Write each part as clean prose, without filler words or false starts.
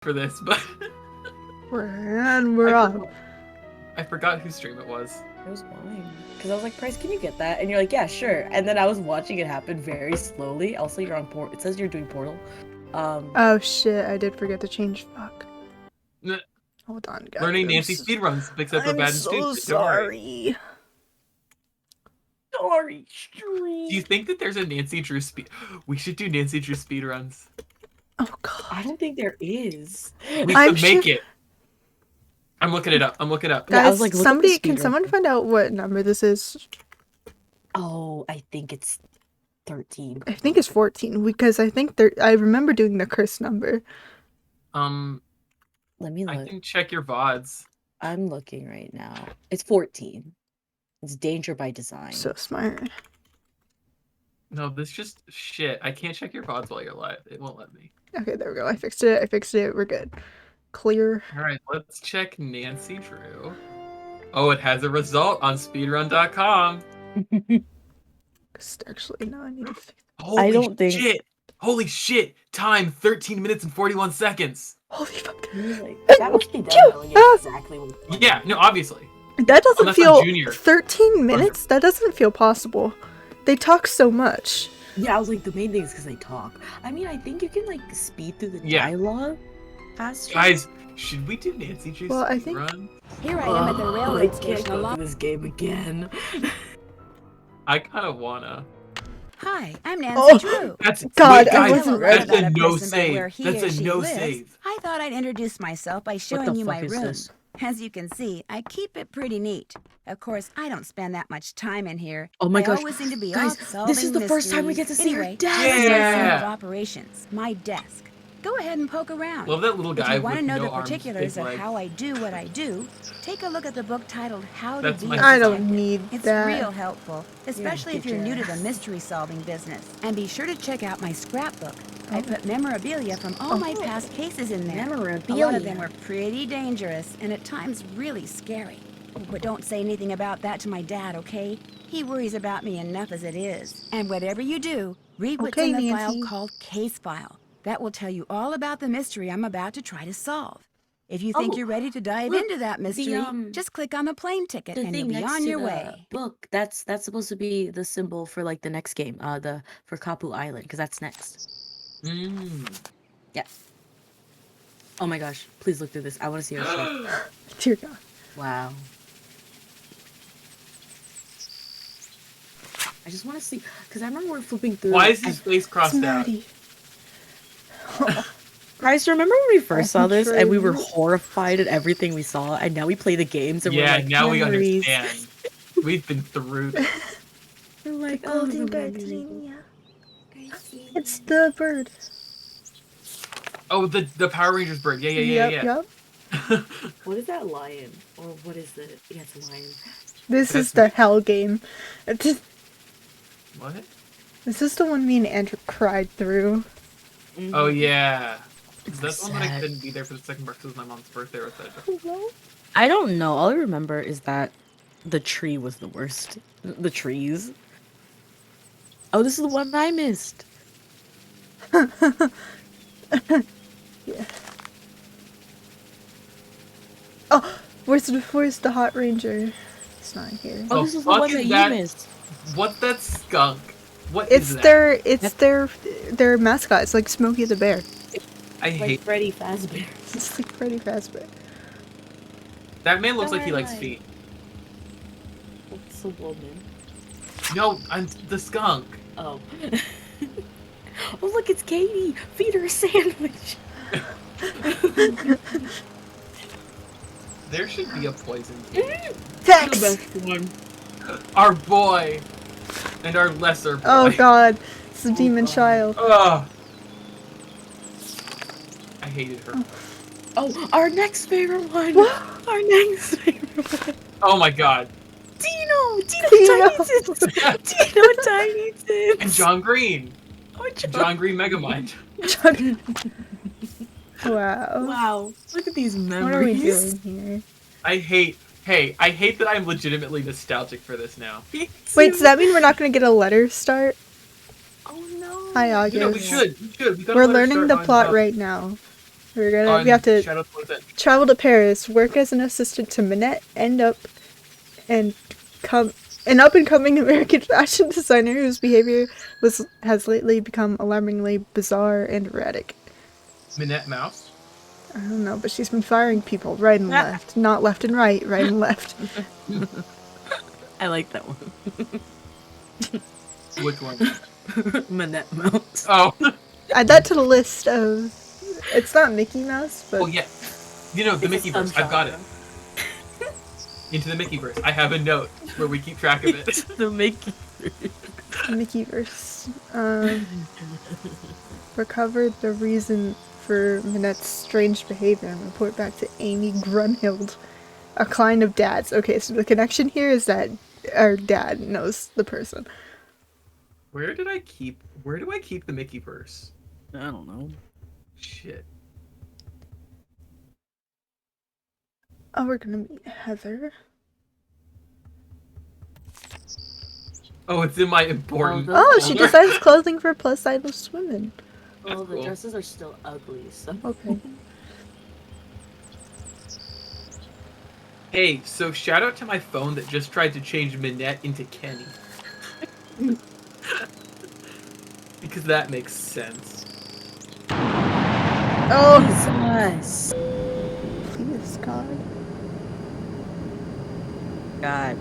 for this, but We're on. I forgot whose stream it was. It was mine. Because I was like, Price, can you get that? And you're like, yeah, sure. And then I was watching it happen very slowly. Also, you're on Portal. It says you're doing Portal. Oh shit, I did forget to change. Fuck. N- Hold on, guys. Learning Nancy speedruns, except for I'm bad and so stupid. Don't worry. sorry. Do you think that there's a Nancy Drew speed? We should do Nancy Drew speedruns. Oh god. I don't think there is. We I'm could make sure- it. I'm looking it up. I'm looking it up. Yeah, I Guys, was like, look at the can speedrun. someone find out what number this is? Oh, I think it's 13. I think it's 14 because I think I remember doing the curse number. Let me I look. can check your VODs. I'm looking right now. It's 14. It's Danger by Design. So smart. No, this just shit. I can't check your VODs while you're live. It won't let me. Okay, there we go. I fixed it. We're good. Clear. All right, let's check Nancy Drew. Oh, it has a result on speedrun.com. Actually, no, I need to fix. Holy don't think- shit! Holy shit! Time 13 minutes and 41 seconds. Holy fuck. Really? That must be done knowing exactly what. Yeah, no, obviously. That doesn't Unless I'm feel. Junior. 13 minutes? That doesn't feel possible. They talk so much. Yeah, I was like, the main thing is because they talk. I mean, I think you can like speed through the Yeah. dialogue faster. Guys, should we do Nancy Drew's Well, I think- speedrun? Here I am at the I railway can't station go alone. through this game again. I kind of wanna. Hi, I'm Nancy Oh. Drew. That's God, wait, I guys, wasn't ready. That's a About a no person by where save. he That's or a she no lives. save. I thought I'd introduce myself by What showing the you fuck my is room. this? As you can see, I keep it pretty neat. Of course, I don't spend that much time in here. Oh my I gosh, always seem to be guys, off solving this is the first time we get to see her mysteries. desk. Anyway, this is my center of Yeah. operations, my desk. Go ahead and poke around. Love that little If guy you want to with know no the arms, particulars big of legs. how I do what I do, take a look at the book titled How That's to my Be a I don't Detective. need It's that. real helpful, especially if you're new to the bitch-ass. mystery solving business. And be sure to check out my scrapbook. I put memorabilia from all my past cases in there. A lot of them Memorabilia. were pretty dangerous and at times really scary. But don't say anything about that to my dad, okay? He worries about me enough as it is. And whatever you do, read what's Okay, in the Nancy. file called Case File. That will tell you all about the mystery I'm about to try to solve. If you think Oh, you're ready to dive look, into that mystery, just click on the plane ticket The and you'll thing be next on to your the way. book, that's supposed to be the symbol for like the next game, for Kapu Island, because that's next. Yeah. Oh my gosh, please look through this. I want to see her shit. Dear God. Wow. I just want to see, because I remember we're flipping through. Why is his face crossed out? Smarty. Guys, remember when we first saw this and we were True. horrified at everything we saw, and now we play the games and we're Yeah, like, now we memories. understand. We've been through this. We're like, oh, Golden the memories. Gardenia. It's the bird. Oh, the Power Rangers bird. Yeah. Yep. What is that lion? Or what is the? Yeah, it's a lion. This That's is the hell game. This What? is the one me and Andrew cried through. Oh yeah. That's the one that I Sad. couldn't be there for the second part because it was my mom's birthday or something. I don't know. All I remember is that the tree was the worst. The trees. Oh, this is the one I missed. Yeah. Oh, where's the hot ranger? It's not here. Oh, Oh, this is the fuck one is that you that? missed. What's that skunk? What It's is that? their mascot. It's like Smokey the Bear. I hate Freddy Fazbear. It's like Freddy Fazbear. that man. Looks like he Don't likes lie. feet. It's a woman. No, I'm the skunk. Oh. Oh, look, it's Katie. Feed her a sandwich. There should be a poison. bee. Tex! one. Our boy and our lesser boy. Oh God, it's the demon God. child. Ugh. I hated her. Oh, our next favorite one. What? Our next favorite one. Oh my god. Dino Dino. Tiny Tins. Dino Tiny Tins. And John Green. Oh, John Green Megamind. Wow. Wow. Look at these memories. What are we doing here? I hate that I'm legitimately nostalgic for this now. Wait, does that mean we're not gonna get a letter start? Oh no. Hi, You know, we August. should. We got a We're letter learning start the on plot top. right now. We have to Shadow towards it. travel to Paris, work as an assistant to Minette, end up and come an up-and-coming American fashion designer whose behavior has lately become alarmingly bizarre and erratic. Minette Mouse. I don't know, but she's been firing people right and left. Not left and right, right and left. I like that one. Which one? Minette Mouse. Oh. Add that to the list of... It's not Mickey Mouse, but... Oh yeah. You know, the Mickeyverse. I've got it. Into the Mickeyverse. I have a note where we keep track of it. The Mickey. Mickeyverse. Recovered the reason for Minette's strange behavior and report back to Amy Grunhild, a client of Dad's. Okay, so the connection here is that our dad knows the person. Where do I keep the Mickeyverse? I don't know. Shit. Oh, we're gonna meet Heather. Oh, it's in my important. Oh, she folder. designs clothing for plus-size women. Well, That's the cool. dresses are still ugly, so. Okay. Hey, so shout out to my phone that just tried to change Minette into Kenny. Because that makes sense. Oh, Jesus. please, God. God.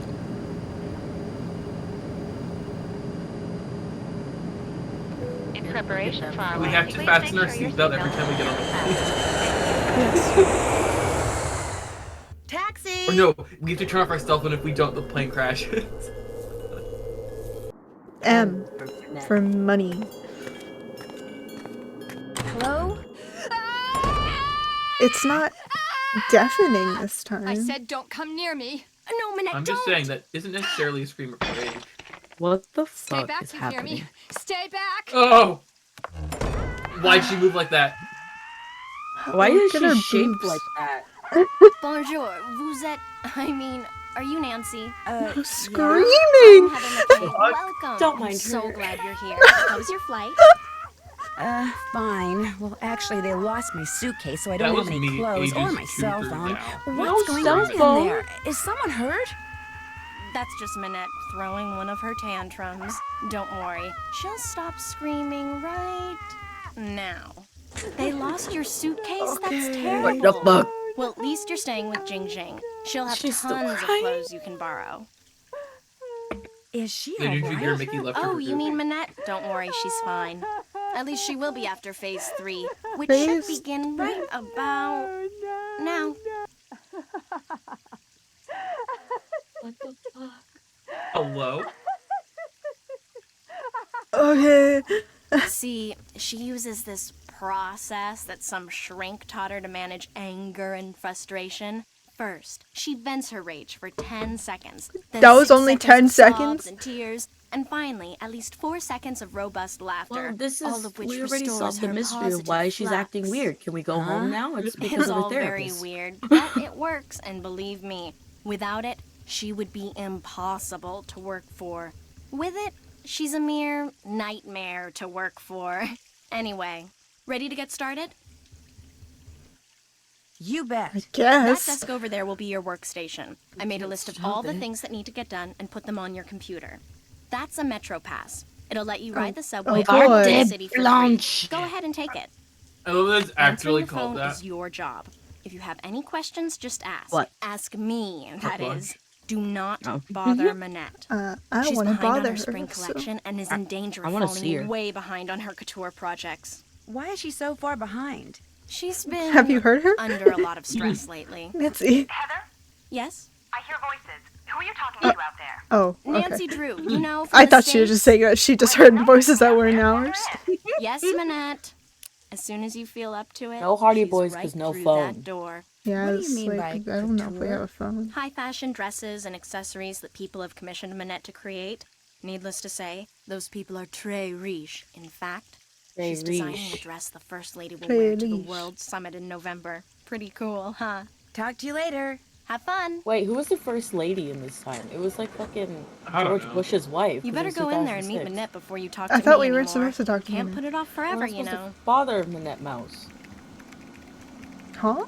In preparation for our We have to please fasten make our sure your seatbelt every time we get on the plane. Taxi! Or no, we have to turn off our cell phone if we don't, the plane crashes. M for money. Hello? It's not deafening this time. I said don't come near me. No, Minette, I'm don't! just saying that isn't necessarily a scream of rage. What the Stay fuck back, is you hear happening? me? Stay back! Oh! Why'd she move like that? Why is Look at her she shaped boobs. like that? Bonjour, vous êtes... I mean, are you Nancy? Oh, I'm screaming! Heather McKay. Welcome. Don't I'm mind so her. glad you're here. How was your flight? Fine. Well, actually, they lost my suitcase, so I That don't was have any me clothes or ages my cell two phone. down. What's No going cell on phone? in there? Is someone hurt? That's just Minette throwing one of her tantrums. Don't worry. She'll stop screaming right now. They lost your suitcase? That's terrible. What the fuck? Well, at least you're staying with Jing Jing. She'll have She's still tons of crying? clothes you can borrow. Is she Then did you hear alright? Mickey left her Oh, for you mean Goofy? Minette? Don't worry, she's fine. At least she will be after phase 3, which Phase- should begin right about now. What the fuck? Hello? Okay. See, she uses this process that some shrink taught her to manage anger and frustration. First, she vents her rage for 10 seconds. Then That was 6 only seconds 10 of seconds? sobs and tears. And finally, at least 4 seconds of robust laughter. Well, this all is. of which We already restores solved the her mystery of positive why she's acting flux. weird. Can we go home now? It's because It's of all the very therapist. weird, but it works, and believe me, without it, she would be impossible to work for. With it, she's a mere nightmare to work for. Anyway, ready to get started? You bet. I That guess. desk over there will be your workstation. I made a list of all the things that need to get done and put them on your computer. That's a Metro Pass. It'll let you ride the subway oh all boy. over the city for free. Blanche. Go ahead and take it. I love that it's actually Answering the called phone that. is your job. If you have any questions, just ask. What? Ask me, that What? is. Do not Oh. bother Minette. I don't She's want to behind bother on her spring her. So. collection and is in danger I of wanna see her. falling way behind on her couture projects. Why is she so far behind? She's been Have you heard her? under a lot of stress lately. Nancy. Heather, Yes? I hear voices. Who are you talking to out there? Oh, okay. Nancy Drew, you know from I the thought she was just States? saying that she just heard voices that were in ours. Yes, Minette. As soon as you feel up to it, No Hardy she's Boys, right 'cause no phone. phone. That door. Yeah, What do you it's mean like, by I don't know if we couture? have a phone. High fashion dresses and accessories that people have commissioned Minette to create. Needless to say, those people are très riche. In fact, Très she's designing riche. a dress the First Lady will Très wear to the riche. World Summit in November. Pretty cool, huh? Talk to you later. Have fun. Wait, who was the first lady in this time? It was like fucking I don't George know. Bush's wife. You 'cause better it was go in there and meet 2006. Minette before you talk I to thought me we weren't anymore. supposed to talk to Can't Minette. put it off Well, forever, I'm you supposed to know. Bother Minette Mouse. Huh?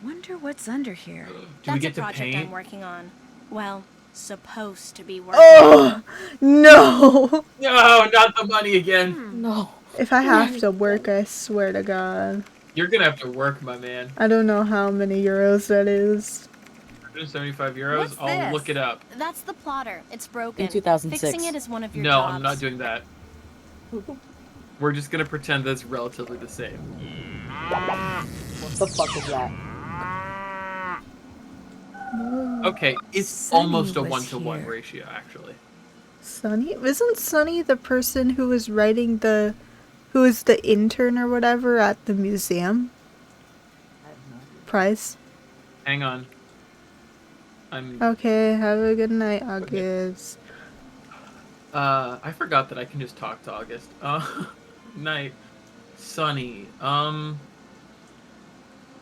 Wonder what's under here. Do we That's get a to project I'm paint? working on. Well, supposed to be working Oh no! No, not the money again. No. If I have to work, I swear to God. You're gonna have to work, my man. I don't know how many euros that is. 175 euros? What's I'll this? look it up. on. That's the plotter. It's broken. In 2006. Fixing it is one of your No, jobs. I'm not doing that. We're just gonna pretend that's relatively the same. What the fuck is that? Okay, it's Sunny almost a was 1-to-1 here. ratio, actually. Sunny? Isn't Sunny the person who was writing the... who was the intern or whatever at the museum? Price? Hang on. I'm. Okay, have a good night, August. I forgot that I can just talk to August. Night. Sunny.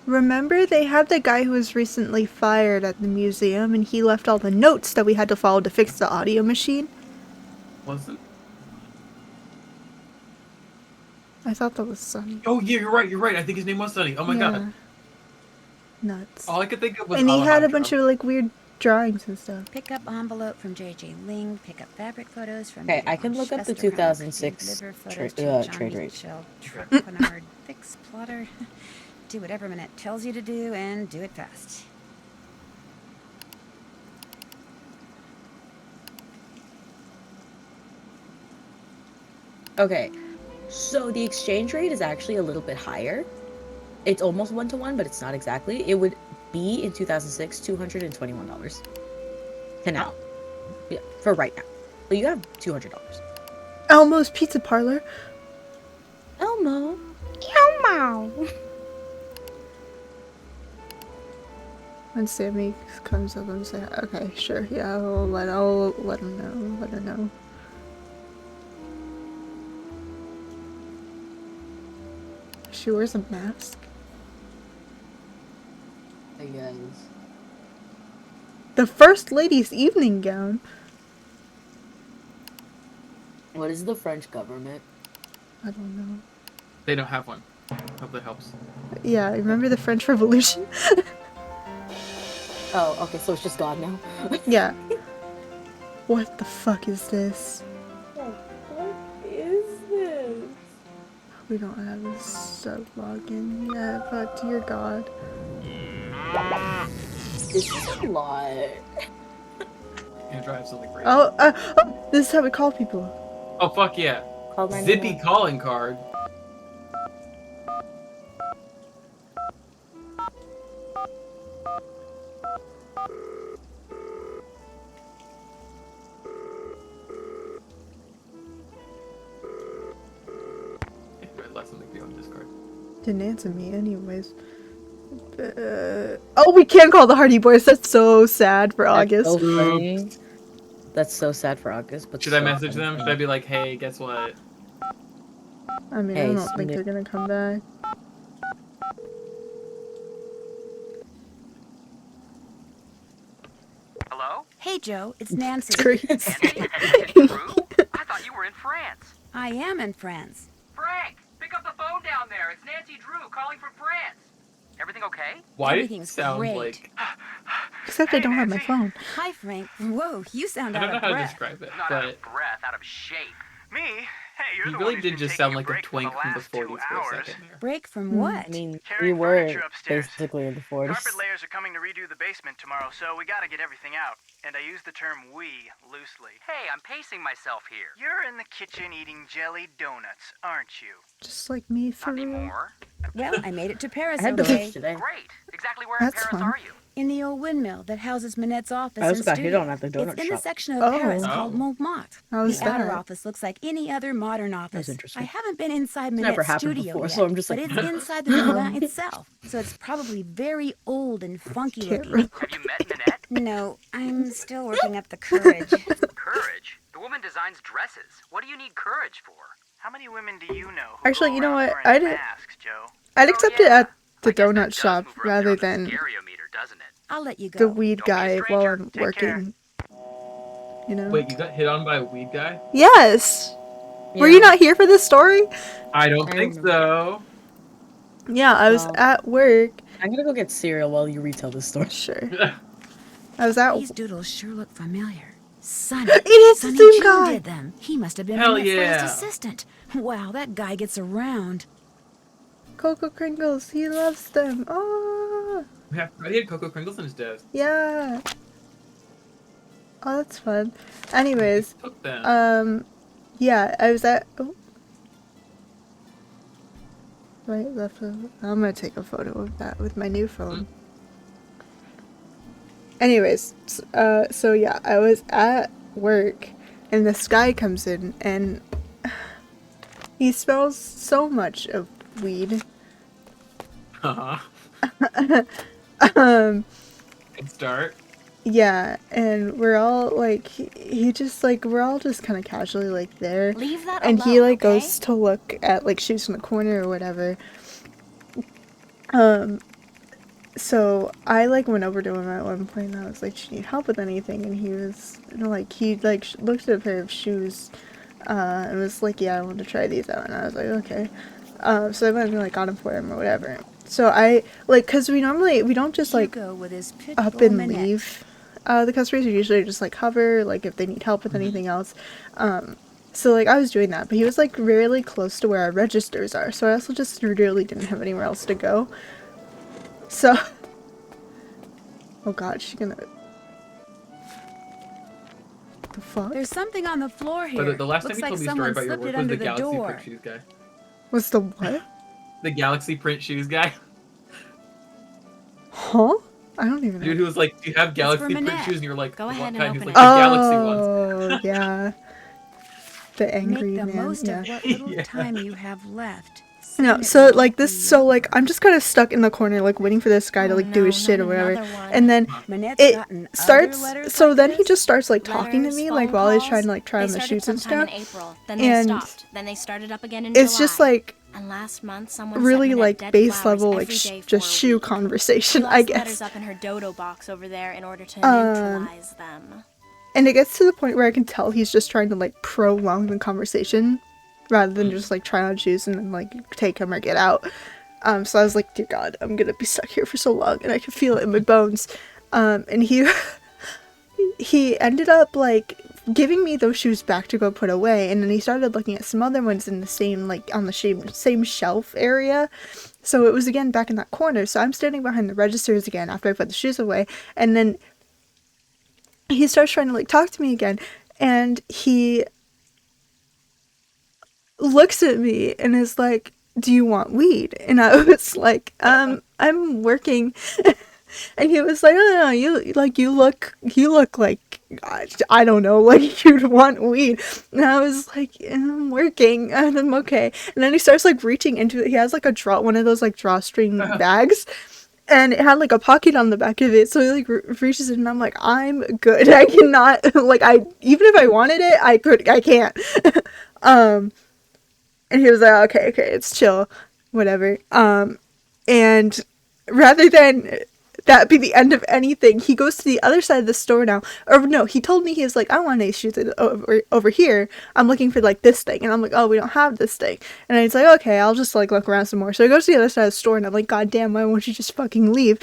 Remember they had the guy who was recently fired at the museum and he left all the notes that we had to follow to fix the audio machine? Wasn't. I thought that was Sunny. Oh, yeah, you're right. I think his name was Sunny. Oh my god. Nuts. All I could think of was And he had a Alejandro. bunch of like weird drawings and stuff. Pick up envelope from J.J. Ling. Pick up fabric photos from. Okay, I Yvonne can look up the Schwester, 2006 deliver photos trade to Johnny rate. Mitchell, Truck Bernard, fix plotter. Do whatever Minette tells you to do and do it fast. Okay, so the exchange rate is actually a little bit higher. It's almost 1-to-1, but it's not exactly. It would be in 2006 $221 to now. Yeah, for right now. But you have $200. Elmo's Pizza Parlor. Elmo. When Sammy comes up and say, okay, sure, yeah, I'll let him know, let her know. She wears a mask. I guess. The First Lady's evening gown. What is the French government? I don't know. They don't have one. Hope that helps. Yeah, remember the French Revolution? Oh, okay, so it's just gone now. Yeah. What the fuck is this? What is this? We don't have a sub login yet, but dear God. This is a lot. Andrew, I have something for you. Oh, this is how we call people. Oh, fuck yeah. Call Zippy calling card. Andrew, I left something for you on Discord. Didn't answer me anyways. Oh, we can call the Hardy Boys. That's so sad for August. That's so funny. That's so sad for August. But Should I so message funny. them? Should I be like, hey, guess what? I mean, I Hey, don't think Cindy. they're gonna come back. Hello? Hey, Joe, it's Nancy. Great. Nancy? Nancy Drew? I thought you were in France. I am in France. Frank, pick up the phone down there. It's Nancy Drew calling from France. Everything okay? Why did it Everything's sound great. like... Except I don't have my phone. Hi, Frank. Whoa, you sound I don't out know of how to breath. describe it, Not out but of breath, out of shape. Me? Hey, you're you the really one who's did been just taking sound a like a break for twink from the last 2 40s for a hours. second there. Break from Hmm. what? I mean, Carrying we were furniture upstairs. basically in the 40s. Carpet layers are coming to redo the basement tomorrow, so we gotta get everything out. And I use the term we loosely. Hey, I'm pacing myself here. You're in the kitchen eating jelly donuts, aren't you? Just like me for Not real. anymore. Well, I made it to Paris, I had okay? donuts today. Great. Exactly where That's in Paris fun. are you? In the old windmill that houses Minette's office I also and got hit studio. on at the donut It's in the shop. section of Oh. Paris Oh. called Montmartre. How's the outer that? office looks like any other modern office. interesting. I haven't been inside It's never Minette's happened studio before, yet, so I'm just but like, it's inside the Moulin itself, so it's probably very old and funky Can't looking. really- Have you met Nanette? No, I'm still working up the courage. Courage? The woman designs dresses. What do you need courage for? How many women do you know who Actually, go you know around what? wearing I'd- masks, Joe? I'd Oh, accept yeah. it at the I guess that donut does shop move her up rather down the than stereometer, doesn't it? I'll let you go. the weed Don't be a guy while stranger. I'm Take care. working. You know? Wait, you got hit on by a weed guy? Yes! Were you not here for this story? I don't I think remember. so. Yeah, I was Well. at work. I'm gonna go get cereal while you retell this story. Sure. I was at. These doodles sure look familiar. Sonny. It is the Sonny same Chill guy. did them. He must have been Hell Minette's yeah. last assistant. Wow, that guy gets around. Cocoa Kringles. He loves them. Oh, He had Cocoa Kringles in his desk. yeah. Oh, that's fun. Anyways, Took them. yeah, I was at. Oh. Right, left. I'm gonna take a photo of that with my new phone. Anyways, so yeah, I was at work, and this guy comes in, and he smells so much of weed. Uh-huh. Um, Good start. yeah, and we're all like, he just like, we're all just kind of casually like there, Leave that and alone, he like okay? goes to look at like shoes in the corner or whatever. So I like went over to him at one point and I was like, "Do you need help with anything?" And he was like, he like looked at a pair of shoes, and was like, "Yeah, I want to try these out." And I was like, "Okay." So I went and like got them for him or whatever. So I like, cause we don't just like Hugo with his pit up bull and Minette. leave. The customers are usually just like hover, like if they need help with anything else. So like I was doing that, but he was like really close to where our registers are. So I also just really didn't have anywhere else to go. So, oh god, she's gonna. The fuck? There's something on the floor here. But the last time Looks you like told me a story someone about your slipped work it was under the the Galaxy door. Print Shoes guy. What's the what? The Galaxy Print Shoes guy. Huh? I don't even know. Dude who was like, "Do you have Galaxy Print Minette. shoes?" And you're like, Go "What ahead and kind?" He's open like, it. "The Galaxy ones." Oh yeah. The angry Make the man. most Yeah. of what little Yeah. time you have left. No, Send it so with like all this, the so like I'm just kind of stuck in the corner, like waiting for this guy to Oh, like do his no, shit or not whatever, another one. and then Minette's it gotten other starts. letters So like then he this? just starts like talking to Letters, me, phone like while he's calls. trying to like try They on the started shoes and sometime stuff. in April, then they And stopped. Then they started up again in It's July. just like And last month, someone really sent Minette like dead base flowers level, every like day for just a shoe week. She conversation, lost I the letters guess. up in her dodo box over there in order to Um, neutralize them. And it gets to the point where I can tell he's just trying to like prolong the conversation rather than just like try on shoes and then like take them or get out. So I was like, dear God, I'm gonna be stuck here for so long, and I can feel it in my bones. And he he ended up like giving me those shoes back to go put away, and then he started looking at some other ones in the same like on the same shelf area. So it was again back in that corner. So I'm standing behind the registers again after I put the shoes away, and then he starts trying to like talk to me again, and he looks at me and is like, "Do you want weed?" And I was like, I'm working." And he was like, "Oh no, you look like, I don't know, like you'd want weed." And I was like, "I'm working and I'm okay." And then he starts like reaching into it. He has like one of those like drawstring bags, and it had like a pocket on the back of it. So he like reaches in, and I'm like, "I'm good. I cannot like even if I wanted it, I can't." And he was like, okay, it's chill, whatever. And rather than that be the end of anything, he goes to the other side of the store now. Or no, he told me, he was like, "I want these shoes over here. I'm looking for like this thing." And I'm like, "Oh, we don't have this thing." And he's like, "Okay, I'll just like look around some more." So I go to the other side of the store, and I'm like, "God damn, why won't you just fucking leave?"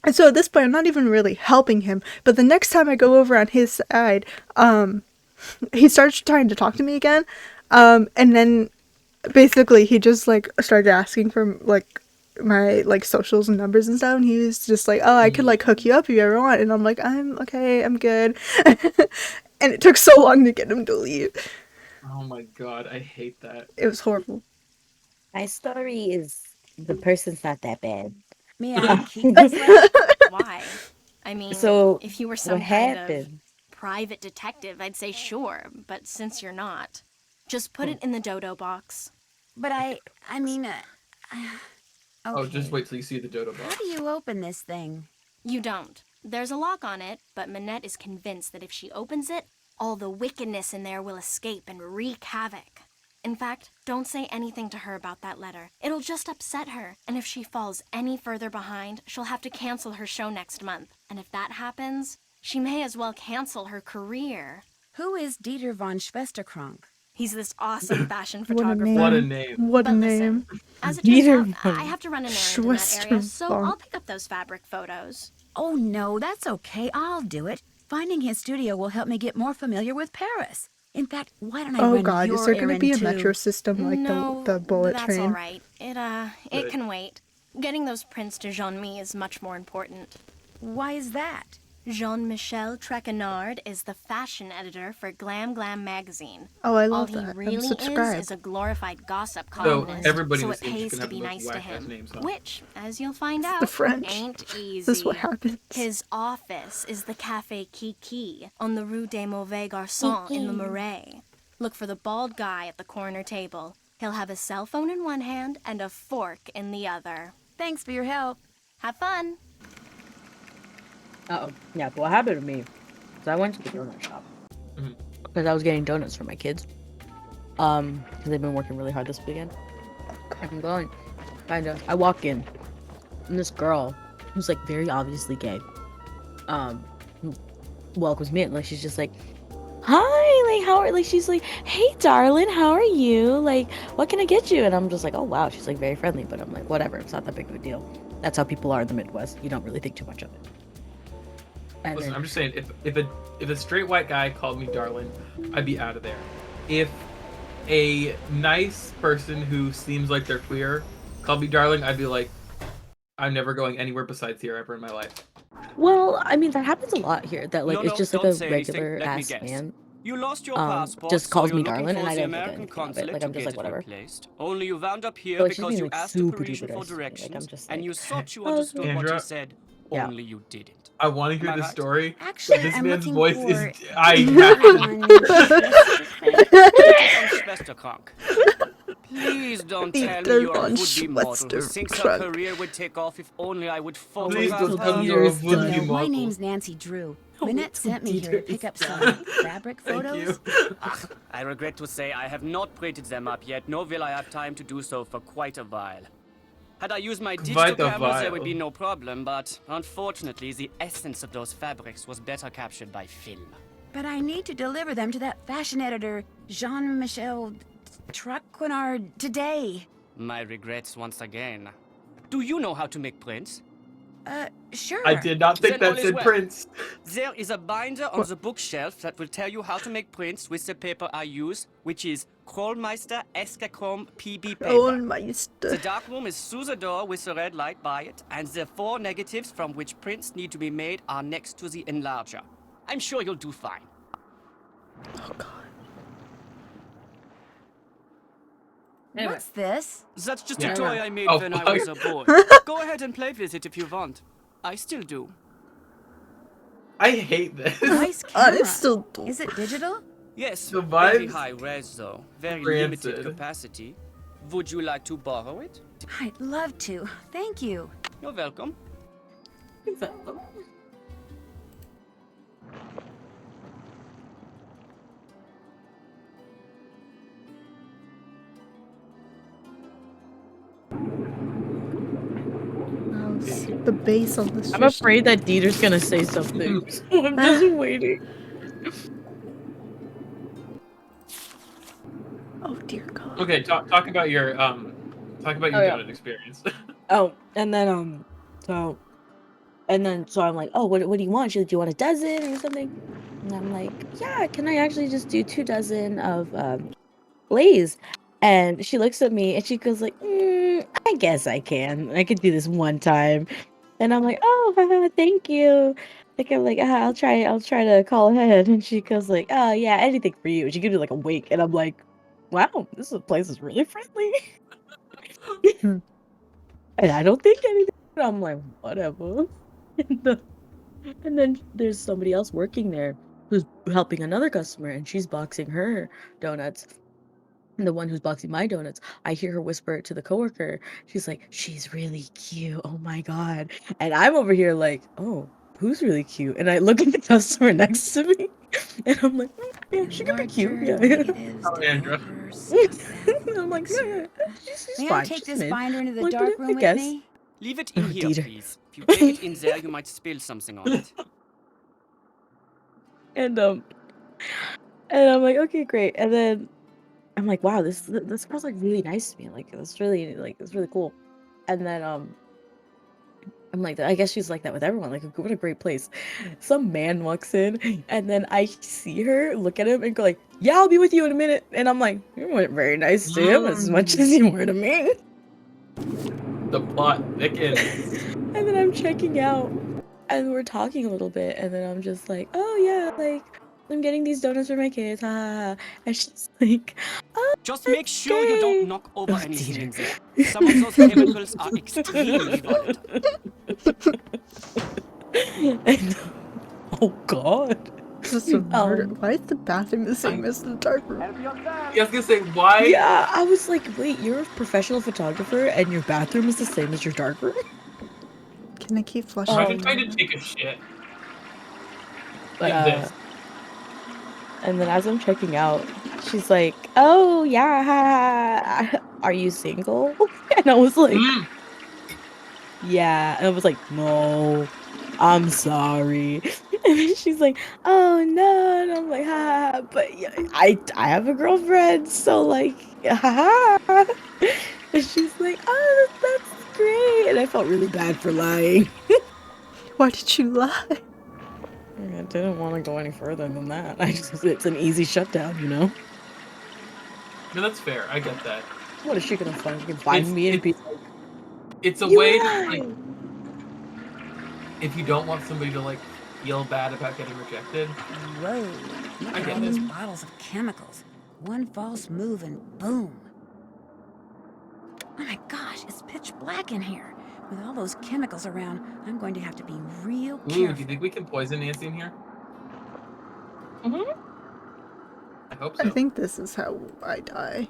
And so at this point, I'm not even really helping him. But the next time I go over on his side, he starts trying to talk to me again, and then basically he just like started asking for like my like socials and numbers and stuff, and he was just like, "Oh, I could like hook you up if you ever want." And I'm like, "I'm okay, I'm good." And it took so long to get him to leave. Oh my god, I hate that. It was horrible. My story is the person's not that bad. May I keep this letter? Why? I mean, So, if you were some what kind of happened? private detective, I'd say sure. But since you're not, just put it in the dodo box. But I mean, Oh, just okay. wait till you see the dodo How box. do you open this thing? You don't. There's a lock on it, but Minette is convinced that if she opens it, all the wickedness in there will escape and wreak havoc. In fact, don't say anything to her about that letter. It'll just upset her, and if she falls any further behind, she'll have to cancel her show next month. And if that happens, she may as well cancel her career. Who is Dieter von Schwesterkrank? He's this awesome fashion What a photographer. name. What a name. What a But listen, name. as it turns Dieter out, I von have to run an errand in that area, so Schwesterbank. I'll pick up those fabric photos. Oh, no, that's okay. I'll do it. Finding his studio will help me get more familiar with Paris. In fact, why don't I Oh run god, your is there gonna be a errand, too? metro system like No, the bullet that's train? all right. It Good. can wait. Getting those prints to Jean-Mi is much more important. Why is that? Jean-Michel Trequenard is the fashion editor for Glam Glam magazine. Oh, I All love he that. I'm really subscribed. is a glorified gossip So columnist, everybody so was it saying she pays can to have be the most nice to whack-ass him. names, huh? Which, as you'll find out, The French. ain't easy. This is what happens. His office is the Café Kiki on the Rue des Mauvais Garçons in the Marais. Look for the bald guy at the corner table. He'll have a cell phone in one hand and a fork in the other. Thanks for your help. Have fun. Uh-oh. Yeah, but what happened to me? So I went to the donut shop. Mhm. Because I was getting donuts for my kids. Because they've been working really hard this weekend. I'm going. I walk in. And this girl, who's like very obviously gay, welcomes me. And like she's just like, hi, like how are, like she's like, hey darling, how are you? Like, what can I get you? And I'm just like, oh wow, she's like very friendly, but I'm like, whatever, it's not that big of a deal. That's how people are in the Midwest. You don't really think too much of it. And Listen, then- I'm just saying, if a straight white guy called me darling, I'd be out of there. If a nice person who seems like they're queer called me darling, I'd be like, I'm never going anywhere besides here ever in my life. Well, I mean that happens a lot here. That like No, it's no, just like don't a say anything. regular Let me ass guess. man. You lost your passport, Just so calls you're me looking darling, for and I the don't think American anything of it. consulate Like to I'm just get like it whatever. replaced. Only you wound up here But she's because being you like asked super permission duper for nice to me. Like I'm directions, just and like, you thought you oh, understood what Andra? you said, Yeah. only you didn't. I want to hear Am I the right? story. Actually, This I'm man's looking voice for is. I everyone. Dieter von Schwesterkrank. Please don't tell me Dieter you're a von would-be model who thinks her Schwesterkrank. career would take off if only I would Please photograph don't tell me her. you're a Dieter's would-be done. No, my model. name's Nancy Drew. Oh, Minette it's sent me here to Dieter pick is up some done. fabric Thank photos. you. I regret to say I have not printed them up yet, nor will I have time to do so for quite a while. Had I used my digital Quite a cameras, there would while. be no problem, but unfortunately, the essence of those fabrics was better captured by film. But I need to deliver them to that fashion editor, Jean-Michel Trequenard, today. My regrets once again. Do you know how to make prints? Sure. I did not think Then all that is said well. Prince. There is a binder on the bookshelf that will tell you how to make prints with the paper I use, which is Krollmeister Eskachrome PB paper. Oh, The Meister. dark room is through the door with the red light by it, and the 4 negatives from which prints need to be made are next to the enlarger. I'm sure you'll do fine. Oh god. Anyway. What's this? That's just Yeah. a toy I made Oh, when I fuck. was a boy. Go ahead and play with it if you want. I still do. I hate this. Nice I camera. still don't. Is it digital? Yes, The very vibes? high res though. Very Rancid. limited capacity. Would you like to borrow it? I'd love to. Thank you. You're welcome. The bass on this. I'm afraid that Dieter's gonna say something. So I'm just waiting. Oh dear god. Okay, talk about your yeah. donut experience. Oh, and then so I'm like, oh, what do you want? She's like, do you want a dozen or something? And I'm like, yeah, can I actually just do 2 dozen of Lay's? And she looks at me and she goes like, I guess I can. I could do this one time. And I'm like, oh, thank you. Like I'm like, I'll try to call ahead. And she goes like, oh yeah, anything for you. And she gives me like a wink, and I'm like, wow, place is really friendly. And I don't think anything. I'm like, whatever. And then there's somebody else working there who's helping another customer, and she's boxing her donuts. And the one who's boxing my donuts, I hear her whisper to the coworker. She's like, she's really cute. Oh my god. And I'm over here like, oh, who's really cute? And I look at the customer next to me, and I'm like, yeah, she could be cute. Yeah. Oh, Andra. I'm like, yeah, she's May fine. I take she's this mid." binder into the Like, but dark I room with guess. me? Leave it in Oh, here, Dieter. please. If you take it in there, you might spill something on it. And I'm like, okay, great. And then I'm like, wow, this girl's like really nice to me. Like it's really cool. And then I'm like, I guess she's like that with everyone. Like, what a great place. Some man walks in, and then I see her look at him and go like, "Yeah, I'll be with you in a minute." And I'm like, "You weren't very nice to him as much as you were to me." The plot thickens. And then I'm checking out, and we're talking a little bit, and then I'm just like, "Oh yeah, like I'm getting these donuts for my kids." Ha ha ha. And she's like, "Oh, Just make sure you okay." don't knock over Oh, anything dear. in there. Some of those chemicals are extremely volatile. And, oh god. This is a murder. Why is the bathroom the same as the dark room? I was gonna say, why? Yeah, I was like, wait, you're a professional photographer and your bathroom is the same as your dark room? Can I keep flushing? Imagine trying to take a shit. But, in this. and then as I'm checking out, she's like, "Oh yeah, are you single?" And I was like, Mm. "Yeah," and I was like, "No, I'm sorry." And then she's like, "Oh no," and I'm like, "Ha," but yeah, I have a girlfriend, so like, ha. And she's like, "Oh, that's great," and I felt really bad for lying. Why did you lie? I didn't want to go any further than that. It's an easy shutdown, you know? No, that's fair. I get that. What is she gonna find me and be like, It's a "You way to, lied!" like, if you don't want somebody to, like, feel bad about getting rejected. Whoa, look I at get all it. those bottles of chemicals. One false move and boom. Oh my gosh, it's pitch black in here. With all those chemicals around, I'm going to have to be real Ooh, do you careful. think we can poison Nancy in here? I hope so. I think this is how I die.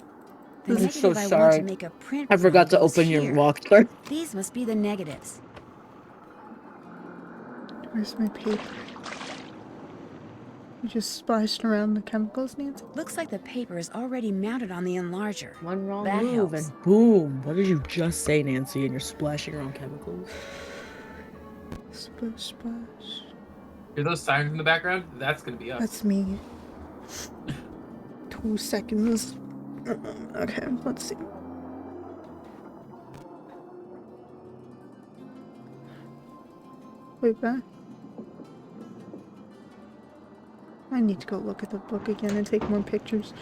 The I'm negative so I want sorry. to make a print I forgot to from goes open your here. walkthrough. These must be the negatives. Where's my paper? You just splashed around the chemicals, Nancy? Looks like the paper is already mounted on the enlarger. One wrong That move helps. and boom. What did you just say, Nancy? And you're splashing your own chemicals? Splash, splash. Hear those sirens in the background? That's gonna be us. That's me. 2 seconds. Okay, let's see. Wait, back. I need to go look at the book again and take more pictures.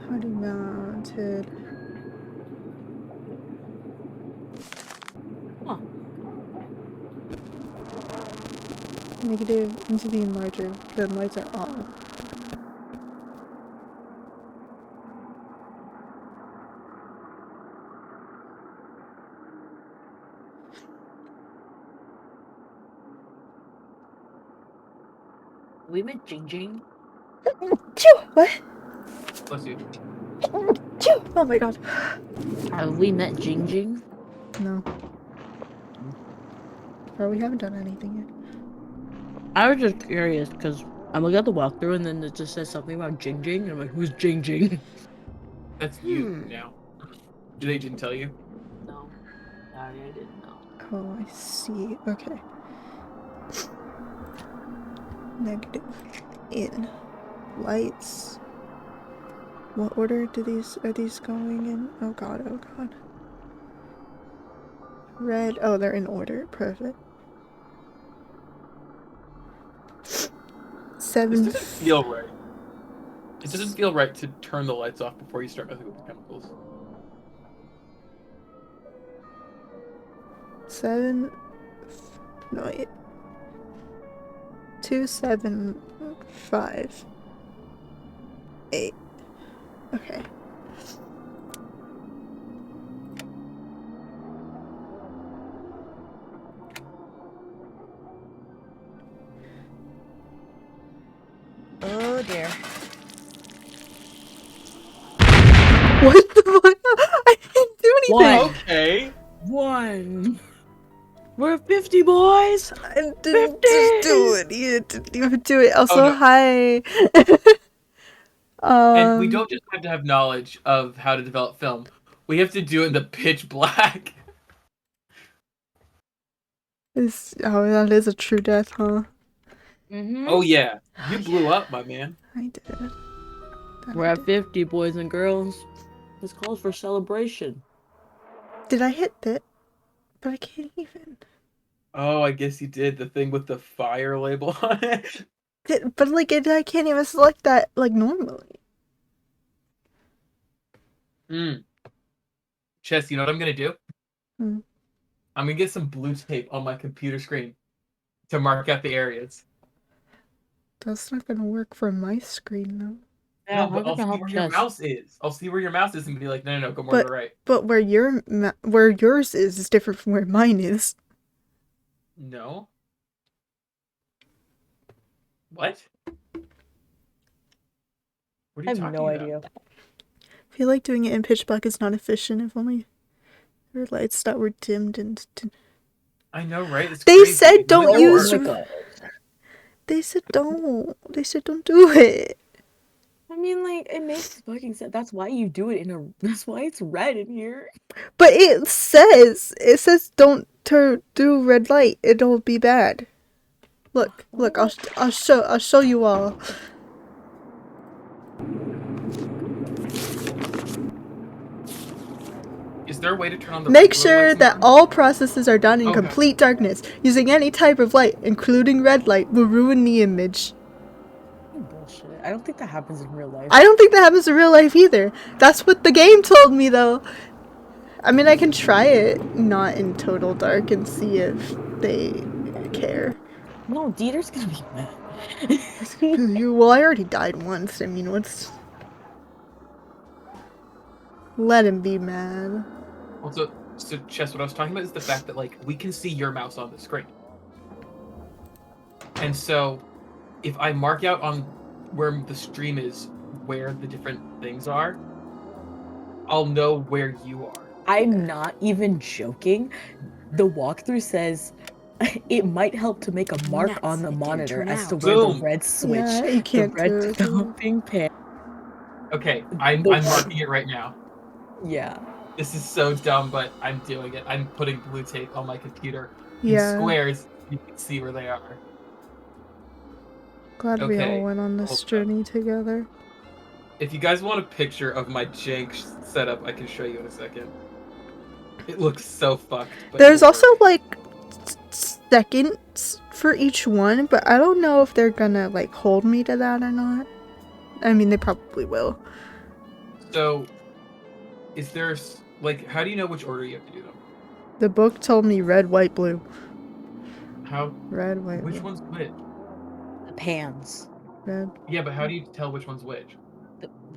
Hardy mounted. Huh. Negative into the enlarger. The lights are off. We met Jing Jing. Chew! What? Bless you. Chew! Oh my god. Have we met Jing Jing? No. Or we haven't done anything yet. I was just curious because I'm looking at the walkthrough and then it just says something about Jing Jing. And I'm like, who's Jing Jing? That's you now. They didn't tell you? No. Sorry, I didn't know. Oh, I see. Okay. Negative. In. Lights. What order are these going in? Oh god, oh god. Red. Oh, they're in order. Perfect. This 7. doesn't feel right. It doesn't feel right to turn the lights off before you start messing with the chemicals. 7. No, wait. 2, 7, 5, 8. Okay. Oh dear. What the fuck? I didn't do anything! Okay. 1. We're 50 boys. I didn't just do it. You didn't even do it. Also, no. hi. And we don't just have to have knowledge of how to develop film. We have to do it in the pitch black. Oh, that is a true death, huh? Mm-hmm. Oh yeah, you blew up, my man. I did. We're at 50, boys and girls. This calls for celebration. Did I hit that? But I can't even. Oh, I guess you did the thing with the fire label on it. But like, I can't even select that like normally. Chess, you know what I'm gonna do? Hmm. I'm gonna get some blue tape on my computer screen to mark out the areas. That's not gonna work for my screen though. Yeah, No, but I'll see where your mouse is. I'll see where your mouse is and be like, no, go more to the right. But where where yours is different from where mine is. No. What? What are you I have talking no about? idea. I feel like doing it in pitch black is not efficient. If only there were lights that were dimmed and. I know, right? It's They crazy. said It don't wouldn't use. work. They said don't. They said don't do it. I mean, like, it makes fucking sense. That's why you do it in a. That's why it's red in here. But it says don't do red light. It'll be bad. Look. I'll show you all. Is there a way to turn on the Make regular sure lights that in all processes are done in Okay. complete darkness. Using any type of light, including red light, will ruin the image. Bullshit. I don't think that happens in real life. I don't think that happens in real life either. That's what the game told me, though. I mean, I can try it not in total dark and see if they care. No, Dieter's gonna be mad. Well, I already died once. I mean, what's... Let him be mad. Also, so Chess, what I was talking about is the fact that like we can see your mouse on the screen, and so if I mark out on where the stream is, where the different things are, I'll know where you are. I'm not even joking. The walkthrough says it might help to make a mark Nuts, on the it didn't monitor turn as to out. where Boom. the red switch, Yeah, you can't the red do it. stopping pan. Okay, I'm The- marking it right now. Yeah. This is so dumb, but I'm doing it. I'm putting blue tape on my computer in Yeah. squares. You can see where they are. Glad we Okay, all went on this hold up. journey together. If you guys want a picture of my jank setup, I can show you in a second. It looks so fucked. But There's it'll also, work. like, seconds for each one, but I don't know if they're gonna, like, hold me to that or not. I mean, they probably will. So, is there like how do you know which order you have to do them? The book told me red, white, blue. How? Red, white, Which blue. one's which? The pans. Red. Yeah, but how do you tell which one's which?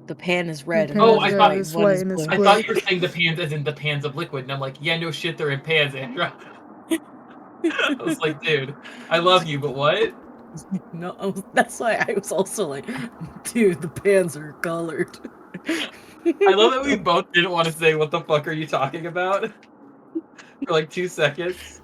The pan is red. pan and Oh, one I is thought- white, it's one white is and it's blue. I blue. thought you were saying the pans as in the pans of liquid, and I'm like, yeah, no shit, they're in pans, Andra. I was like, dude, I love you, but what? No, that's why I was also like, dude, the pans are colored. I love that we both didn't want to say what the fuck are you talking about for like 2 seconds.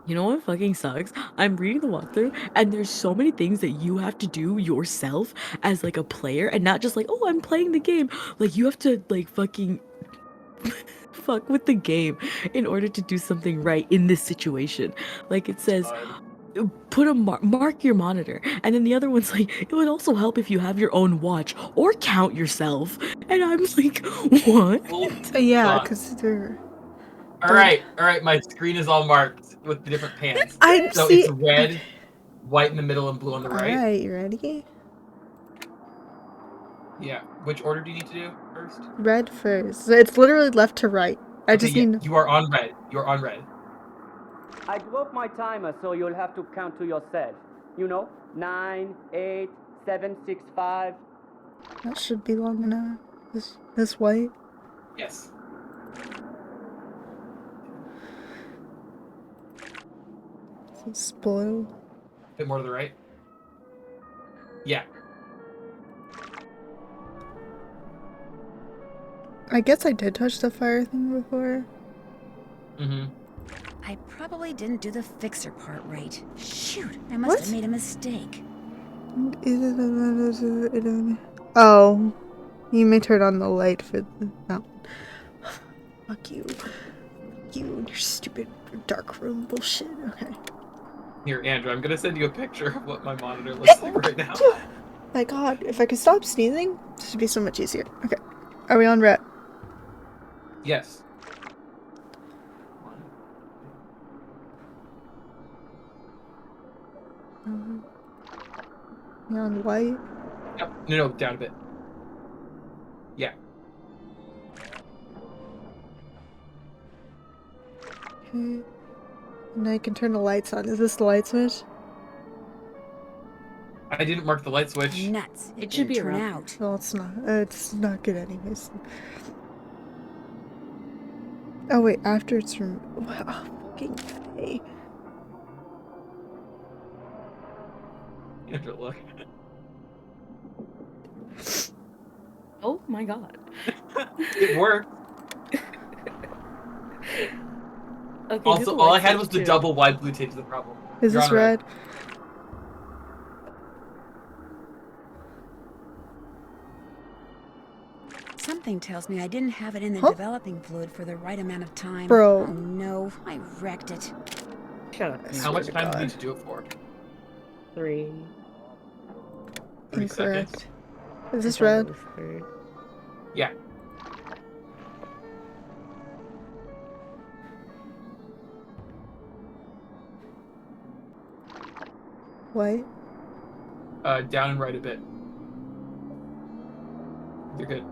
You know what fucking sucks? I'm reading the walkthrough, and there's so many things that you have to do yourself as like a player, and not just like, oh, I'm playing the game. Like you have to like fucking fuck with the game in order to do something right in this situation. Like it says, put a mark your monitor, and then the other one's like, it would also help if you have your own watch or count yourself. And I'm like, what? Well, Yeah, hold on. because they're... all right, my screen is all marked with the different pans. I So see... it's red, white in the middle, and blue on the right. Alright, you ready? Yeah. Which order do you need to do first? Red first. It's literally left to right. I Okay, just yeah, need... you are on red. You are on red. I broke my timer, so you'll have to count to yourself. You know, 9, 8, 7, 6, 5. That should be long enough. This white. Yes. This blue. A bit more to the right. Yeah. I guess I did touch the fire thing before. Mm-hmm. I probably didn't do the fixer part right. Shoot, I must What? have made a mistake. Oh. You may turn on the light for the... No. Fuck you. You and your stupid dark room bullshit. Okay. Here, Andrew, I'm gonna send you a picture of what my monitor looks like right now. My god, if I could stop sneezing, this would be so much easier. Okay. Are we on red? Yes. We're on white. Yep. No, down a bit. Yeah. Okay. And I can turn the lights on. Is this the light switch? I didn't mark the light switch. Nuts. It should be turn around out. Well, it's not. It's not good anyways. Oh wait, after it's from. Wow, fucking Faye. Andrew, look. Oh my god. It worked. Okay, Also, do all I light had switch was the too. double wide blue tape to the problem. Is You're this on red. red? Something tells me I didn't have it in the Huh? developing fluid for the right amount of time. Bro. Oh no, I wrecked it. Shut up. How much to time do you God. need to do it for? 3. 3 seconds? Incorrect. Is this red? Yeah. White? Down and right a bit. You're good.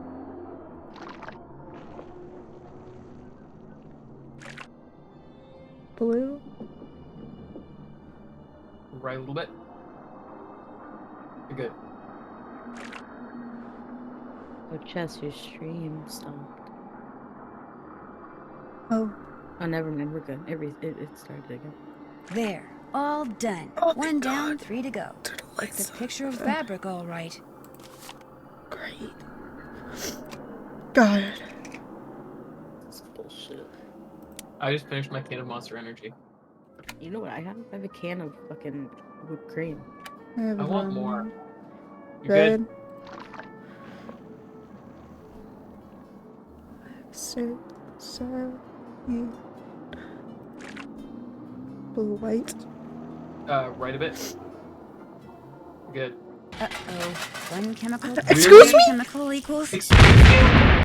Blue? Right a little bit. You're good. Oh, Chess, your stream stopped. Oh. Oh, never mind. We're good. It started again. There, all done. Oh my One down, God. 3 to go. Turn the It's lights a on. picture of fabric, all right. Great. God. This is bullshit. I just finished my can of Monster Energy. You know what I have? I have a can of fucking whipped cream. I have I want one more. You're red. good? 6, 7, 8. Blue, white. Right a bit. You're good. Uh-oh. One chemical. Excuse one me? chemical equals. Excuse me?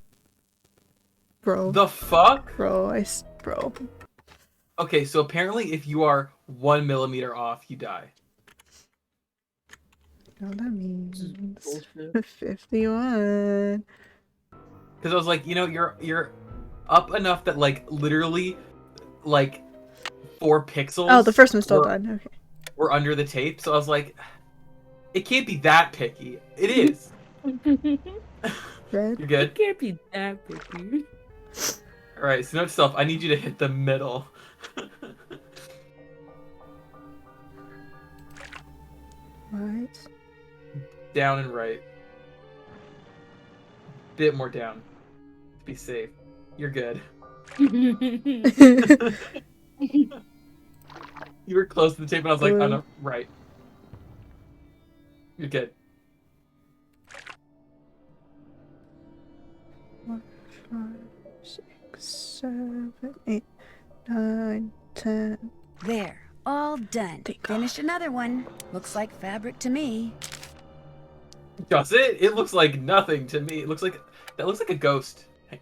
Bro. The fuck? Bro, bro. Okay, so apparently if you are 1 millimeter off, you die. You know what that This is means? bullshit. 51. Because I was like, you know, you're up enough that like literally like 4 pixels. Oh, the first one's still were- done. Okay. Were under the tape, so I was like, it can't be that picky. It is. Red. You're good. It can't be that picky. All right. So note to self, I need you to hit the middle. White. Down and right. Bit more down. To be safe. You're good. You were close to the tape, and I was like, oh no, right. You're good. 1, 5, 6, 7, 8, 9, 10. There, all done. Thank God. Finished another one. Looks like fabric to me. Does it? It looks like nothing to me. It looks like that looks like a ghost. Hey,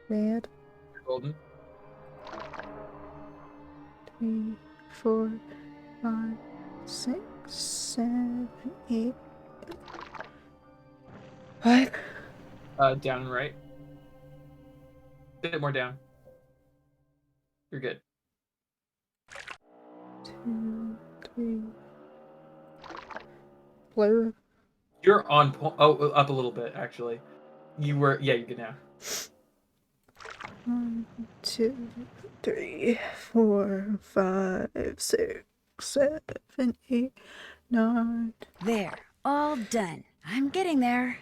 Red. you're golden. 3, 4, 5, 6, 7, 8. What? Down and right. Bit more down. You're good. 2, 3. Blue. You're on point. Oh, up a little bit actually. You were. Yeah, you're good now. 1, 2, 3, 4, 5, 6, 7, 8, 9. There, all done. I'm getting there.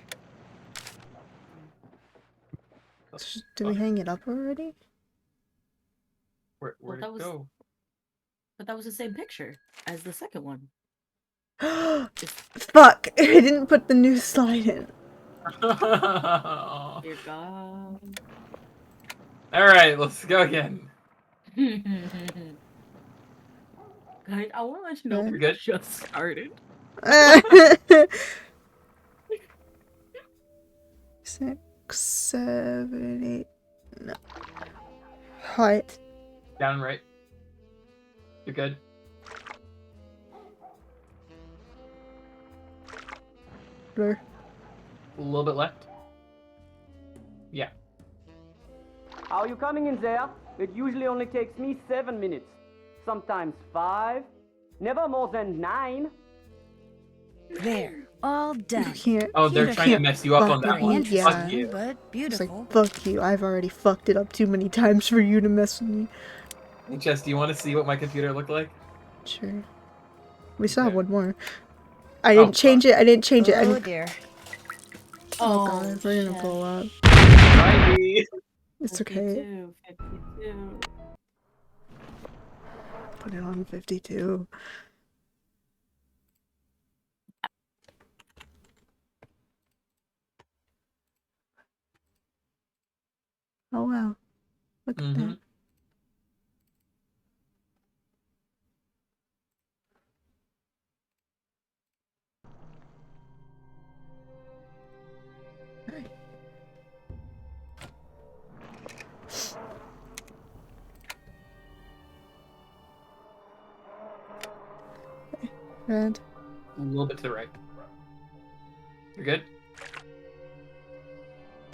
Did we hang it up already? Where'd Well, it that was- go? But that was the same picture as the second one. Fuck! I didn't put the new slide in. Dear God. All right, let's go again. Guys, I want to let you know Yeah. we You're good? just started. 6, 7, 8. No. Height. Down and right. You're good. Blur. A little bit left. Yeah. Are you coming in there? It usually only takes me 7 minutes. Sometimes 5. Never more than 9. There, all You done. can't. Oh, they're you trying to can't mess you up on fuck that with one. me, Very Fuck yeah. interesting, you. but It's beautiful. like, fuck you. I've already fucked it up too many times for you to mess with me. Hey, Jess, do you want to see what my computer looked like? Sure. We still have Okay. one more. I didn't change it. I didn't change it. Oh dear. Oh god, we're gonna blow up. Bye. It's okay. 52. Put it on 52. Oh wow. Look at Mm-hmm. that. Right. Red. A little bit to the right. You're good?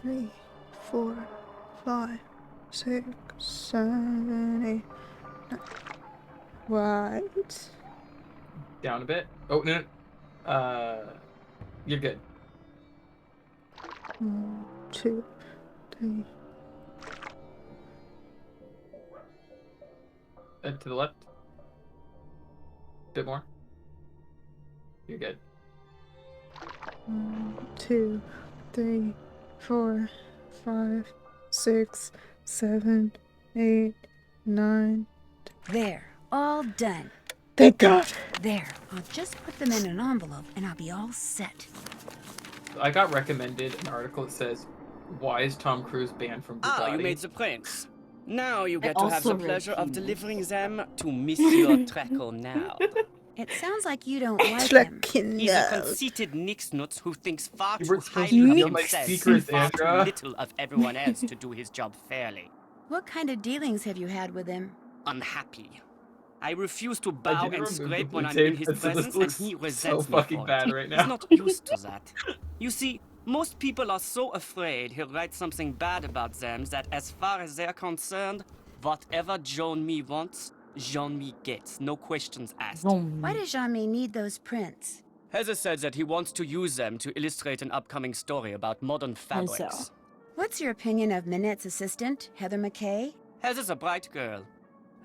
3, 4, 5, 6, 7, 8, 9. Right. Down a bit. Oh, no. You're good. 1, 2, 3. To the left. Bit more. You're good. 1, 2, 3, 4, 5, 6, 7, 8, 9. There, all done. Thank God. There, I'll just put them in an envelope and I'll be all set. I got recommended an article that says, "Why is Tom Cruise banned from Bugatti?" Ah, you made the prints. Now you I get to have also the read pleasure of these. delivering them to Monsieur Treco now. It sounds like you don't like him. He's a conceited nixnut who thinks far You too weren't supposed highly to of deal my himself secrets, and far too Andra. little of everyone else to do his job fairly. What kind of dealings have you had with him? Unhappy. I refuse to I bow didn't and remove the scrape blue when I'm in tape, his and so this presence, and looks he so resents me fucking for bad it. right He's now. not used to that. You see, most people are so afraid he'll write something bad about them that as far as they're concerned, whatever Jean-Mi wants, Jean-Mi gets, no questions asked. Why does Jean-Mi need those prints? Heather said that he wants to use them to illustrate an upcoming story about modern fabrics. What's your opinion of Minette's assistant, Heather McKay? Heather's a bright girl.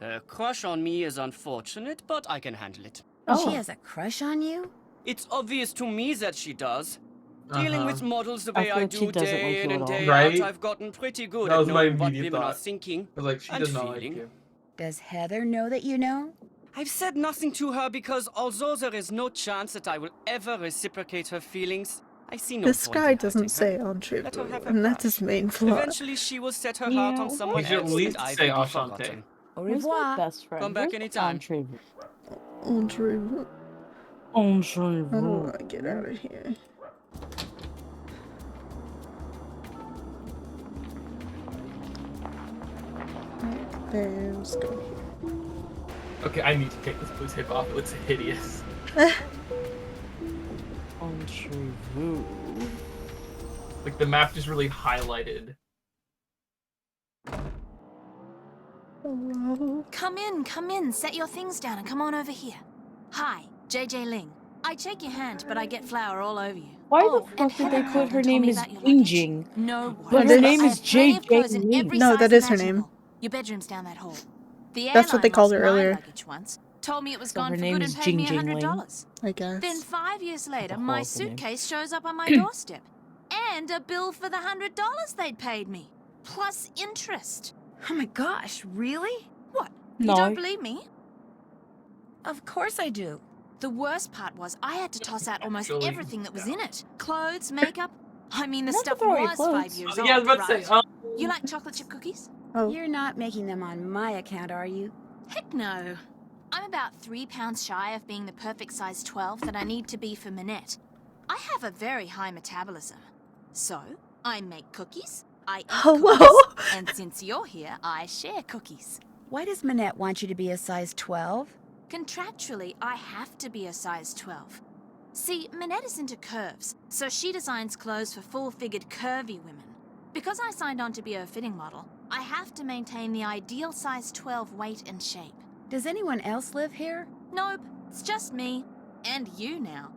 Her crush on me is unfortunate, but I can handle it. She has a crush on you? It's obvious to me that she does. Dealing Uh-huh. with models the I way feel I like she do doesn't day like in you and at all. day Right? out, I've gotten pretty good That at was my knowing what immediate women are thought. thinking. I was like, she and does not like feeling. you. Does Heather know that you know? I've said nothing to her because although there is no chance that I will ever reciprocate her feelings, I see no This point guy in doesn't hurting say her. Entree Let her Blue, have her and that's crush. his main flaw. Eventually she will set her heart on Yeah, someone You should else at least and I say will be Enchanté. forgotten. Au Where's my revoir. best friend? Come back Where's anytime. Entree. Entree Blue. Entree. How do I get out of here? Right there, let's go here. Okay, I need to take this blue tape off. It looks hideous. Entree. Like the map just really highlighted. Hello. Come in, set your things down and come on over here. Hi, JJ Ling. I shake your hand, but I get flour all over you. Why Oh, the and fuck did they Heather put called her and told name me is about your Jing luggage. Jing? No But worries. her this- name I is have plenty of JJ clothes in Ling. every No, size that is her name. imaginable. Your bedroom's down that hall. The That's what they airline called lost her my earlier. luggage once. Told me it was So gone her for name good is and paid me Jing Jing Ling. $100. I guess. Then 5 years later, a my horrible name. suitcase shows up on my doorstep. And a bill for the $100 they'd paid me. Plus interest. Oh my gosh, really? What? No. You don't believe me? Of course I do. The worst part was I had to toss out almost Actually, everything that was in it. Clothes, makeup. I mean, the Not to stuff throw away was 5 clothes. years Yeah, I was old, about to right? say, You like chocolate chip cookies? Oh. You're not making them on my account, are you? Heck no. I'm about 3 pounds shy of being the perfect size 12 that I need to be for Minette. I have a very high metabolism. So, I make cookies, I eat Hello? cookies, and since you're here, I share cookies. Why does Minette want you to be a size 12? Contractually, I have to be a size 12. See, Minette is into curves, so she designs clothes for full-figured curvy women. Because I signed on to be a fitting model, I have to maintain the ideal size 12 weight and shape. Does anyone else live here? Nope, it's just me. And you now.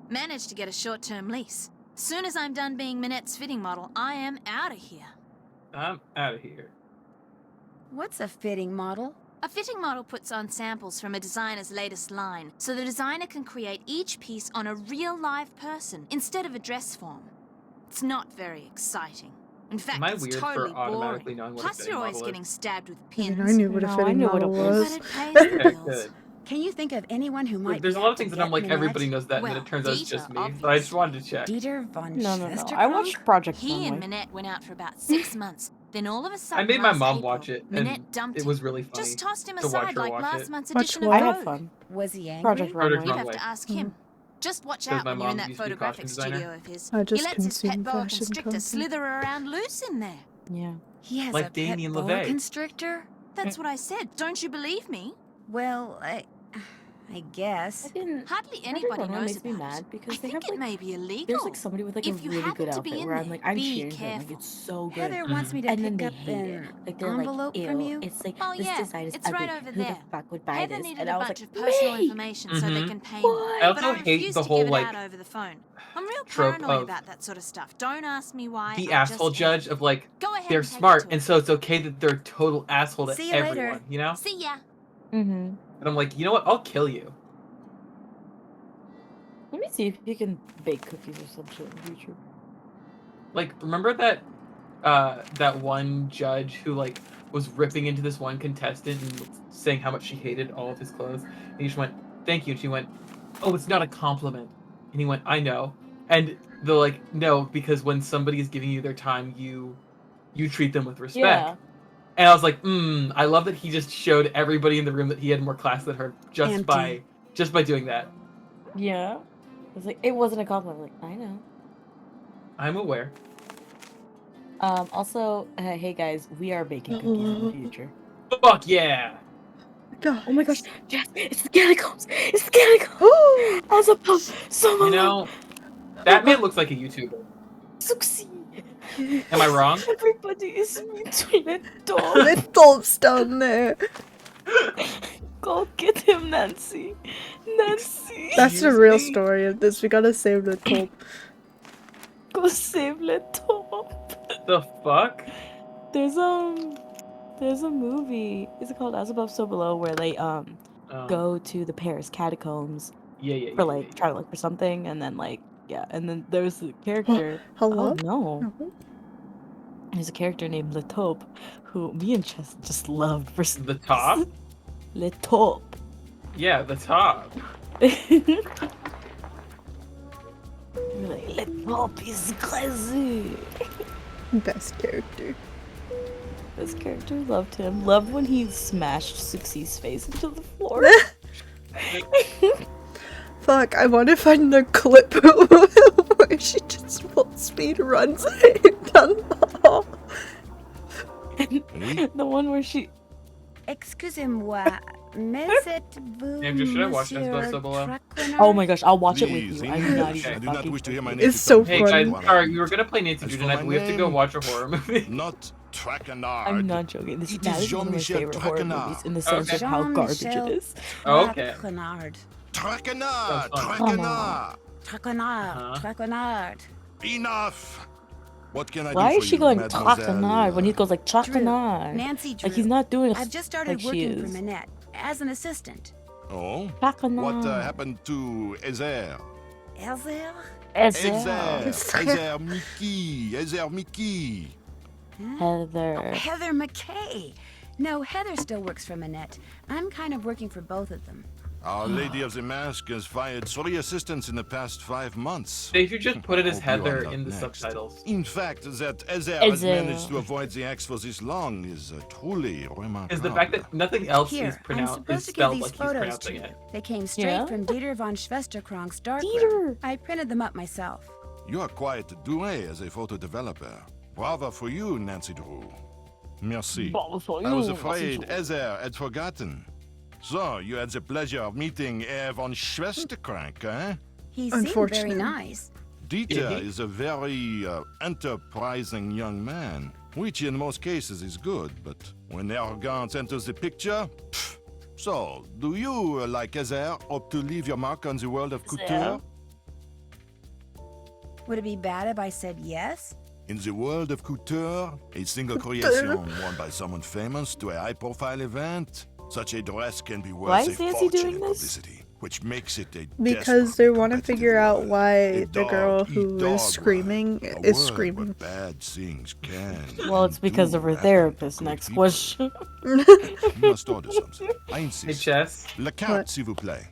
Managed to get a short-term lease. Soon as I'm done being Minette's fitting model, I am out of here. I'm out of here. What's a fitting model? A fitting model puts on samples from a designer's latest line, so the designer can create each piece on a real live person instead of a dress form. It's not very exciting. In fact, Am I it's weird totally for automatically boring. knowing what a Plus, fitting you're always model is? getting stabbed with I pins. mean, I knew what a No, I fitting knew what model it was. was. But it pays the Okay, bills. good. Can you think of anyone who might There's be a lot out of things to that I'm get like, Minette? everybody knows that, and then Well, it turns out it's Dieter, just me. But I just wanted to check. Dieter von No. I Schwesterkrug? watched Project He and Runway. Minette went out for about 6 months. Then all of a sudden, I made my last mom April, watch it, and Minette dumped it him. was really funny Just tossed him to watch aside her like watch last it. month's Watch edition of what? I had Vogue. fun. Was he angry? Project Project Runway. You'd have Runway. to ask him. Just watch Because out my when you're in mom that used to be photographic costume designer. studio of his. I He just lets his consume pet boa fashion constrictor content. slither around loose in there. Yeah. He has Like a Damien pet boa LeVay. constrictor? That's what I said. Don't you believe me? Well, I guess. Hardly Project anybody Runway knows makes me about mad it. because I they think have it like may be illegal. there's like somebody with like If a you really happen good to be outfit in where I'm there, like I'm be cheering for them, like careful. it's so good. Heather wants me to And then pick they up hate it. an Like they're envelope like, from ew, you. it's like Oh this yeah, design is it's ugly. right over Who there. the fuck would buy Heather this? needed And a I was bunch like, of personal me. information so they Mhm. can pay me. What? I But also I hate refuse the to whole give it like out over the phone. I'm real trope paranoid of about that sort of stuff. Don't ask me why. the I just asshole am. judge of like Go ahead they're and take it smart, to and her. so it's okay that they're a total asshole to See you later. everyone, you know? See ya. Mm-hmm. And I'm like, you know what? I'll kill you. Let me see if you can bake cookies or some shit in the future. Like, remember that that one judge who like was ripping into this one contestant and saying how much she hated all of his clothes, and he just went, "Thank you," and she went, "Oh, it's not a compliment," and he went, "I know," and they're like, "No, because when somebody is giving you their time, you treat them with respect." Yeah. And I was like, I love that he just showed everybody in the room that he had more class than her just by doing that. Yeah. It's like it wasn't a compliment. Like I know. I'm aware. Also, hey guys, we are baking cookies in the future. Fuck yeah! God. Oh my gosh, Jess, it's the catacombs! It's the catacombs! As above, so You know, that man looks like a YouTuber. succeed. Am I wrong? Everybody is between it. The Dolp's down there. Go get him, Nancy. Nancy. That's the Excuse real me? story of this. We gotta save the Dolp. Go save Le Top. The fuck? There's a movie. Is it called As Above, So Below? Where they go to the Paris catacombs Yeah. for like try to look for something, and then like yeah, and then there's a character. Hello? Oh no. No. There's a character named Le Taupe who me and Chess just loved for The top? Le Taupe. Yeah, the top. We're like, Le Taupe is crazy. Best character. This character loved him. Loved when he smashed Suxi's face into the floor. Fuck, I want to find the clip where she just full speed runs down the hall. The one where she. Excusez-moi, mais êtes-vous Andrew, should I watch Monsieur As Above, So Below? Traquenard? Oh my gosh, I'll watch it with Please, you. I'm not English. even I do not fucking wish to hear my joking. native It's so tongue. Hey funny. guys, sorry, we were gonna play Nancy As Drew for tonight, my but we have to go name, watch a horror movie. Not Traquenard. I'm not joking. This It that is is one of my Jean-Michel favorite horror Traquenard. movies in the sense of how garbage it Jean-Michel is. Okay. Traquenard. Traquenard! That's fine. Come Traquenard! Traquenard. Uh-huh. Traquenard. Enough! What can I Why do is for she you, going mademoiselle? Traquenard when he goes like Drew. Traquenard? Nancy Drew. Like he's not doing I've just started like she working for is. Minette as an assistant. Oh? Traquenard. What happened to Ezer? Elzer? Ezer! Ezer. Ezer Mickey! Ezer Mickey! Heather. Heather McKay. No, Heather still works for Minette. I'm kind of working for both of them. Our Lady of the Mask has fired 3 assistants in the past 5 months. They should just put it as Hope you are Heather not in the next. subtitles. In fact, that Ezer has Ezer. managed to avoid the axe for this long is truly remarkable. Is the fact that nothing else Here, is I'm pronounced supposed is to give spelled these like he's photos pronouncing to you. it. They came straight Yeah? from Dieter von Schwesterkrank's darkroom. Dieter! I printed them up myself. You are quite doué as a photo developer. Bravo for you, Nancy Drew. Merci. I was afraid Ezer had forgotten. So, you had the pleasure of meeting von Schwesterkrank, eh? He seemed very Unfortunate. nice. Dieter is a very enterprising young man, which in most cases is good, but when arrogance enters the picture, pff. So, do you, like Ezer, hope to leave your mark on the world of couture? Would it be bad if I said yes? In the world of couture, a single creation worn by someone famous to a high-profile event, such a dress can be worth Why a is Nancy fortune doing in this? publicity, which makes it a Because they want to desperately figure out competitive why world. the A girl dog-eat-dog who is world, screaming a is world where screaming. bad things can. Well, it's and because do of her happen therapist. to Next people. question. You must order something. I Hey, insist. Chess. Le count, s'il vous plaît.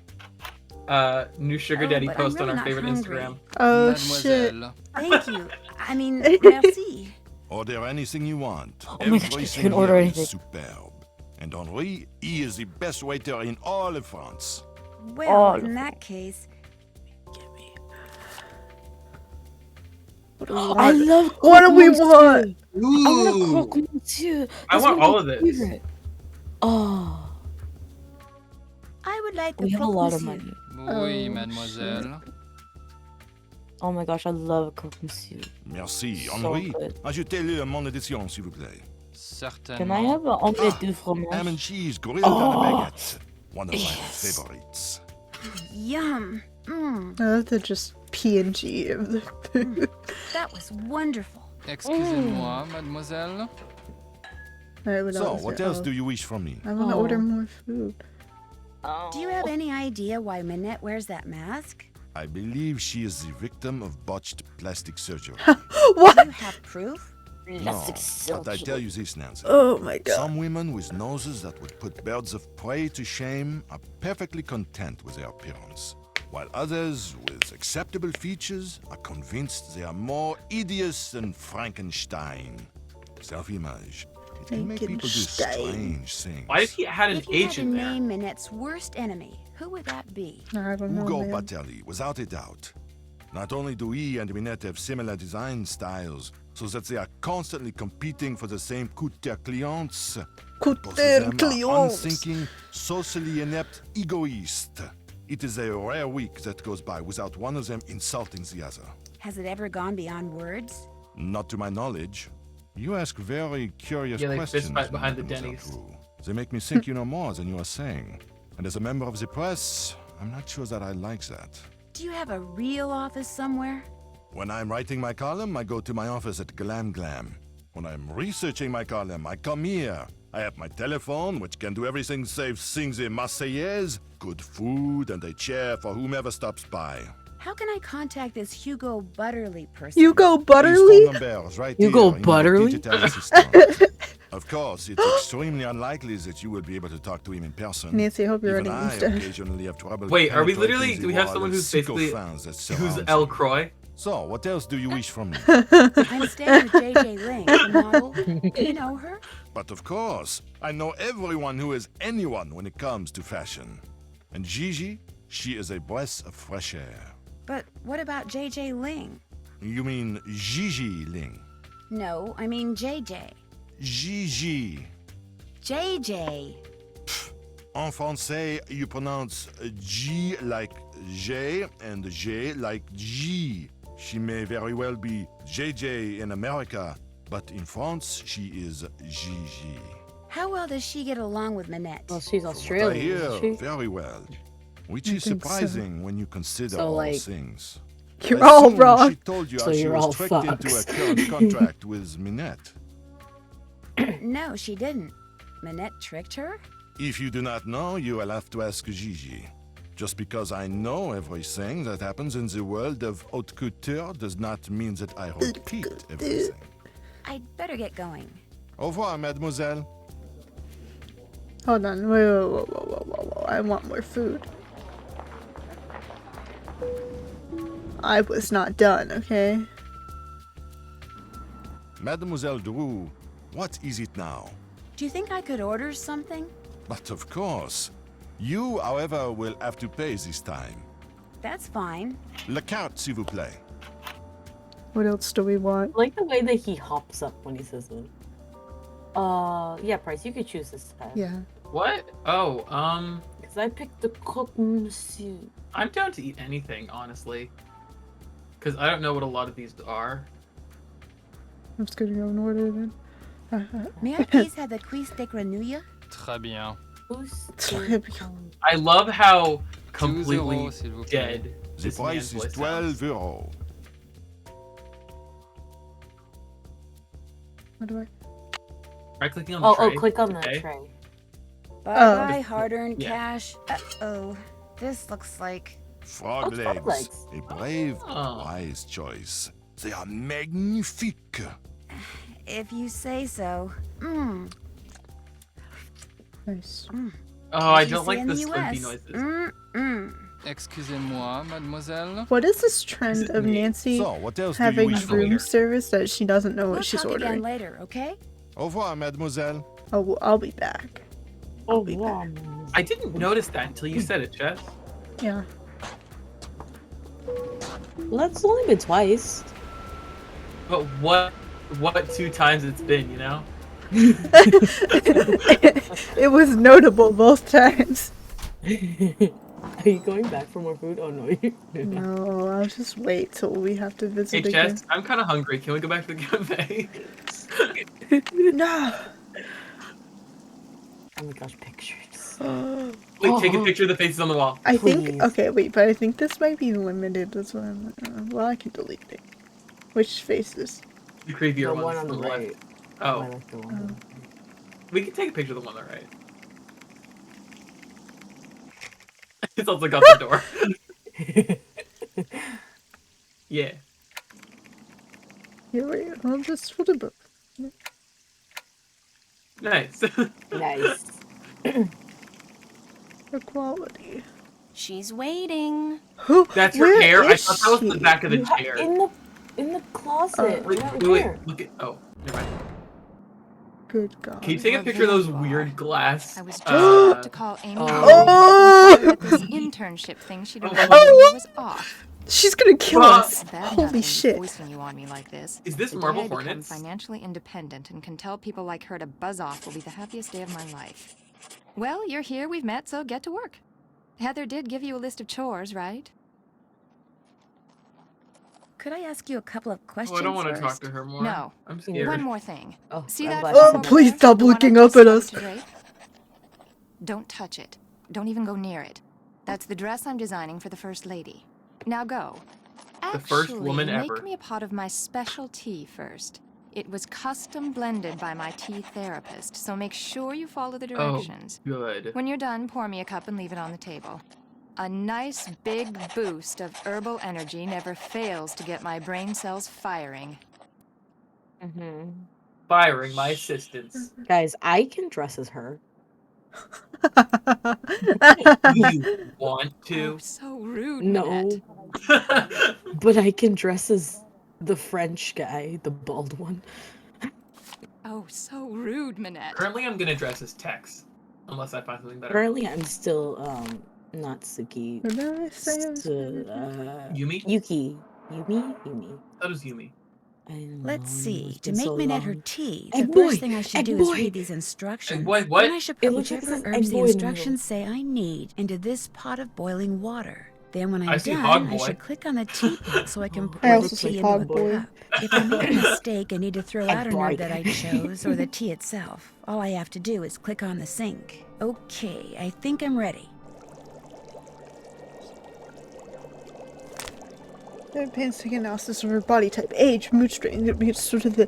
New sugar Oh, daddy but I'm post on really our not favorite hungry. Instagram. Oh shit. Mademoiselle. Thank you. I mean, merci. Order anything you want. Oh my gosh, you Everything can order here is anything. superb. And Henri, he is the best waiter in all of France. Well, Oh, in that case, What do we I want? love What do we croque want? monsieur. I want a Ooh. croque monsieur. I That's want my all of this. favorite. Oh, I would like the we have a lot of croque-monsieur. money. Oui, Oh, mademoiselle. Oh my gosh, I love croque monsieur. Merci. So Henri, good. ajoutez-le à mon édition, s'il vous plaît. Certainement. Can I have an omelette de Ham fromage? and cheese grilled on a Oh, baguette. One of my yes. favorites. Yum. Mm, I love the just PNG of the food. that was wonderful. Excusez-moi, mademoiselle. I would So, always what say, else oh, do you wish from me? I want to Oh. order more food. Do you have any idea why Minette wears that mask? I believe she is the victim of botched plastic surgery. Do What? you have proof? No, but I tell you this, Nancy. Oh my god. Some women with noses that would put birds of prey to shame are perfectly content with their appearance, while others with acceptable features are convinced they are more hideous than Frankenstein. Self-image. It can make people do Frankenstein. strange things. Why did he add an If you H had to in there? name Minette's worst enemy, who would that be? I don't know. Ugo man. Batelli, without a doubt. Not only do he and Minette have similar design styles, so that they are constantly competing for the same couture clients, both of them are clients. unthinking, socially inept egoists. It is a rare week that goes by without one of them insulting the other. Has it ever gone beyond words? Not to my knowledge. You ask very curious Yeah, like questions, fist fight behind the Mademoiselle Denny's. Drew. They make me think you know more than you are saying. And as a member of the press, I'm not sure that I like that. Do you have a real office somewhere? When I'm writing my column, I go to my office at Glam Glam. When I'm researching my column, I come here. I have my telephone, which can do everything save sing the Marseillaise, good food, and a chair for whomever stops by. How can I contact this Hugo Butterly person? Hugo His Butterly? phone number is right Hugo here in Butterly? your digital assistant. Of course, it's extremely unlikely that you will be able to talk to him in person. Nancy, I hope you're Even writing I Easter. occasionally have trouble Wait, are we penetrating literally? the Do we have wall someone of who's basically sycophants that who's surrounds L. you. Croix? So, what else do you wish from me? I'm staying with JJ Ling, the model. Do you know her? But of course, I know everyone who is anyone when it comes to fashion. And Gigi, she is a breath of fresh air. But what about JJ Ling? You mean Gigi Ling? No, I mean JJ. Gigi. JJ. En français, you pronounce G like J and J like G. She may very well be JJ in America, but in France, she is Gigi. How well does she get along with Minette? Well, she's From what I Australian, hear, isn't she? very well. Which I is think so. surprising when you consider So, all like, things. You're I all assume wrong. She told you So how she you're was all tricked into a fucks. current contract with Minette. No, she didn't. Minette tricked her? If you do not know, you will have to ask Gigi. Just because I know everything that happens in the world of haute couture does not mean that I repeat everything. I'd better get going. Au revoir, mademoiselle. Hold on. Wait. I want more food. I was not done, okay? Mademoiselle Drew, what is it now? Do you think I could order something? But of course. You, however, will have to pay this time. That's fine. La carte, s'il vous plaît. What else do we want? I like the way that he hops up when he says it. Yeah, Price, you could choose this time. Yeah. What? Oh, Because I picked the croque monsieur. I'm down to eat anything, honestly. Because I don't know what a lot of these are. I'm just gonna go in order then. May I please have the cuisse de grenouille? Très bien. I love how 12 completely euros, s'il vous plaît. dead The this price man's is voice sounds. 12 euros. What do I? Try clicking on the Oh, tray. click on that Okay. tray. Bye-bye, hard-earned Yeah. cash. Uh-oh. This looks like... Frog Oh, frog legs. legs. A brave, Oh. wise choice. They are magnifique. If you say so. Mmm. Nice. Oh, I As you don't say like in the the slurpy US. noises. Mm. Excusez-moi, mademoiselle. What is this trend it of me? Nancy So, what else do you having wish for? room service that she doesn't know We'll what she's talk again ordering? later, okay? Au revoir, mademoiselle. Oh, well, I'll be back. Oh, be yeah. I didn't notice that until you said it, Jess. Yeah. Well, that's only been twice. But what 2 times it's been, you know? It was notable both times. Are you going back for more food? Oh, no. No, I'll just wait till we have to Hey, visit again. Jess, I'm kind of hungry. Can we go back to the cafe? No. Oh my gosh, pictures. Wait, take a picture of the faces on the wall. I think. Please. Okay, wait, but I think this might be limited. That's why I'm. Well, I can delete it. Which faces? The creepier The ones one on the left. right. Oh, I like the one on the right. we can take a picture of the one on the right. It's also got the door. Yeah. Here we go. I'll just for the book. Nice. Nice. Equality. She's waiting. That's her Where hair? I is thought that was the she? back of the You ha- chair. in the closet. Wait, right wait, there. look at. Oh, never mind. Good God. Can you take a picture of those weird glass? I was just uh, about to call Amy. Oh! But this internship thing she'd Oh. arranged was off. She's gonna kill Well, us. Bad Holy nothing shit. Forcing you on me like this. Is this The day Marble I become Hornets? financially independent and can tell people like her to buzz off will be the happiest day of my life. Well, you're here, we've met, so get to work. Heather did give you a list of chores, right? Could I ask you a couple of Oh, questions I don't want to talk first? to her more. No. I'm scared. One more thing. Oh, See I'm that? glad piece you Oh, over said that. please there? stop The one I looking just up at started us. to drape? Don't touch it. Don't even go near it. That's the dress I'm designing for the First Lady. Now go. The first woman Actually, ever. make me a pot of my special tea first. It was custom blended by my tea therapist, so make sure you follow the Oh, directions. good. When you're done, pour me a cup and leave it on the table. A nice big boost of herbal energy never fails to get my brain cells firing. Mm-hmm. Firing my assistants. Guys, I can dress as her. You want Oh, to? so rude, No, Minette. but I can dress as the French guy, the bald one. Oh, so rude, Minette. Currently, I'm gonna dress as Tex, unless I find something better. Currently, I'm still not Suki. What did I say? I was Yumi? Yuki. Yumi. That was Yumi. I don't know, Let's see. it's To been make so Minette her long. tea, Egg the boy! first thing I should Egg do is boy! read these instructions. Egg boy, what? Then I should It put looks like whichever it says herbs egg the boy in the instructions say I need into this pot of boiling water. Then when I'm I see done, hog I boy. should click on the teapot so I can I pour the also see tea into hog a boy. cup. If I make a mistake and need to throw out an boy. herb that I chose or the tea itself, all I have to do is click on the sink. Okay, I think I'm ready. Painstaking analysis of her body type, age, mood strain, sort of the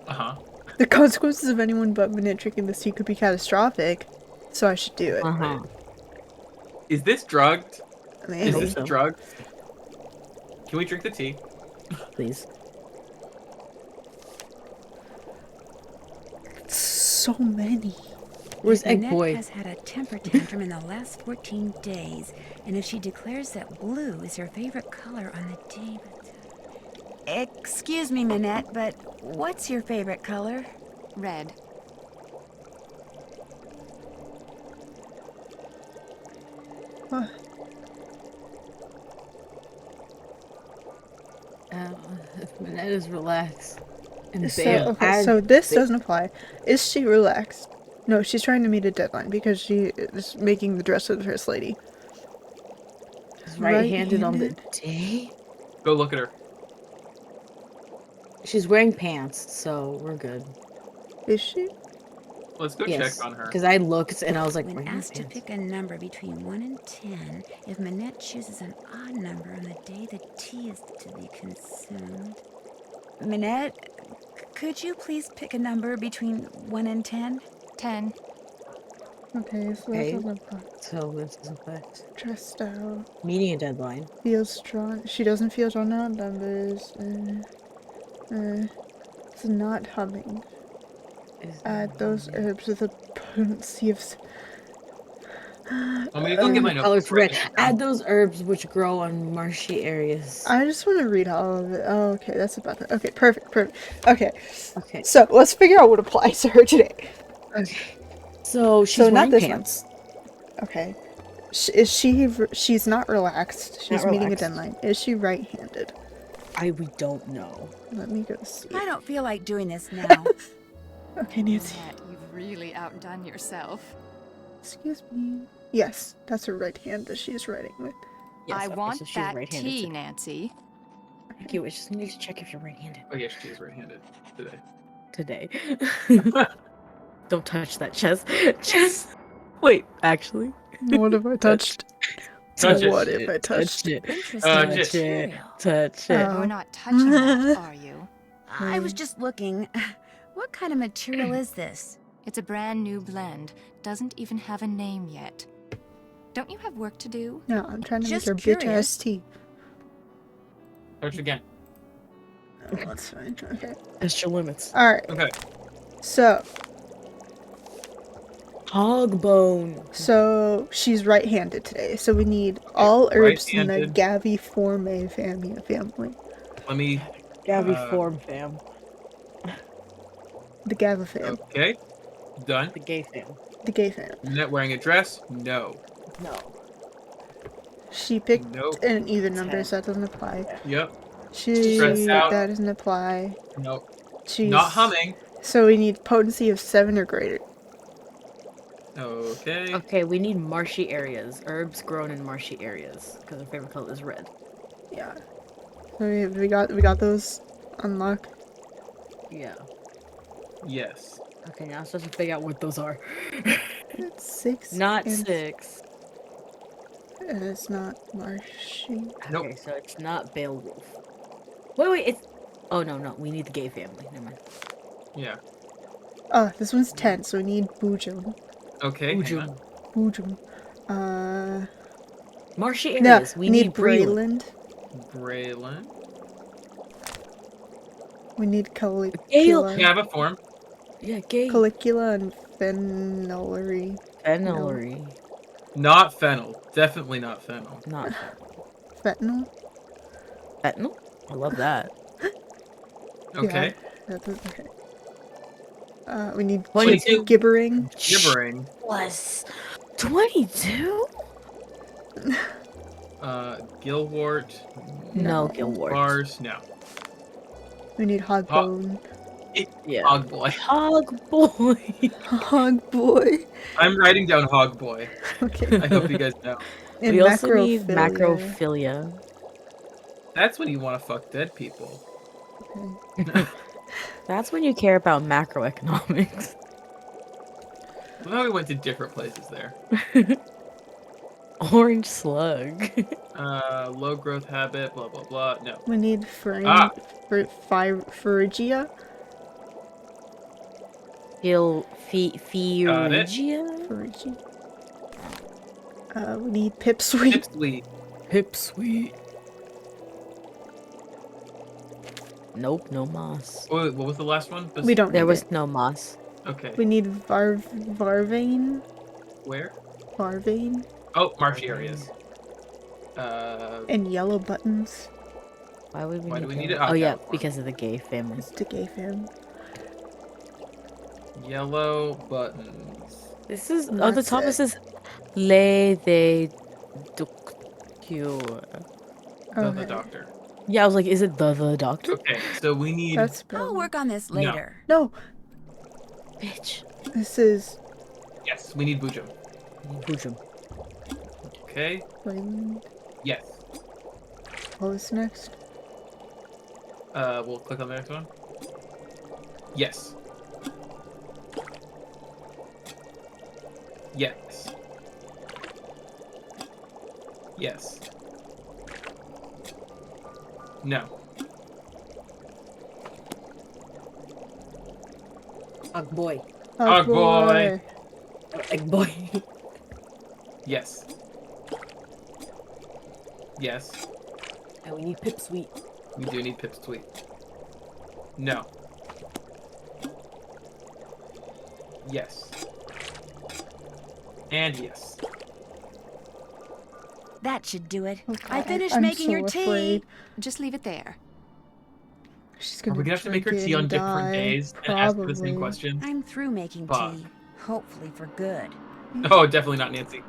Uh-huh. the consequences of anyone but Minette drinking this tea could be catastrophic. So I should do it. Uh-huh. Is this drugged? Maybe. Is this so. drugged? Can we drink the tea? Please. So many. Where's If Egg Minette Boy? has had a temper tantrum in the last 14 days, and if she declares that blue is her favorite color on the day... Excuse me, Minette, but what's your favorite color? Red. Huh. If Minette is relaxed and So, bail, okay, so this doesn't apply. Is she relaxed? No, she's trying to meet a deadline because she is making the dress of the first lady. right-handed on the day. Go look at her. She's wearing pants, so we're good. Is she? Let's go Yes, check on her. because I looked and I was like, When wearing asked to pants. pick a number between 1 and 10, if Minette chooses an odd number on the day the tea is to be consumed... Minette, could you please pick a number between 1 and 10? 10. Okay, so Okay. that doesn't apply. So this is effect. Dressed out. Meeting a deadline. Feels drawn. She doesn't feel drawn to odd numbers. It's not humming. Add those herbs with a potency of... Want me to go get my notes? Colors red. Add those herbs which grow on marshy areas. I just want to read all of it. Oh, okay, that's about it. Okay, perfect. Okay. Okay. So, let's figure out what applies to her today. Okay. So she's So, wearing not this pants. one. Okay. She's not relaxed. She's Not meeting a relaxed. deadline. Is she right-handed? We don't know. Let me go see. I don't feel like doing this now. Okay, Nancy. Minette, you've really outdone yourself. Excuse me. Yes, that's her right hand that she's writing with. Yes, I okay, want so she's that right-handed tea, too. Nancy. Thank you. I just need to check if you're right-handed. Oh yeah, she is right-handed today. Today. Don't touch that, Chess. Chess. Wait, actually. What have I touched? Touch it. What if I touched? it? Interesting Touch it. material. Touch it. Oh. You're not touching that, are you? I was just looking. What kind of material is this? It's a brand new blend. Doesn't even have a name yet. Don't you have work to do? No, I'm trying to Just make her bitch curious. ass tea. Touch again. Oh, that's fine. Okay. Test your limits. Alright. Okay. So, Hog bone. she's right-handed today. So we need all herbs in the Right-handed. Gaviforme family. Let me. Gaviform fam. The Gavifam. Okay. Done. The gay fam. The gay fam. Minette wearing a dress? No. No. She picked Nope. an even number, so that doesn't apply. Yep. That out. doesn't apply. Nope. She's Not humming. So we need potency of 7 or greater. Okay. Okay, we need marshy areas. Herbs grown in marshy areas. Because our favorite color is red. Yeah. So we got those unlocked. Yeah. Yes. Okay, now it's supposed to figure out what those are. It's 6. Not and, 6. And it's not marshy. Nope. Okay, so it's not Beowulf. Wait, it's... Oh, no, we need the gay family. Never mind. Yeah. Oh, this one's 10, so we need Boojum. Okay. hang on. Boojum. Marshy No, areas. we need Breland. Braylon. We need Gale. Caligula. Gaviform. Yeah, gay. Caligula and Fenelry. Fenelry. Not fennel. Definitely not fennel. Not Fentanyl? fentanyl. I love that. Okay. Yeah, okay. We need 22. gibbering. Gibbering. Was 22? Gilwort. No, Gilwort. Bars. No. We need Hogbone. Yeah. Hog boy. Hog boy. Hog boy. I'm writing down hog boy. Okay. I hope you guys know. And We also need macrophilia. macrophilia. That's when you want to fuck dead people. Okay. That's when you care about macroeconomics. Well, we went to different places there. Orange slug. Low growth habit. Blah blah blah. No. We need Phrygia. Phrygia. Phrygia. We need Pipsweet. Pipsweet. Pipsweet. Nope, no moss. Wait, what was the last one? We don't There need was it. no moss. Okay. We need Varvane. Where? Varvane. Oh, marshy areas. And yellow buttons. Why would we Why need do we need yellow? it? Oh yeah, California. because of the gay family. It's the gay fam. Yellow buttons. This is And oh the that's top it. it says Le de Docteur. The Okay. doctor. Yeah, I was like, is it the doctor? Okay, so we need. That's I'll spelled. work on this No. later. No, Bitch. this is Yes, we need Bujum. Boojum. Okay. Wayland. Yes. What was next? We'll click on the next one. Yes. Yes. Yes. No. Ugh boy. Oh, boy. Egg boy. Yes. Yes. And we need Pipsqueak. We do need Pipsqueak. No. Yes. And yes. That should do it. Oh, I God, finished I'm making so your tea. afraid. Just leave it there. She's Are gonna we gonna have to make her drink tea it on and different die. days and ask her the same Probably. questions? I'm through making Fuck. tea. Hopefully for good. Oh, definitely not Nancy.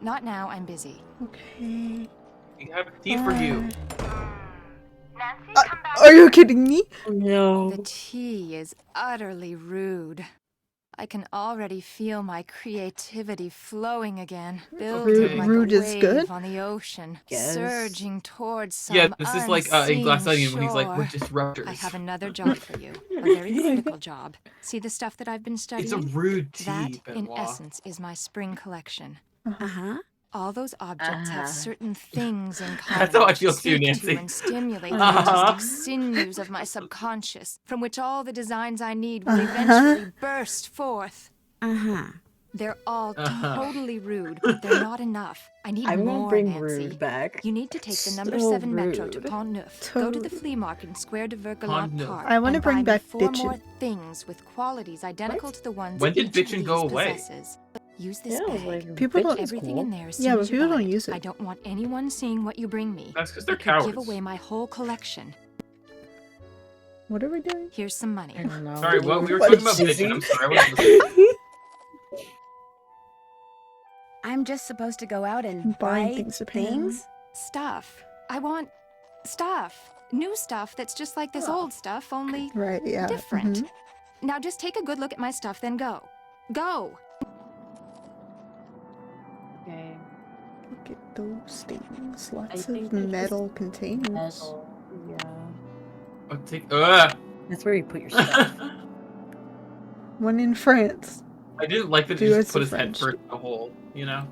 Not now, I'm busy. Okay. We have tea for you. Are you kidding me? No. The tea is utterly rude. I can already feel my creativity flowing again, building like Rude a is wave good? on the ocean, Yes. surging towards some Yeah, this is like in Glass unseen Onion when he's like, we're shore. disruptors. I have another job for you, a very critical job. See the stuff that I've been studying? It's a rude tea, That, in Benoit. essence, is my spring collection. Uh-huh. All those objects have certain things in common. That's how I which feel too, speak to Nancy. and stimulate the Uh-huh. artistic sinews of my subconscious, from which all the designs I need will eventually burst forth. Uh-huh. They're all Uh-huh. totally rude, but they're not enough. I need I'm gonna more, bring Nancy. Rude back. You need to take the number So 7 metro to rude. Pont Neuf. Go to the Totally. flea market in Square de Pont Vergalant Neuf. Park. I wanna and bring buy me back 4 Bitchin'. more things with qualities identical to the ones When did each of Bitchin' go these away? possesses. Use this Yeah, I was bag. like, People bitch don't- is Everything cool. in there as Yeah, soon but as you people buy don't use it. I don't want anyone seeing what you bring me. That's because they're It could give cowards. away my whole collection. What are we doing? Here's some money. I don't know. Sorry, what? We were What talking about is bitching. it? I'm sorry. I wasn't listening. I'm just supposed to go out and Buying buy things apparently. Stuff. I want stuff. New stuff that's just like this old stuff, only Right, yeah. different. mhm. Now just take a good look at my stuff, then go. Go! Okay. Look at those things. Lots think of they're just metal containers. Metal. Yeah. I'll take. Ugh. That's where you put your stuff. One in France. I didn't like that he Do just us put a his head French. first in the hole. You know.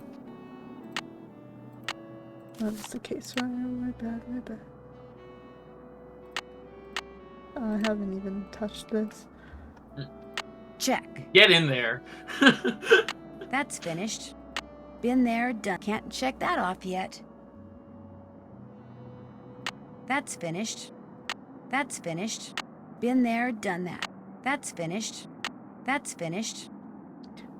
That's the case, right? My bad, my bad. I haven't even touched this. Check. Get in there. That's finished. Been there, done. Can't check that off yet. That's finished. That's finished. Been there, done that. That's finished. That's finished.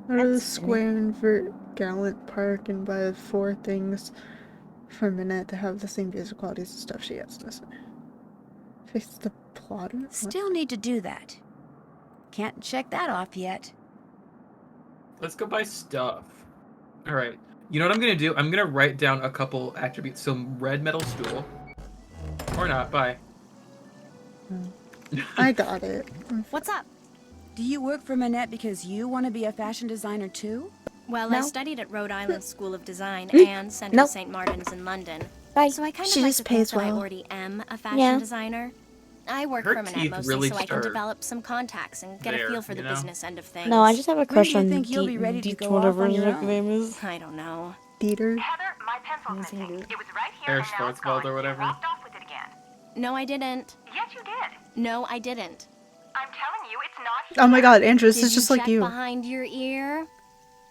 Go to the That's square in Gallant Park and buy 4 things for Minette to have the same basic qualities as stuff she has, doesn't it? Fix the plotter? What? Still need to do that. Can't check that off yet. Let's go buy stuff. All right. You know what I'm gonna do? I'm gonna write down a couple attributes. So red metal stool, or not. Bye. I got it. What's up? Do you work for Minette because you want to be a fashion designer too? Well, No. I studied at Rhode Island School of Design and Central Nope. St. Martin's in London. Bye. So I kind of She like just to think pays that I well. already am a fashion Yeah. designer. I work Her for Minette teeth mostly really so I can stirred develop some contacts and get there, a feel for you the know? business end of things. No, I just have a crush do you on think you'll be ready to Deet, go whatever off on his your own? name is. I don't know. Dieter. Heather, my pencil's missing. It was right here Harris and now it's Schwarzwald gone. or whatever. You walked off with it again. No, I didn't. Yes, you did. No, I didn't. I'm telling you, it's not here. Oh my god, Andrew, this Did is just you like check you. behind your ear?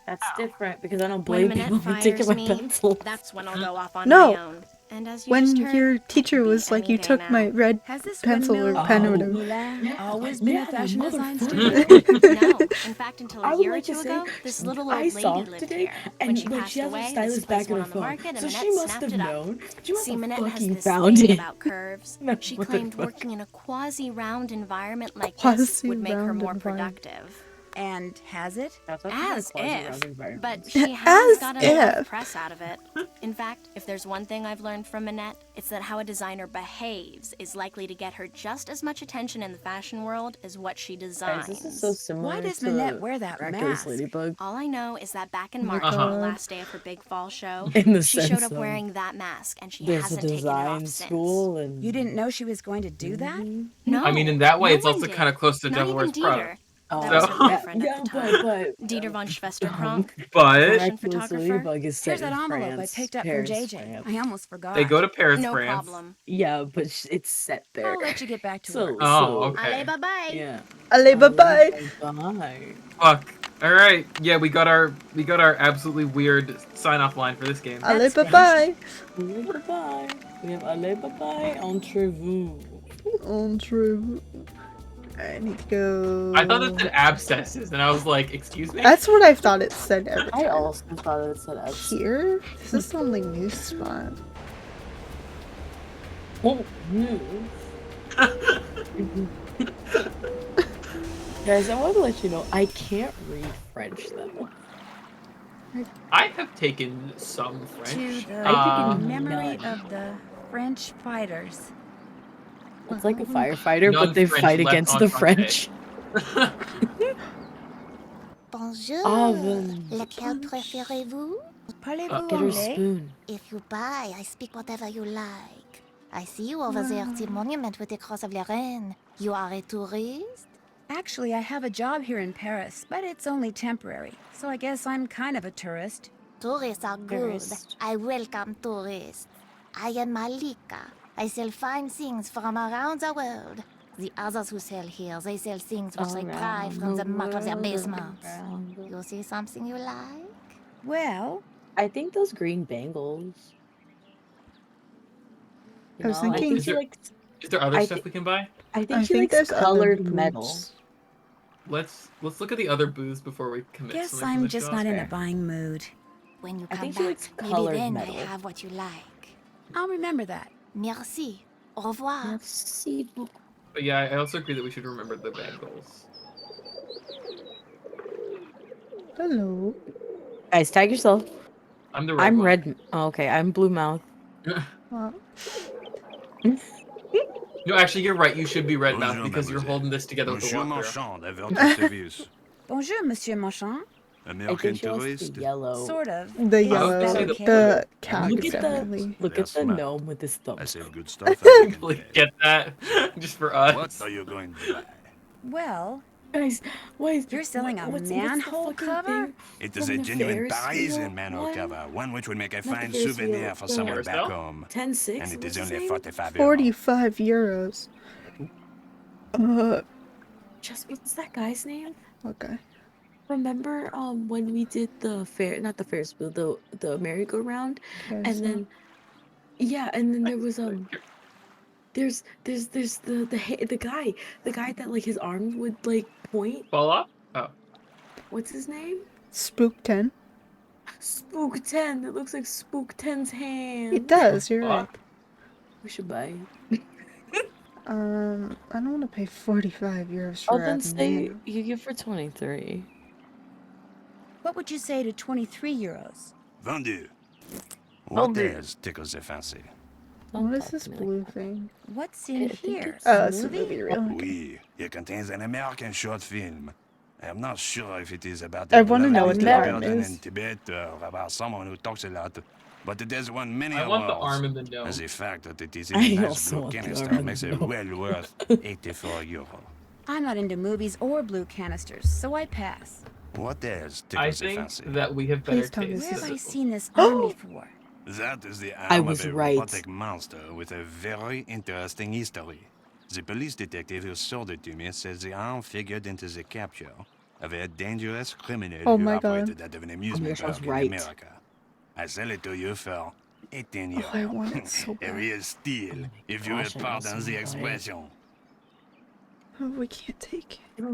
That's different because I don't When blame Minette people for fires taking my me, pencil. that's when I'll go off on No. my own. And as you When just heard, your it teacher could be was like, any you day took now. my red Has this pencil or windmill pen or Oh. whatever. Milan always been a fashion design motherfucker. student? No, In fact, until I a would year or like to two say, ago, this little I old saw lady it lived today, here. When and she like passed she has away, a this stylist place back in went her on the phone, market, and so Minette she must snapped have it up. known. She must See, have Minette has fucking this found thing it. about curves. No, She what the claimed fuck? working in a quasi-round environment like this would make her Quasi-round more environment. productive. And has it? As if, but she has gotten a lot of press out of it. In fact, if there's one thing I've learned from Minette, it's that how a designer behaves is likely to get her just as much attention in the fashion world as what she designs. Guys, this is so similar Why does to Minette wear that Miraculous mask? Ladybug. All I know is that back in Oh my March, on the God. last day of her big fall show, In the she showed sense up of wearing that mask, and she There's a hasn't taken it off design since. school and You didn't know she was going to do that? No, I mean, in that way, no it's one also did. kind of close to Not Devil even Wears Prada. Dieter. Oh, That was her So- boyfriend yeah, at the time. but Dieter von Schwesterkrank, But fashion Miraculous photographer. Ladybug is set Here's that in envelope France, I picked up Paris, from JJ. France. I almost forgot. they go to Paris, No France. problem. Yeah, but it's set there. I'll let you get back to So, work. Oh, okay. Allez, bye-bye. yeah. Allez, bye-bye. Bye. Fuck. All right. Yeah, we got our absolutely weird sign-off line for this game. Allez, That's bye-bye. Allez, bye-bye. We have allez, bye-bye, entre vous. Untrue. I need to go. I thought it said abscesses, and I was like, "Excuse me." That's what I thought it said every time. I also thought it said abscess. Here? This is the only new spot. Oh, no. Guys, I want to let you know, I can't read French, though. I have taken some French. To the Um, memory of the French fighters. It's like a firefighter, but they Non-French fight left against the entente. French. Bonjour. Ah, bon. Lequel préférez-vous? Parlez-vous Get her anglais? spoon. If you buy, I speak whatever you like. I see you over there at the monument with the Cross of Lorraine. You are a tourist? Actually, I have a job here in Paris, but it's only temporary, so I guess I'm kind of a tourist. Tourists are good. Tourist. I welcome tourists. I am Malika. I sell fine things from around the world. The others who sell here, they sell things which they pry from the muck of their basements. You see something you like? Well, I think those green bangles. I was know, thinking- Is there other I stuff we can buy? I think I she think likes there's other colored metal. boots. Let's look at the other booths before we commit. guess something from I'm the just show. not in a Okay. buying mood. When you I come think she back, likes maybe colored then metal. I have what you like. I'll remember that. Merci. Au revoir. Merci beaucoup. But yeah, I also agree that we should remember the bangles. Hello. Guys, tag yourself. I'm the red I'm one. red. Oh, okay, I'm blue mouth. Well, No, actually, you're right. You should be red mouth Bonjour, because you're mademoiselle. holding this together with the Monsieur walker. Marchand, à votre service. Bonjour, Monsieur Marchand. I American think she likes tourist. the yellow. Sort of. the Is yellow, that say okay? the cat Look at definitely. the look at the Yes, gnome with his thumb. I sell good stuff. I completely get that, just for us. What are you going to buy? Well, Guys, why is you're selling a what's the manhole fucking cover? thing It is from a the genuine Ferris Parisian wheel manhole one? cover, one which would make a Not the fine Ferris souvenir wheel, for the someone back Carousel? home. 10-6? And it what's is his only name? 45 euros. 45 euros. Just what's that guy's name? Okay. Remember when we did the fair, not the Ferris wheel, the merry-go-round, and Carousel. then yeah, and then there was there's the guy that like his arm would like point. Fall off? Oh. What's his name? Spook 10. Spook 10. It looks like Spook 10's hand. It does, you're right. Fuck. We should buy it. I don't want to pay 45 euros Oh, for then a say man. you give for 23. What would you say to 23 euros? Vendu. What Vendu. else tickles the fancy? What is this blue thing? What's in here? Oh, it's a movie reel. Okay. Oui, it contains an American short film. I'm not sure if it is about I a wanna know what beloved the little arm garden is. in Tibet or about someone who talks a lot. But it has won many I want the awards. arm in the nose. And the fact that it is in I a nice also blue want the canister arm in makes the it nose. well worth 84 euro. I'm not into movies or blue canisters, so I pass. What else I tickles the think fancy? that we have better Please tell me taste. Where have I than- seen this arm before? That is the I arm was of a right. robotic monster with a very interesting history. The police detective who sold it to me says the arm figured into the capture of a dangerous criminal Oh who my God. operated out of an amusement gosh, I was park right. in America. I sell it to you for 18 Oh, euros. I want it so A bad. real steal, my if you will gosh, I pardon also the want it. expression. Oh, we can't take it.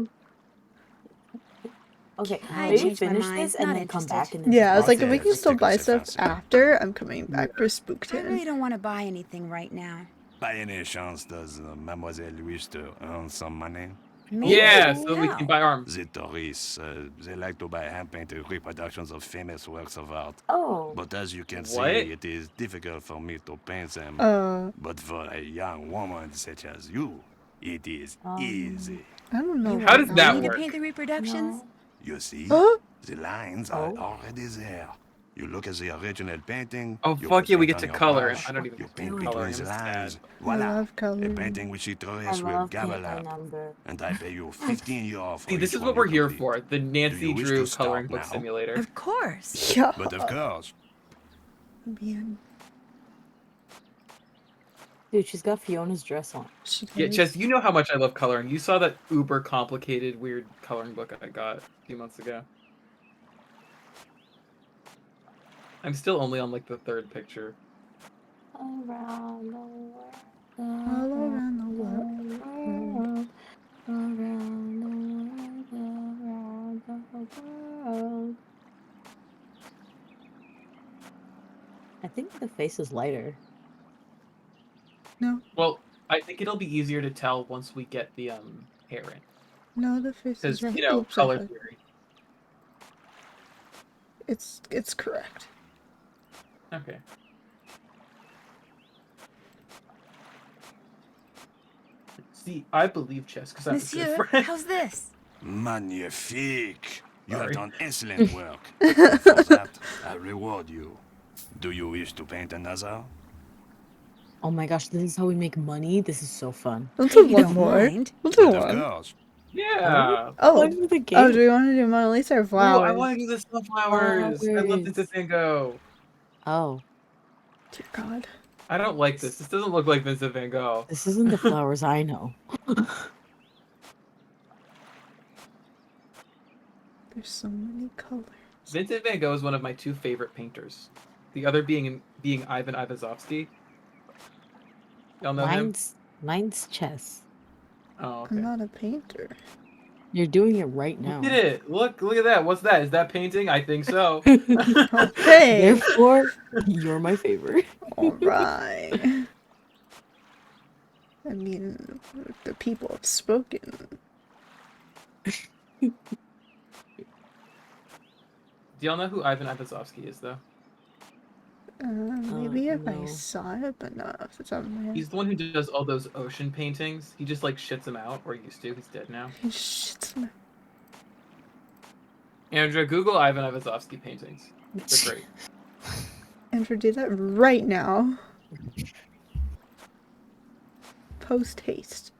Okay, I maybe changed my finish mind. this and Not then come back interested. and then Yeah, I was like, if we Okay, can still buy tickles your stuff fancy. after, I'm coming back for I Spooktown. really don't want to buy anything right now. By any chance, does Mademoiselle wish to earn some money? Maybe. Yeah, so we How? can buy arms. The tourists, they like to buy hand-painted reproductions of famous works of art. Oh. But as you can What? see, it is difficult for me to paint them. But for a young woman such as you, it is easy. I don't know. How does Want that me to work? paint the reproductions? You see, Huh? the lines are already there. You look at the original painting. Oh you fuck yeah, we put get it to on your color. brush, I don't even you get to paint do between coloring. the I'm lines. sad. I Voila, love a coloring. painting which the I tourists will love gobble paint by up. number. And I pay you 15 euros for See, this each is one what you we're here complete. for. The Do Nancy you wish Drew to start coloring book now? simulator. Of course. Yeah. But of course, Man, Dude, she's got Fiona's dress on. she Yeah, does. Chess, you know how much I love coloring. You saw that uber complicated, weird coloring book I got a few months ago. I'm still only on like the third picture. Around the world. All around the world. Around the world. I think the face is lighter. No, Well, I think it'll be easier to tell once we get the hair in. no, the face is Because, right. you know, Oops, color sorry. theory. It's correct. Okay. See, I believe Chess because I'm a good Monsieur, friend. how's this? magnifique. You Sorry. have done excellent work. And for that, I reward you. Do you wish to paint another? Oh my gosh, this is how we make money. This is so fun. Let's do You one don't more. mind? Let's do But of one. course. Yeah. Oh, Fun for the game. oh, do we want to do Mona Lisa or Oh, I flowers? want to do the sunflowers. I love Flowers. this Van Gogh. Oh, Dear God, I don't like this. This doesn't look like Vincent Van Gogh. this isn't the flowers I know. there's so many colors. Vincent Van Gogh is one of my two favorite painters. The other being Ivan Ivazovsky. Y'all know him? Mine's chess. Oh, I'm okay. not a painter. You're doing it right now. Look at it. Look at that. What's that? Is that painting? I think so. Okay. Therefore, you're my favorite. All right. I mean, the people have spoken. Do y'all know who Ivan Ivazovsky is, though? Maybe if I no. saw it, but not off the top of my head. He's the one who does all those ocean paintings. He just like shits them out, or used to. He's dead now. He shits me. Andrea, Google Ivan Ivazovsky paintings. They're great. Andrew, do that right now. Post haste.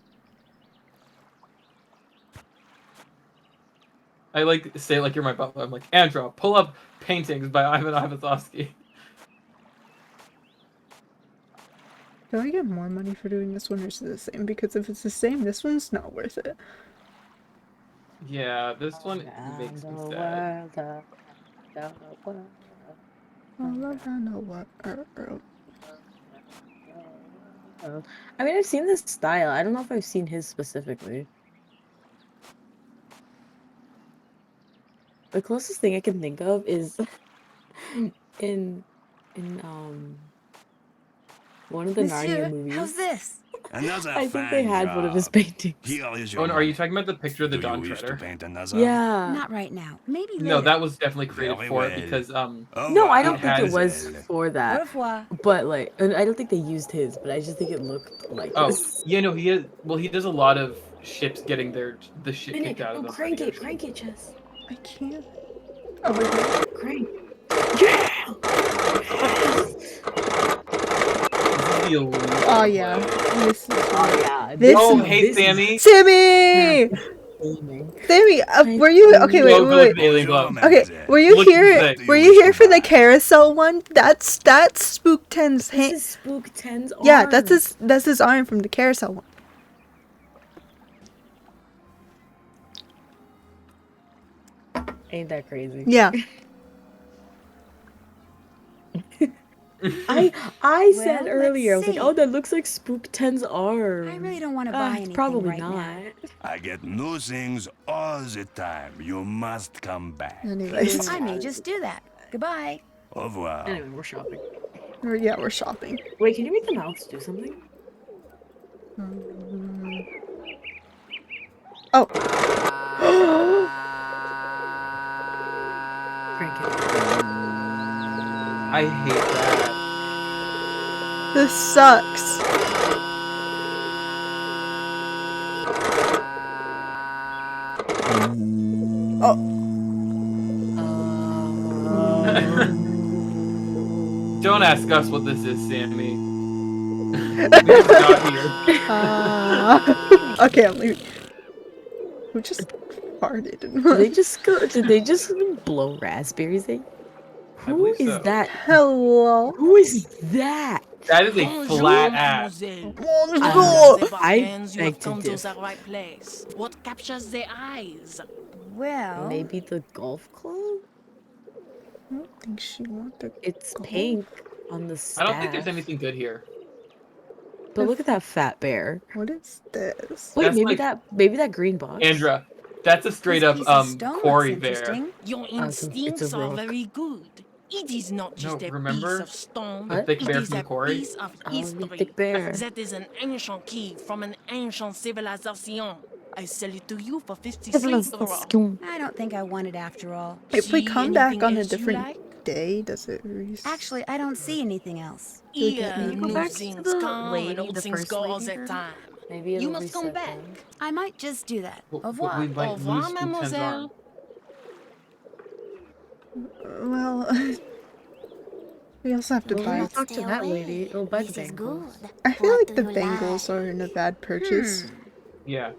I like say it like you're my butler. I'm like, Andrea, pull up paintings by Ivan Ivazovsky. Do I get more money for doing this one or is it the same? Because if it's the same, this one's not worth it. Yeah, this one makes me sad. All around the world. I mean, I've seen this style. I don't know if I've seen his specifically. The closest thing I can think of is in one of the Monsieur, Narnia movies. how's this? Another I think they fine had one of his job. paintings. Here is Oh, your no, are you money. talking about the picture of the Do you Dawn wish to Treader? paint another? Yeah. Not right now. Maybe later. No, that was definitely created Very for it well. because No, I don't it think it has- was for Au that. revoir. But like, and I don't think they used his. But I just think it looked like Oh, this. yeah, no, he is. Well, he does a lot of ships getting the shit Minute, kicked out of no, them. crank it, Chess. I can't. Oh, wait. Crank. Oh, yeah. This is Oh yeah. This Oh, is- hey, this is- Sammy. Sammy! Gaming. Sammy, were you okay? Wait, Go look wait, at the alien glove. Okay, were you Look at here? the Were you here for the carousel one? That's Spook 10's This hand. is Spook 10's arm. Yeah, that's his arm from the carousel one. Ain't that crazy? Yeah. I said Well, earlier, I let's was like, see. oh, that looks like Spook 10's arm. I really don't want to buy anything Probably right not. now. I get new things all the time. You must come back. Anyways. I may just do that. Goodbye. Au revoir. Anyway, we're shopping. Yeah, we're shopping. Wait, can you make the mouse do something? Oh. Crank it. I hate that. This sucks. Oh. Don't ask us what this is, Sammy. We just got here. Okay, I'm leaving. Who just farted? Did they just blow raspberries in? Who believe is so. that? Hello. Who is that? That is a flat ass. I beg to come to differ. the right place. What captures the eyes? Well, Maybe the golf club? I don't think she wants the. It's golf. pink on the I staff. don't think there's anything good here. But look at that fat bear. What is this? Wait, That's maybe like- maybe that green box. Andra, that's a straight this up piece of stone looks Corey bear. interesting. Your it's a instincts are rock. very good. It is not just No, a remember piece of stone. the thick It bear is from a Corey? piece of Oh, the history. thick bear. That is an ancient key from an ancient civilization. I sell it to you for 50 Civilization. I don't think I want it after all. If we See come back anything on a else you different like? day, does it Actually, I don't see anything else. Yeah, Can you go new back to things the come lady, and old the things first go all lady the here? time. Maybe You it'll must come reset back. then. I might just do that. Au But revoir. we might Au revoir, lose Spook 10's mademoiselle. arm. Well, we also have to Well, buy. we'll talk to Stay that away. lady. It'll buy This the is bangles. good. I feel What like do the you bangles like? are in a bad purchase. Yeah.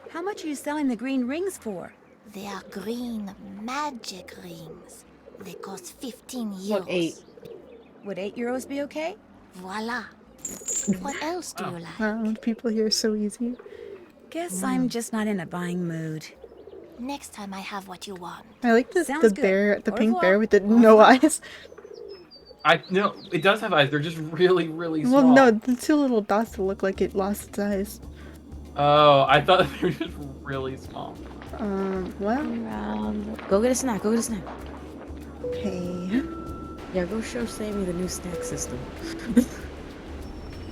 How much are you selling the green rings for? They are green magic rings. They cost 15 euros. What, 8? Would €8 be okay? Voila. What else do you like? Wow, people here are so easy. Guess I'm just not in a buying mood. Next time I have what you want. I like the Sounds good. bear, the Au pink revoir. bear with the no eyes. No, it does have eyes. They're just really, really small. Well, no, the two little dots that look like it lost its eyes. Oh, I thought they were just really small. Well, Go get a snack. Go get a snack. okay. Yeah, go show Sammy the new snack system.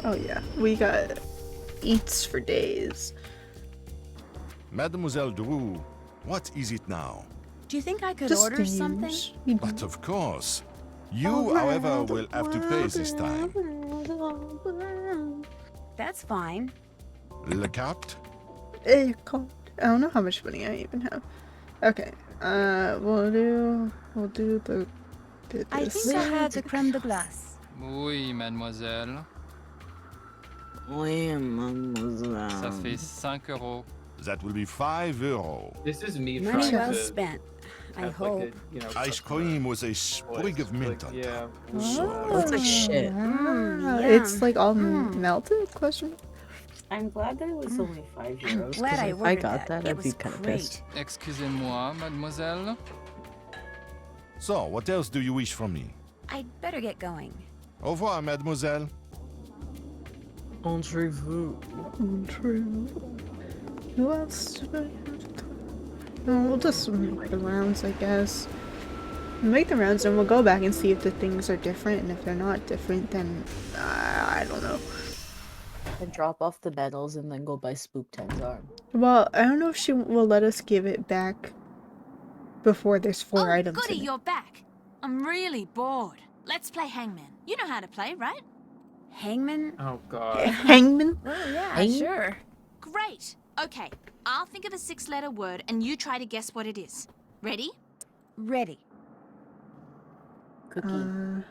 Oh yeah, we got eats for days. Mademoiselle Drew, what is it now? Do you think I could Just order something? use- But of course. You, however, will have to pay this time. That's fine. Le carte? I don't know how much money I even have. Okay. We'll do the. I this. think I have the creme de glace. Oui, mademoiselle. Oui, mademoiselle. Ça fait 5 euros. That will be 5 euro. This is me Money trying well to spent. I have hope. like a, you know, Ice cream with a sprig of mint on yeah. top. So Looks like shit. It's like all melted? Question. I'm glad that it was only 5 euros. 'cause glad I if I ordered got that. that, It I'd be was kind of great. pissed. Excusez-moi, mademoiselle. So, what else do you wish from me? I'd better get going. Au revoir, mademoiselle. Entrez-vous. True. Who else do I have to talk? No, we'll just make the rounds, I guess. We'll make the rounds and we'll go back and see if the things are different, and if they're not different, then I don't know. And drop off the medals and then go buy Spook 10's arm. Well, I don't know if she will let us give it back before there's 4 Oh, items goody, in it. you're back. I'm really bored. Let's play Hangman. You know how to play, right? Hangman? Oh god. Hangman? Oh, yeah, Hangman? sure. Great. Okay, I'll think of a 6-letter word and you try to guess what it is. Ready? Ready. Cookie.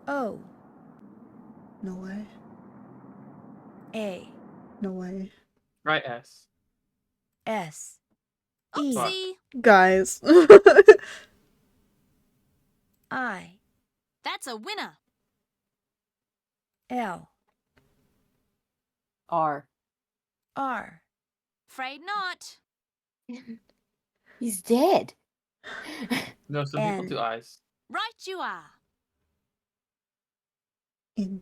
O. No way. A. No way. Right S. S. Oopsie. Guys. I. That's a winner. L. R. R. Afraid not. He's dead. No, some people N. do eyes. Right you are. In.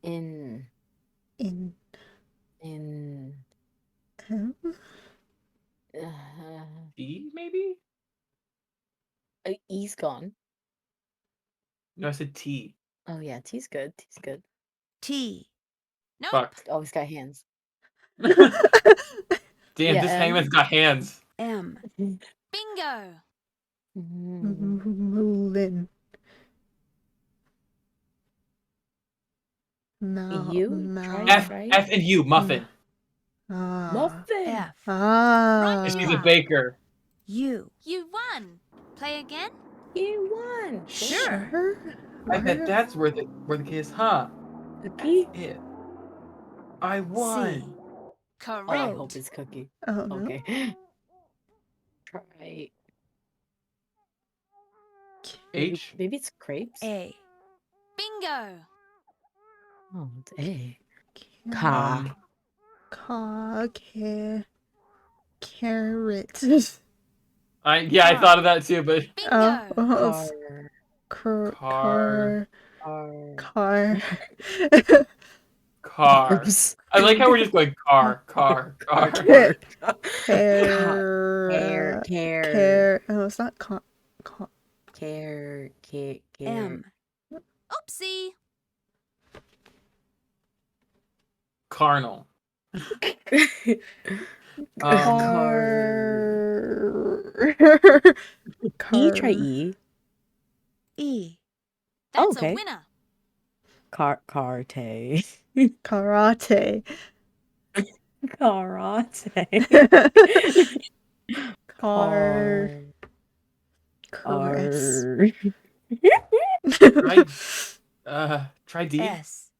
In. In. In. M. T, maybe? E's gone. No, I said T. Oh yeah, T's good. T's good. T. Nope. Fuck. Oh, he's got hands. Damn, Yeah, this M. hangman's got hands. M. Bingo. Moulin. U? F and U, muffin. Muffin. F. Ah. She's a baker. U. You won. Play again? You won. Sure. I bet that's where the case, huh? Cookie? Yeah. I won. C. Correct. Oh, I hope it's cookie. Oh, no. Okay. Try. H. Maybe it's crepes. A. Bingo. Oh, it's A. Um, Carrot. I thought of that too, but Bingo. Car. Carbs. I like how we're just going car. Care. Oh, it's not Care. M. Oopsie. Carnal. E, try E. E. That's Okay. a winner. Karate. Karate. Try D. S.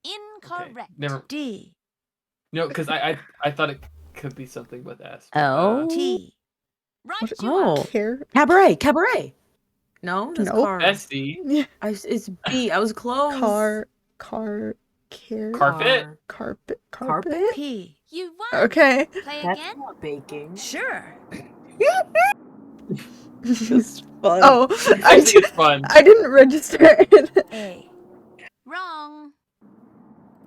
Incorrect. Never. D. No, because I thought it could be something with S. L. T. Right, you are. Oh. Cabaret. No, that's Nope. car. That's D. It's B. I was close. Carpet. P. You won. Okay. Play That's again? not baking. Sure. It's fun. Oh, I think it's fun. I didn't register it. A. Wrong.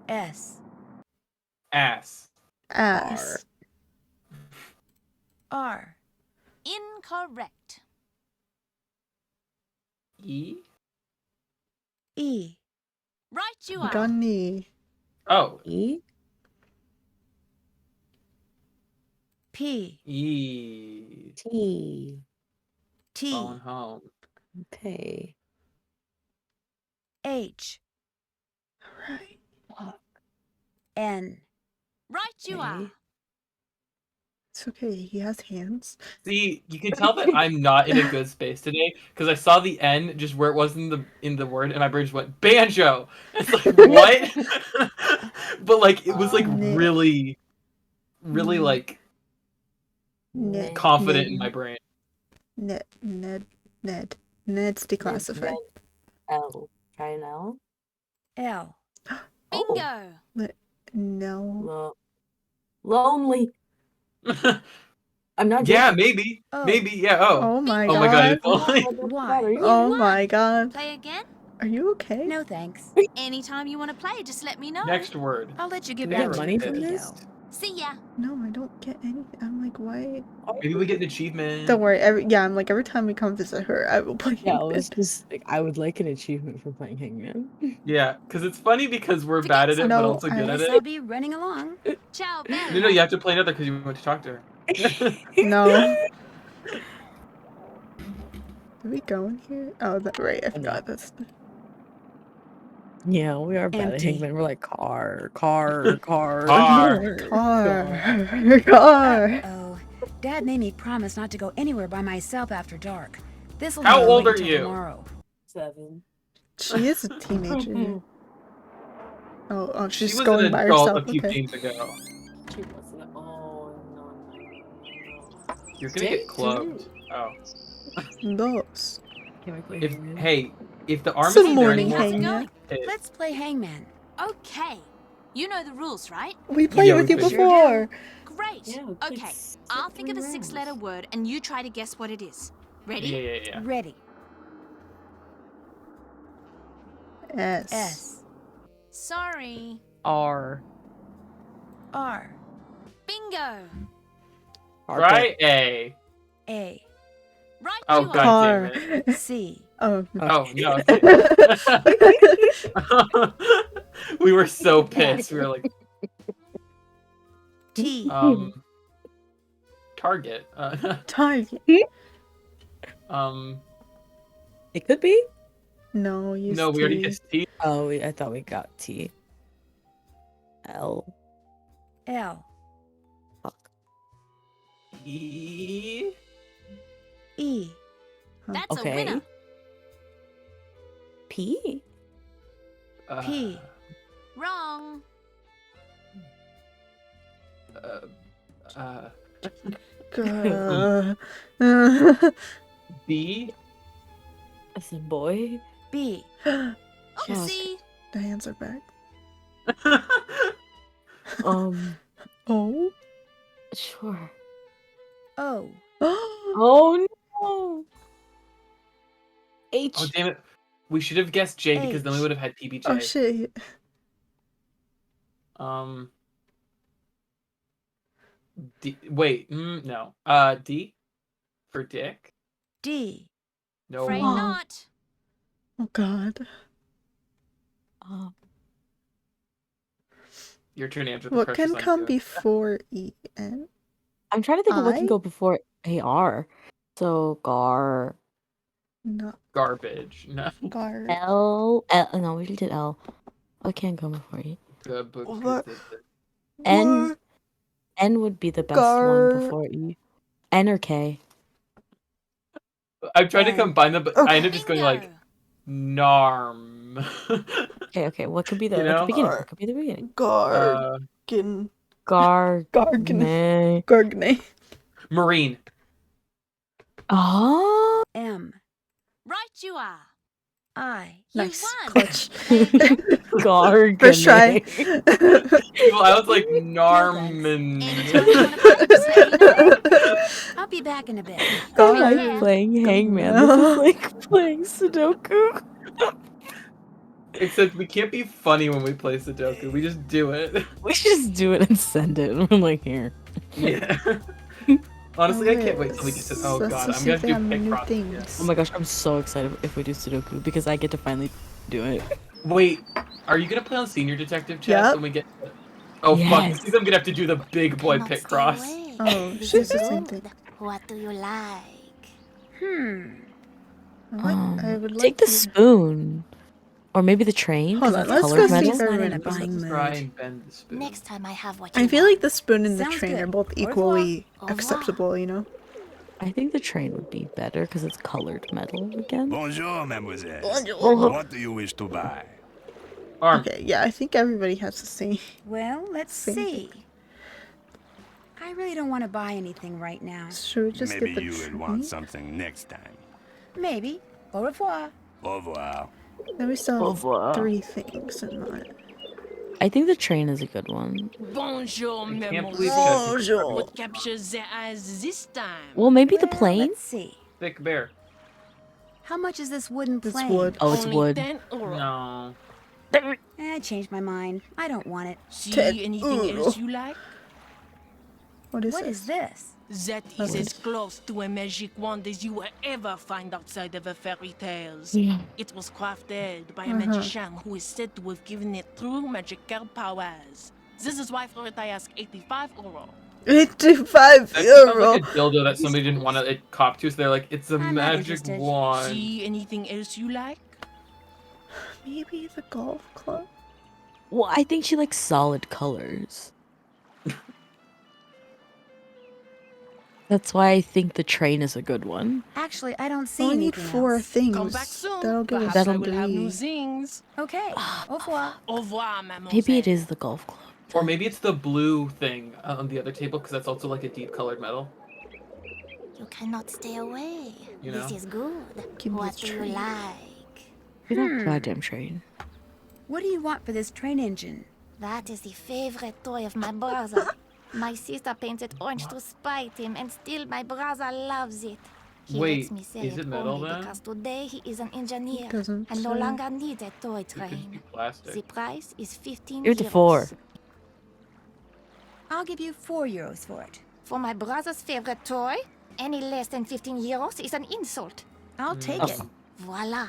S. Ass. Ass. R. Incorrect. E. E. Right, you are. Gunny. Oh. E. P. E. T. Phone home. Okay. H. Right. N. Right, you are. It's okay. He has hands. See, you can tell that I'm not in a good space today because I saw the N just where it was in the word, and my brain just went banjo. It's like what? But like it was like really like confident in my brain. Ned's declassified. L. Try an L. L. Bingo. No. Lonely. I'm not. Yeah, joking. maybe. Oh. Maybe. Yeah. Oh. Oh my Oh god. my god. It's only. Y. Oh my god. Play again? Are you okay? No thanks. Anytime you want to play, just let me know. Next word. I'll let you get Can I back to money your from cookie this? dough. See ya. No, I don't get anything. I'm like, why? Maybe we get an achievement. Don't worry. I'm like, every time we come visit her, I will play. Yeah, I Hangman. was just like, I would like an achievement for playing Hangman. Yeah, because it's funny because we're bad at it, No, but also good at Guess I'll it. be running along. Ciao, Bella. No, you have to play another because you went to talk to her. No. Did we go in here? Oh, that right. I forgot this. Yeah, we are bad at Empty. Hangman. We're like car. Car. Car. Oh, Dad made me promise not to go anywhere by myself after dark. This'll How have to old wait are until you? Tomorrow. 7. She is a teenager. Oh, She she's was going an by adult herself. a few Okay. games ago. She wasn't. Oh no. You're gonna get cloaked. Oh. Those. Can we play If Hangman? if the arm Some isn't there morning anymore, hangman. Let's play Hangman. Okay. You know the rules, right? We played Yeah, with we you played. before. Great. Yeah, we played Okay. I'll think of a 3 6-letter rounds. word and you try to guess what it is. Ready? Yeah. Ready. S. S. Sorry. R. R. Bingo. Right, A. A. Right Oh, you are. God damn it. C. Oh. Oh, no. We were so pissed. We were like, T. Target. Target. It could be. No, use No, we already T. kissed T. Oh, I thought we got T. L. L. E. E. That's Okay. a winner. P. P. Wrong. Grr. B. As a boy. B. Oopsie. The hands are back. Oh. Sure. O. Oh no. H. Oh, damn it. We should have guessed J because then we would have had PBJ. Oh shit. D. Wait, no. D. For Dick. D. No. Afraid Oh. not. Oh god. Your turn to answer the What pressure can sign come too. before E N? I'm trying to think of what can I? go before AR. So gar. No. Garbage. No. Gar. L. No, we did L. What can go before E? What? N. N would be the best one before E. N or K. I'm trying to combine them, but I end up just going Bingo. like Narm. Okay. What could be the, You at the know? beginning? What could be the beginning? Gargan. Gar. Gargne. Gargne. Marine. Oh. M. Right you are. I. You Nice. won. Clutch. Gar. First try. Well, I was like Narman. Anytime you want to practice, let me know. I'll be back in a bit. I like playing Hangman. This is like playing Sudoku. Except we can't be funny when we play Sudoku. We just do it. We just do it and send it. I'm like, here. Yeah. Honestly, I can't wait till we get to. Oh god, I'm gonna do pick cross. Oh my gosh, I'm so excited if we do Sudoku because I get to finally do it. Wait, are you gonna play on Senior Detective Chess Yep. when we get? Oh fuck! Yes. This means I'm gonna have to do the big boy Cannot pick stay cross. away. Oh, This she's is the same good. thing. What do you like? I would like Take the to- spoon. Or maybe the train. Hold 'cause on, it's let's colored go see metal. if Not in a everyone. buying Let's try mood. and bend the spoon. Next time I have what you I feel want. like the spoon and the Sounds train good. are both Au revoir. equally Au revoir. acceptable, you know? I think the train would be better because it's colored metal again. Bonjour, mademoiselle. Bonjour. What do you wish to buy? Arm. Okay, yeah, I think everybody has the same. Well, let's Same see. I really don't want to buy anything right now. Should we just Maybe get the you will train? want something next time. Maybe. Au revoir. Au revoir. Then we still Au have revoir. 3 things in mind. I think the train is a good one. Bonjour, I can't believe mademoiselle. Bonjour. What captures their eyes this time? Well, maybe the Well, plane? Let's see. Thick bear. How much is this wooden This plane? wood. Oh, it's Only wood. 10 euro. No. I changed my mind. I don't want it. See 10 anything euro. else you like? What is What this? is this? That is as close to a magic wand as you will ever find outside of the fairy tales. Yeah. It was crafted by a magician who is said to have given it true magical powers. This is why for it I ask 85 euro. 85 That sounds euro. like a dildo that somebody didn't want to cop to, so they're like, it's a I'm not magic interested. wand. See anything else you like? Maybe the golf club? Well, I think she likes solid colors. That's why I think the train is a good one. Actually, I don't see We need anything 4 else. things. Come back soon. That'll give us Perhaps I That'll will have new 3. things. Okay. Au revoir. Au revoir, mademoiselle. Maybe it is the golf club. Or maybe it's the blue thing on the other table, because that's also like a deep colored metal. You cannot stay away. You This know? is good. Give me What the do you train. like? Be that goddamn train. What do you want for this train engine? That is the favorite toy of my brother. My sister painted orange to spite him, and still my brother loves it. He Wait, lets me say is it metal only then? because today he is an engineer doesn't and no say. longer needs a toy It could train. be plastic. The price is 15 Give it to euros. 4. I'll give you 4 euros for it. For my brother's favorite toy, any less than 15 euros is an insult. I'll take it. Voila.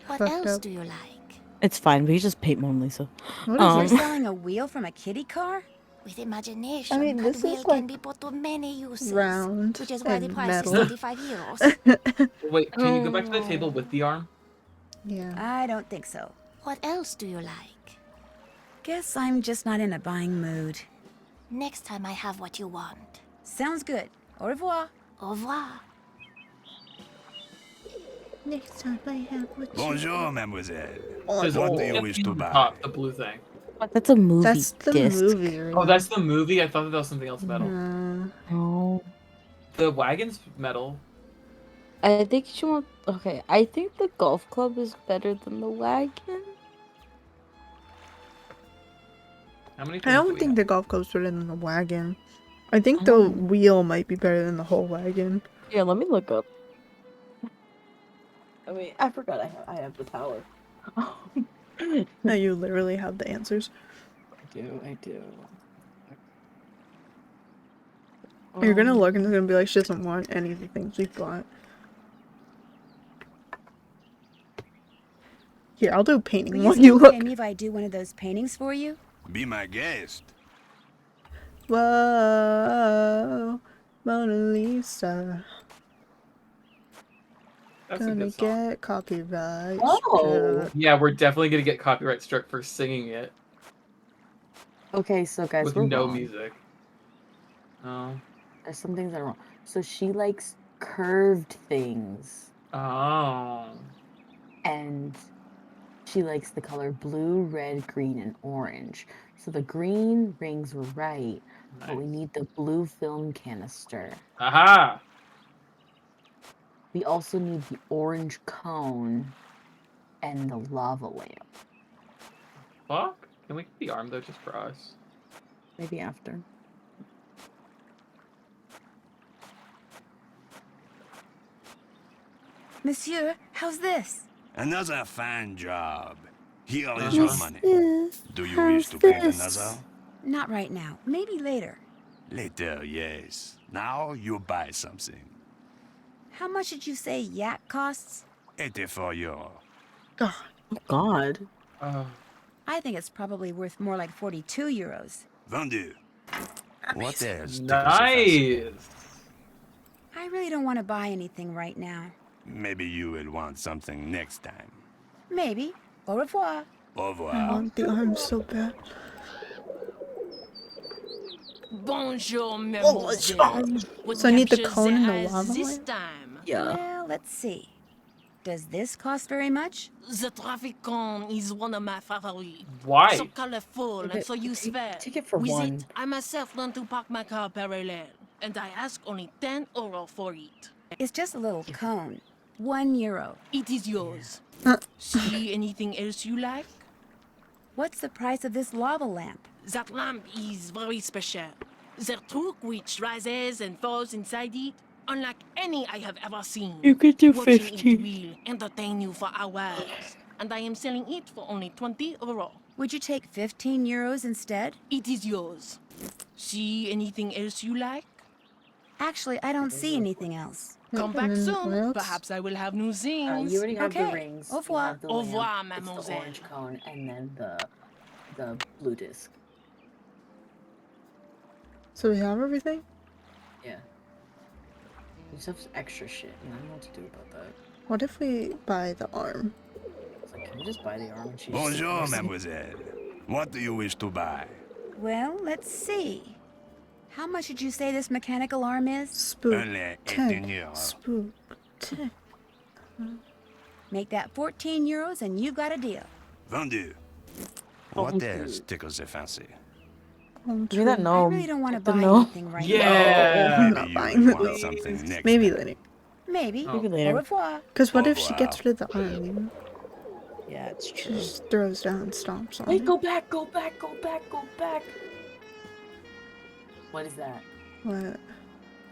What Fucked else up. do you like? It's fine. We just paint Mona Lisa. What is You're this? selling a wheel from a kiddie car? With imagination, I mean, that this wheel is can like be put to many uses. round Which is why the and price is metal. 25 euros. Wait, can you go back to the table with the arm? Yeah. I don't think so. What else do you like? Guess I'm just not in a buying mood. Next time I have what you want. Sounds good. Au revoir. Au revoir. Next time I have what you Bonjour, mademoiselle. There's What a- do you wish to buy? top, the blue thing. That's a movie That's the disc. movie. Right? Oh, that's the movie? I thought that was something else metal. Oh. The wagon's metal. I think she wants. Okay, I think the golf club is better than the wagon. How many I things do don't we think have? the golf club's better than the wagon. I think the wheel might be better than the whole wagon. Yeah, let me look up. I mean, I forgot I have the tower. No, you literally have the answers. I do. You're gonna look and it's gonna be like she doesn't want any of the things we've got. Here, I'll do painting Will while you you still look. pay me if I do one of those paintings for you? Be my guest. Whoa, Mona Lisa. That's a Gonna good song. get copyright. Oh. struck. Yeah, we're definitely gonna get copyright struck for singing it Okay, so guys, with we're no wrong. music. Oh. There's some things that are wrong. So she likes curved things, Oh. and she likes the color blue, red, green, and orange. So the green rings were right, but we Nice. need the blue film canister. Aha! We also need the orange cone and the lava lamp. Fuck? Can we get the arm though, just for us? Maybe after. Monsieur, how's this? Another fine job. Here is Uh-huh. your money. Do you wish to paint another? Not right now. Maybe later. Later, yes. Now you buy something. How much did you say yak costs? 84 euro. God. Oh God. I think it's probably worth more like 42 euros. Vendu. What else? tickles your fancy? Nice. I really don't want to buy anything right now. Maybe you will want something next time. Maybe. Au revoir. Au I revoir. want the arm so bad. Bonjour, mademoiselle. mademoiselle. What So I need the captures cone and the eyes lava this lamp? time? Well, let's see. Does this cost very much? The traffic cone is one of my favorites. Why? So colorful and so useful. take it for With one. it, I myself learned to park my car parallel, and I ask only 10 euro for it. It's just a little cone. 1 euro. It is yours. See anything else you like? What's the price of this lava lamp? That lamp is very special. The truck which rises and falls inside it, unlike any I have ever seen. You could do Watching 50. it will entertain you for hours. And I am selling it for only 20 euro. Would you take 15 euros instead? It is yours. See anything else you like? Actually, I don't see anything else. Come back soon. Perhaps I will have new things. You already have Okay. the rings. Au you revoir. have the Au lamp, revoir, it's the mademoiselle. orange cone, and then the blue disc. So we have everything? Yeah. We just have extra shit, and I don't know what to do about that. What if we buy the arm? It's like, can we just buy the arm and she's Bonjour, mademoiselle. What do you wish to buy? Well, let's see. How much did you say this mechanical arm is? Spook. Only Tech. 18 euro. Spook. Tech. Make that 14 euros and you've got a deal. Vendu. What else tickles your fancy? Give me that I gnome. really don't want to The buy gnome. anything right Yeah. I'm Maybe not you buying will want this. something next Maybe time. later. now. Maybe. Maybe Au later. revoir. Because what Oh, if she wow. gets rid of the arm? Yeah, it's She true. just throws down and stomps on Wait, it. go back, go back, go back, go back. What is that? What?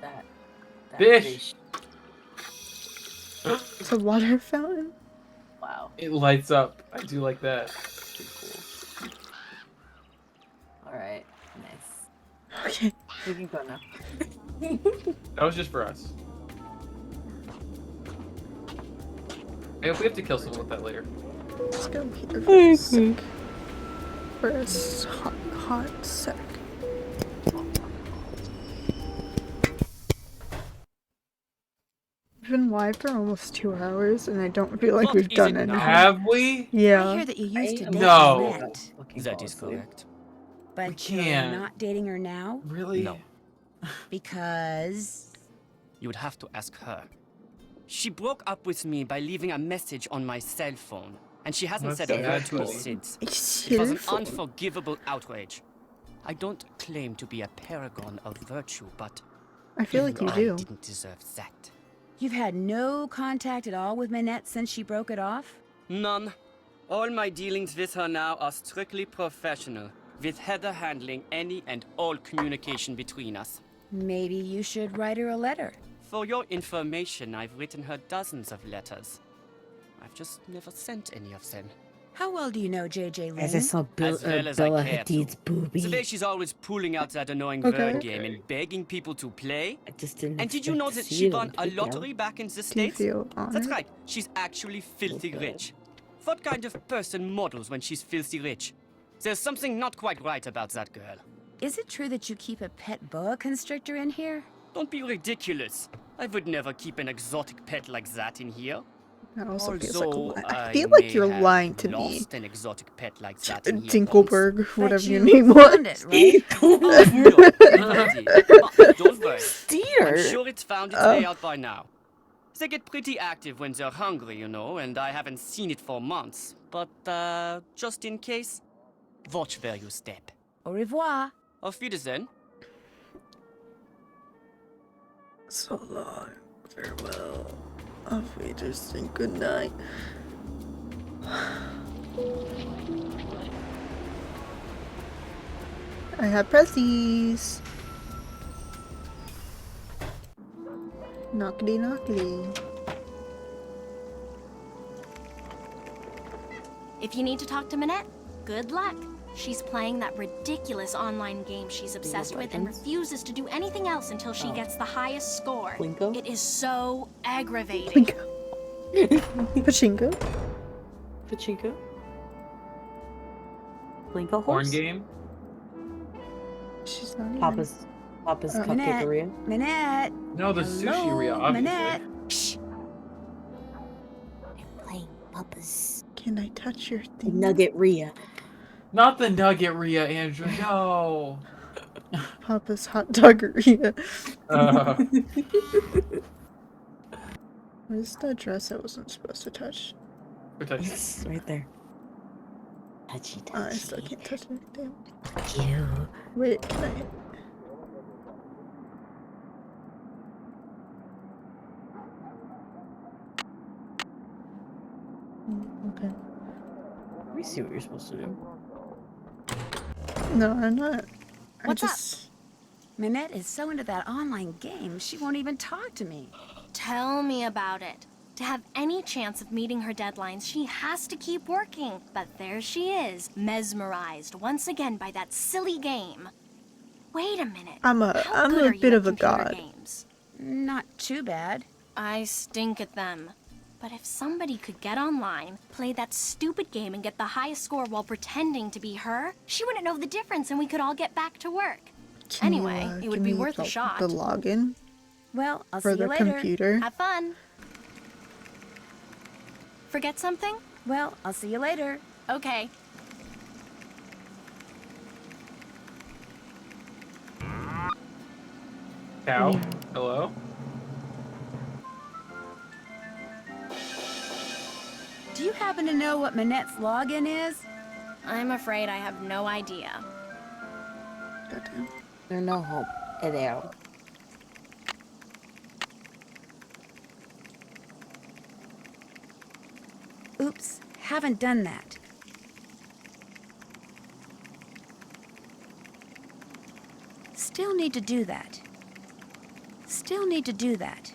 That Fish. fish. It's a water fountain. Wow. It lights up. I do like that. All right. Nice. Okay. We can go now. That was just for us. Hey, if we have to kill someone with that later. Let's go here for a sec. For a hot sec. We've been live for almost 2 hours, and I don't feel like we've done anything. Have we? Yeah. I hear that you used to date No. Annette, That is correct. but you're can't. not dating her now Really? No. because You would have to ask her. She broke up with me by leaving a message on my cell phone, and she hasn't That's said a word bad to me phone. since. It's It was an cell phone. unforgivable outrage. I don't claim to be a paragon of virtue, but I feel like you I do. didn't deserve that. you've had no contact at all with Minette since she broke it off? None. All my dealings with her now are strictly professional, with Heather handling any and all communication between us. Maybe you should write her a letter. For your information, I've written her dozens of letters. I've just never sent any of them. How well do you know JJ Lane? As I saw As well as I Bella care to. Hadid's boobie. The way she's always pulling out that annoying Okay. Vern game and begging people to play. I just didn't. And did you know that expect to see she it on won a video. lottery back in the Do you States? feel That's honored? right. She's actually filthy rich. What kind of person models when she's filthy rich? There's something not quite right about that girl. Is it true that you keep a pet boa constrictor in here? Don't be ridiculous. I would never keep an exotic pet like that in here. That also feels like a Although lie. I I feel like may you're have lying to me. lost an exotic pet like that in here Dinkelberg, once. whatever But your you name found was. it, right? Oh, no, never did. But don't worry. Dear. I'm sure it's found its way out by now. They get pretty active when they're hungry, you know, and I haven't seen it for months. But, just in case, watch where you step. Au revoir. Auf Wiedersehen. So long. Farewell. Auf Wiedersehen. Good night. I have pressies. Knockety knockety. If you need to talk to Minette, good luck. She's playing that ridiculous online game she's obsessed with and refuses to do anything else until she gets the highest score. Plinko? It is so aggravating. Pachinko? Pachinko? Plinko Porn horse? game? She's not even. Papa's Minette. cupcakeria. Minette. No, the Hello, sushi Ria, obviously. Minette. Shh. I'm playing Papa's. Can I touch your thing? Nugget Ria. Not the Nugget Ria, Andrew. No. Papa's hot doggeria. Where's the dress I wasn't supposed to touch? We're touching. It's right there. Touchy, touchy. I still can't touch it. Damn. You. Wait, can I? Okay. Let me see what you're supposed to do. No, I'm not. What's up? Minette is so into that online game, she won't even talk to me. Tell me about it. To have any chance of meeting her deadlines, she has to keep working. But there she is, mesmerized once again by that silly game. Wait a minute. I'm How good a are you bit at of a computer god. Games? Not too bad. I stink at them. But if somebody could get online, play that stupid game, and get the highest score while pretending to be her, she wouldn't know the difference and we could all get back to work. Can you, Anyway, it give would be me worth a shot. The login Well, I'll for see the you later. computer. Have fun. Forget something? Well, I'll see you later. Okay. Cow? Hello? Do you happen to know what Minette's login is? I'm afraid I have no idea. Goddamn. There's no hope. There. Oops, haven't done that. Still need to do that. Still need to do that.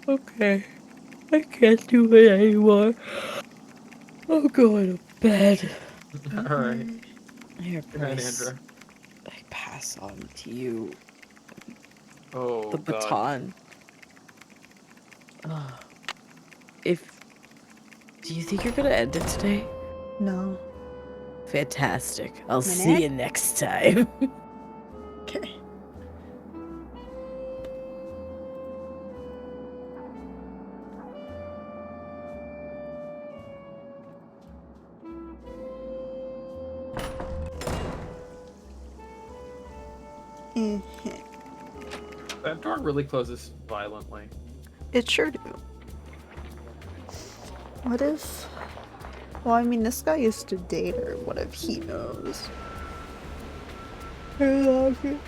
Okay. I can't do it anymore. I'm going to bed. All right. Here, Good night, Bryce. Andra. I pass on to you Oh, the God. baton. Do you think you're gonna end it today? No. Fantastic. I'll see Minette? you next time. Okay. That door really closes violently. It sure do. What if... Well, I mean, this guy used to date her. What if he knows? I love you.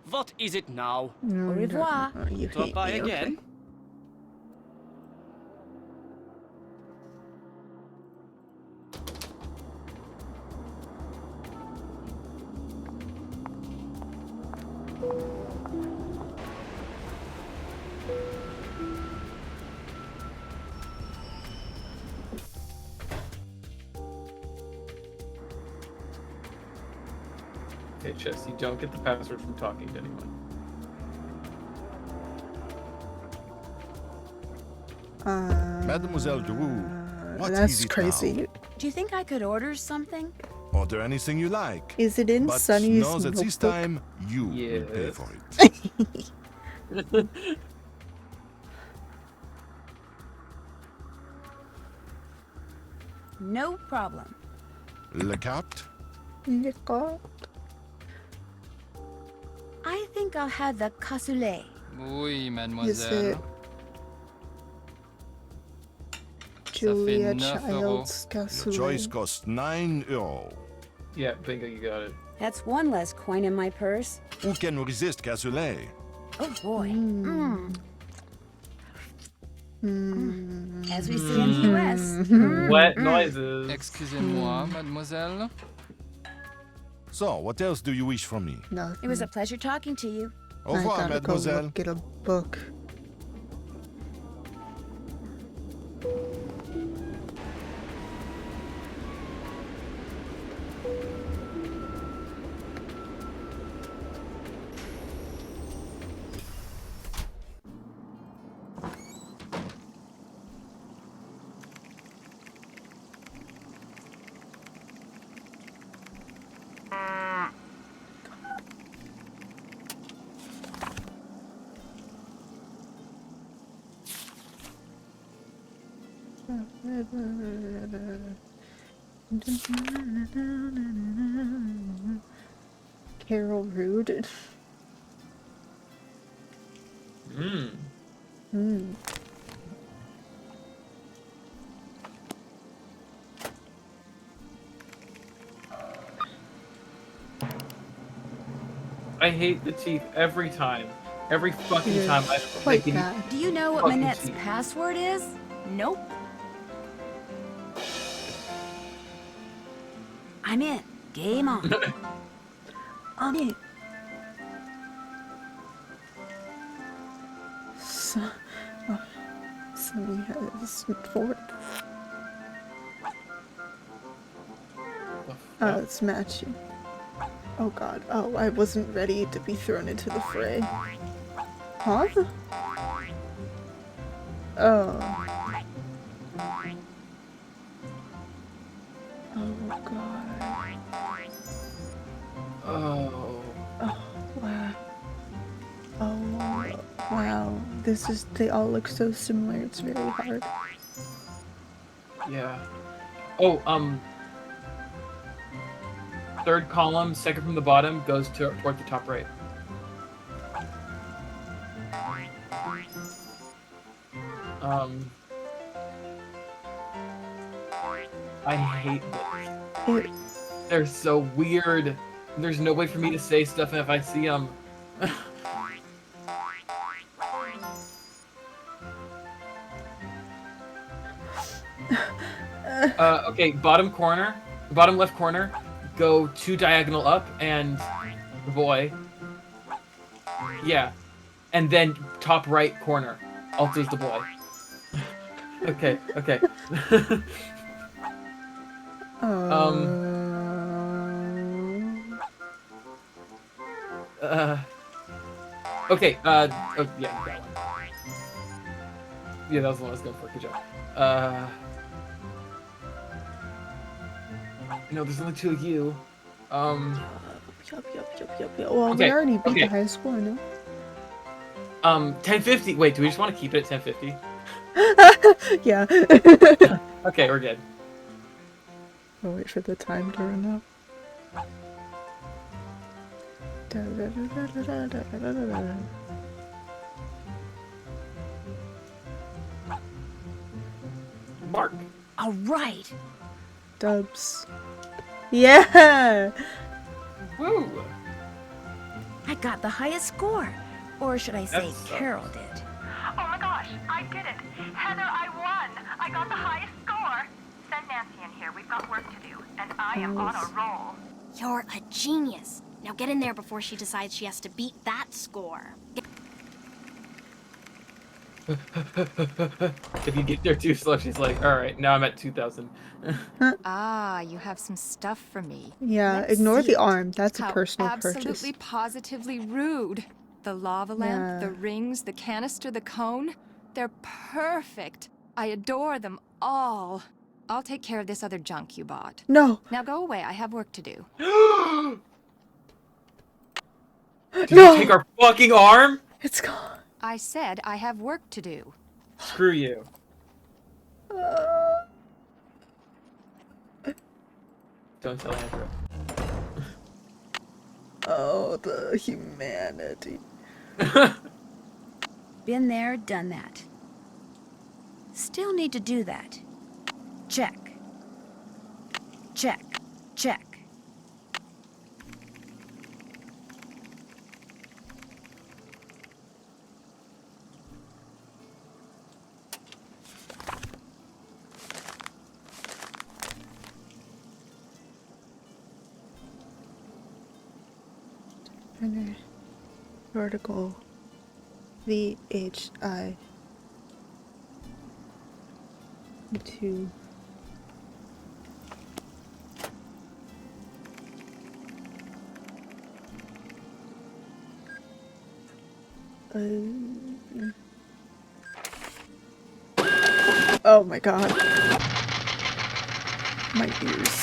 What is it now? Au revoir. Oh, you Drop hate by me, okay. again? Okay, Chess, you don't get the password from talking to anyone. Mademoiselle Drew, what That's is it crazy. now? Do you think I could order something? Order anything you like. Is it in But Sunny's know that this notebook? time, you will pay Yes. for it. No problem. Le carte? I think I'll have the cassoulet. Oui, Is mademoiselle. it Julia 9 Child's Your choice cassoulet? costs €9. Yeah, bingo, you got it. That's one less coin in my purse. Who can resist cassoulet? Oh boy. As we see in the US. Wet noises. Excusez-moi, mademoiselle. So, what else do you wish from me? No. It was a pleasure talking to you. Au I revoir, gotta go mademoiselle. look at a book. Carol Rude. I hate the teeth every time. Every fucking You're time I quite like, bad. Do you know what Fucking Minette's teeth. password is? Nope. I'm in. Game on. On it. So, Sunny has forward. Oh, it's matching. Oh god. Oh, I wasn't ready to be thrown into the fray. Huh? Oh. Oh god. Oh. Oh, wow. Oh, wow. This is, they all look so similar, it's very hard. Yeah. Oh, third column, second from the bottom, goes toward the top right. I hate them. They're so weird. There's no way for me to say stuff if I see them. Okay, bottom left corner, go 2 diagonal up, and the boy. Yeah. And then top right corner. Alto's the boy. Okay, okay. Okay, oh, yeah, that one. Yeah, that was the one I was going for. Good job. No, there's only 2 of you. Yup. Well, we already beat the high score, no? 1050. Wait, do we just want to keep it at 1050? Yeah. Okay, we're good. I'll wait for the time to run out. Mark. All right. Dubs. Yeah. Woo. I got the highest score. Or should I say Carol did. Oh my gosh, I did it. Heather, I won. I got the highest score. Send Nancy in here. We've got work to do. And I am on a roll. You're a genius. Now get in there before she decides she has to beat that score. If you get there too slow, she's like, alright, now I'm at 2,000. Ah, you have some stuff for me. Yeah, Let's ignore see the it. arm. That's a How personal absolutely, purchase. positively rude. The lava lamp, Yeah. the rings, the canister, the cone. They're perfect. I adore them all. I'll take care of this other junk you bought. No. Now go away. I have work to do. Did you take our fucking arm? It's gone. I said I have work to do. Screw you. Don't tell Andrew. Oh, the humanity. Been there, done that. Still need to do that. Check. Check. Check. Vertical. VHI. 2. Oh my god. My ears.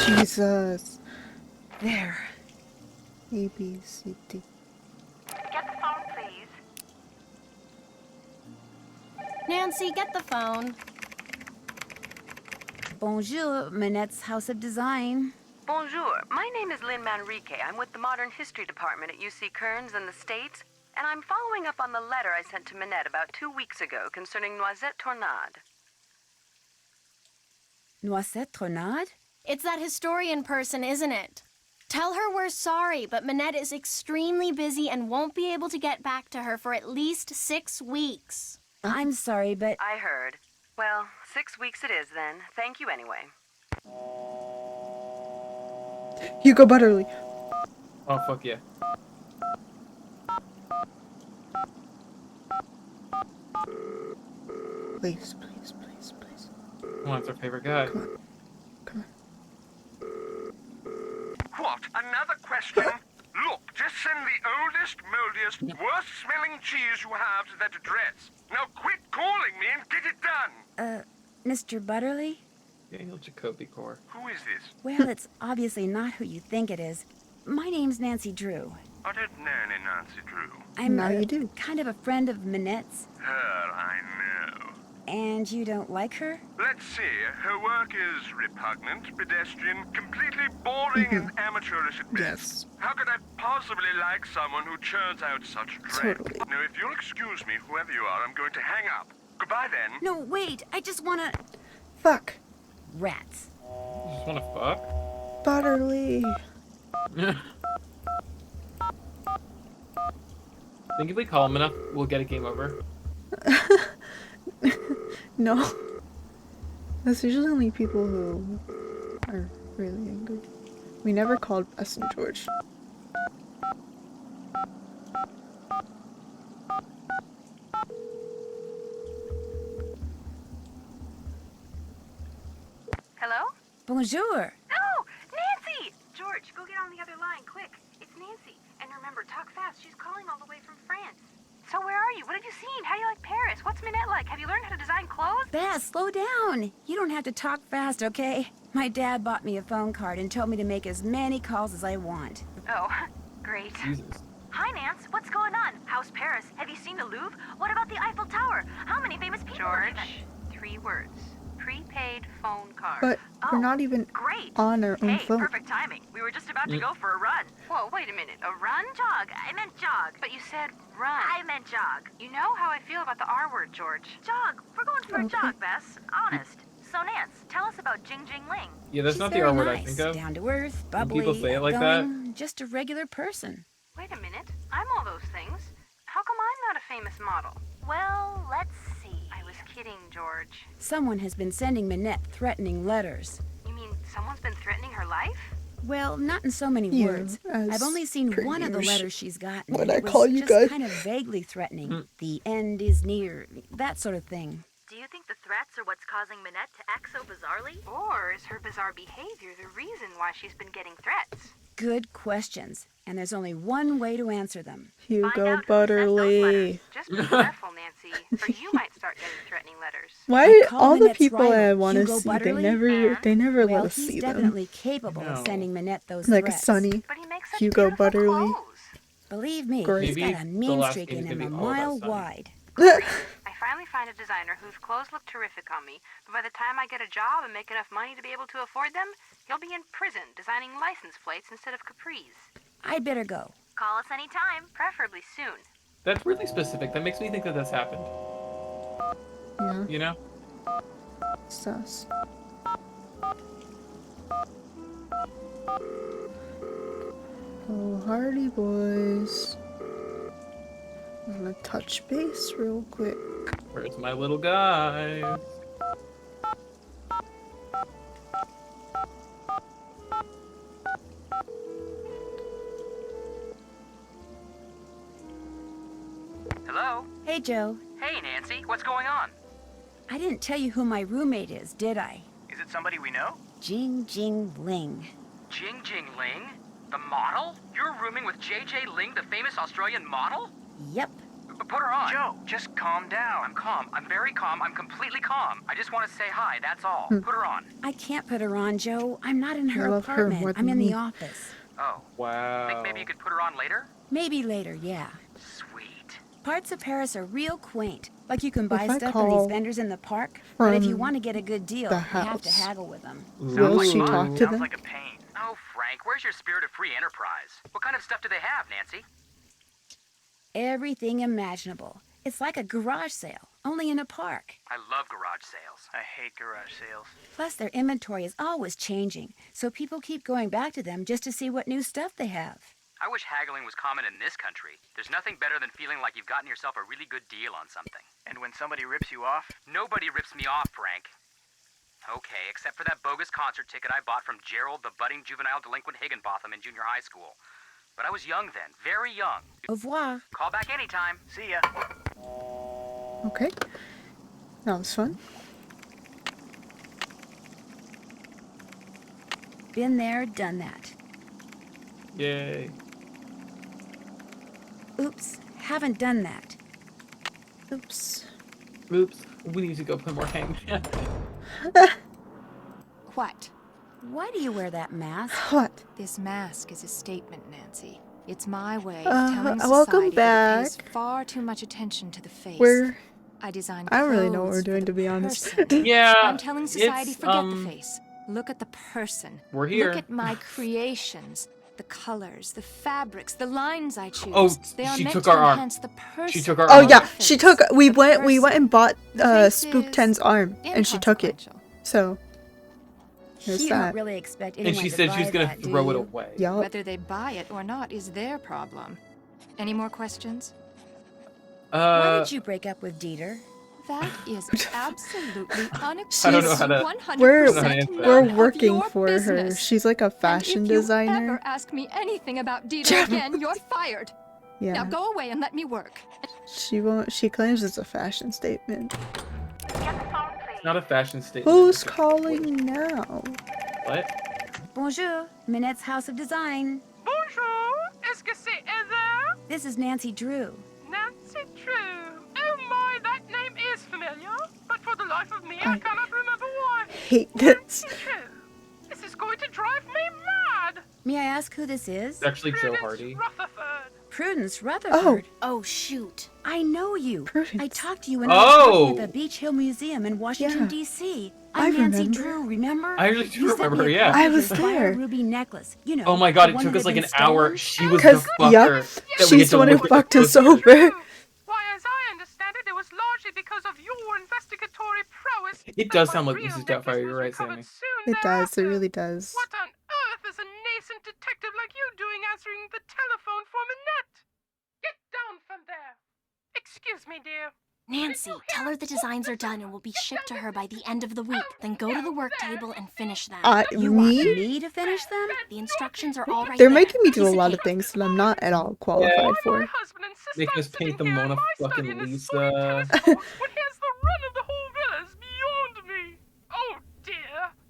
Jesus. There. A, B, C, D. Get the phone, please. Nancy, get the phone. Bonjour, Manette's House of Design. Bonjour. My name is Lynn Manrique. I'm with the Modern History Department at UC Kearns in the States, and I'm following up on the letter I sent to Manette about 2 weeks ago concerning Noisette Tornade. Noisette Tornade? It's that historian person, isn't it? Tell her we're sorry, but Manette is extremely busy and won't be able to get back to her for at least 6 weeks. I'm sorry, but... I heard. Well, 6 weeks it is then. Thank you anyway. Hugo Butterly. Oh, fuck yeah. Please, please, please, please. Well, that's our favorite guy. Come on. What? Another question? Look, just send the oldest, moldiest, worst-smelling cheese you have to that address. Now quit calling me and get it done! Mr. Butterly? Daniel Jacoby Core. Who is this? Well, it's obviously not who you think it is. My name's Nancy Drew. I don't know any Nancy Drew. I'm Now you do. kind of a friend of Manette's. Her, I know. And you don't like her? Let's see, her work is repugnant, pedestrian, completely boring and amateurish at best. How could I possibly like someone who churns out such dread? Totally. Now, if you'll excuse me, whoever you are, I'm going to hang up. Goodbye, then. No, wait, I just wanna... Fuck. Rats. You just wanna fuck? Butterly. Think if we call him enough, we'll get a game over. No. That's usually only people who are really angry. We never called Bess and George. Hello? Bonjour. Oh, Nancy! George, go get on the other line, quick. It's Nancy. And remember, talk fast. She's calling all the way from France. So where are you? What have you seen? How do you like Paris? What's Minette like? Have you learned how to design clothes? Bess, slow down. You don't have to talk fast, okay? My dad bought me a phone card and told me to make as many calls as I want. Oh, great. Jesus. Hi, Nance. What's going on? How's Paris? Have you seen the Louvre? What about the Eiffel Tower? How many famous people have you met? George, 3 words. Prepaid phone card. But we're not even Great. on our own Hey, phone. perfect timing. We were just about to go for a run. Whoa, wait a minute. A run? Jog. I meant jog. But you said run. I meant jog. You know how I feel about the R word, George. Jog. We're going for a jog, Bess. Honest. So, Nance, tell us about Jing Jing Ling. Yeah, that's She's not the very R word nice, I think of. down to earth, When bubbly, people say it like that. outgoing, just a regular person. Wait a minute. I'm all those things. How come I'm not a famous model? Well, let's see. I was kidding, George. Someone has been sending Minette threatening letters. You mean someone's been threatening her life? Well, not in so many Yeah, words. as I've only seen per one of the usual. letters she's gotten. What and I it was call you just guys. kind of vaguely threatening. The end is near, that sort of thing. Do you think the threats are what's causing Minette to act so bizarrely? Or is her bizarre behavior the reason why she's been getting threats? Good questions, and there's only one way to answer them. Hugo Butterly. Just be careful, Nancy, or you might start getting threatening letters. Why called all the Minette's people I rival, want to Hugo see, Butterly, they never well, let us he's see them. definitely capable of No. sending Minette those Like threats. Sunny, But he makes such Hugo beautiful Butterly. clothes. Believe me, Great. he's Maybe got a the mean last streak game in is him gonna a be all about mile Sunny. wide. I finally find a designer whose clothes look terrific on me, but by the time I get a job and make enough money to be able to afford them, he'll be in prison designing license plates instead of capris. I'd better go. Call us anytime. Preferably soon. That's really specific. That makes me think that that's happened. Yeah, You know? sus. Oh, Hardy boys. I'm gonna touch base real quick. Where's my little guy? Hello? Hey, Joe. Hey, Nancy, what's going on? I didn't tell you who my roommate is, did I? Is it somebody we know? Jing Jing Ling. Jing Jing Ling? The model? You're rooming with JJ Ling, the famous Australian model? Yep. Put her on. Joe, just calm down. I'm calm. I'm very calm. I'm completely calm. I just want to say hi, that's all. Put her on. I can't put her on, Joe. I'm not in her love her apartment. more I'm than in me. the office. Oh. Wow. Think maybe you could put her on later? Maybe later, yeah. Sweet. Parts of Paris are real quaint. Like you can buy If I stuff from these call vendors in the park, but if you from want to get a good deal, the you have to house, haggle with them. will she talk to Sounds them? like a pain. Oh, Frank, where's your spirit of free enterprise? What kind of stuff do they have, Nancy? Everything imaginable. It's like a garage sale, only in a park. I love garage sales. I hate garage sales. Plus, their inventory is always changing, so people keep going back to them just to see what new stuff they have. I wish haggling was common in this country. There's nothing better than feeling like you've gotten yourself a really good deal on something. And when somebody rips you off? Nobody rips me off, Frank. Okay, except for that bogus concert ticket I bought from Gerald, the budding juvenile delinquent Higginbotham in junior high school. But I was young then, very young. Au revoir. Call back anytime. See ya. Okay. That was fun. Been there, done that. Yay. Oops, haven't done that. Oops. Oops. We need to go play more hang. What? Why do you wear that mask? What? This mask is a statement, Nancy. It's my way of Uh, telling welcome society that it pays back. far too much attention to the face. We're I designed I don't really know what clothes we're for doing, the to be honest. person. Yeah, I'm telling society, it's, forget the face. Look at the person. We're here. Look at my creations. The colors, the fabrics, the lines I choose. Oh, they are she meant took to our arm. enhance the person. She took our Oh arm. yeah, she took. We went and bought face Spook is 10's arm, and she took it. So there's You that. don't really expect And anyone she to said buy she was gonna that, do throw it you? away. Yup. Whether they buy it or not is their problem. Any more questions? Why did you break up with Dieter? That is absolutely I don't know how to. 100% We're none of working your for her. business. She's like a And fashion if you designer. ever ask me anything about Dieter again, you're fired. Yeah. Now go away and let me work. She won't. She claims it's a fashion statement. It's not a fashion statement. Who's calling now? What? Bonjour, Minette's House of Design. Bonjour. Est-ce que c'est Heather? This is Nancy Drew. Nancy Drew. Oh my, that name is familiar. But for the life of me, I cannot remember why. Hate this. Drew. This is going to drive me mad. May I ask who this is? It's actually Joe Hardy. Rutherford. Prudence Rutherford. Oh, shoot. I know you. Prudence. I talked to you when I was working at the Oh! Beach Hill Museum in Washington, Yeah. D.C. I I'm Nancy remember. Drew, remember? I actually do You sent remember, me a yeah. picture I of was your bio there. ruby necklace. You know, Oh my god, the it one took that us like had an been hour. stolen. She was the Cause fucker yup, that we she's had the one to who look fucked at. us over. Why, as I understand it, it was largely because of your investigatory prowess. It that does my sound like real Mrs. necklace Doubtfire. was You're right, recovered Sammy. soon It does. It thereafter. really does. What on earth is a nascent detective like you doing answering the telephone for Minette? Get down from there. Excuse me, dear. Nancy, tell her the designs are done and will be shipped to her by the end of the week. Then go to the work table and finish them. You want Me? me to finish them? The instructions are all right They're there. making me do Piece a of lot of cake. things that I'm not at all qualified for. Making us paint the Mona fucking Lisa. When here's the run of the whole villa is beyond me. Oh dear.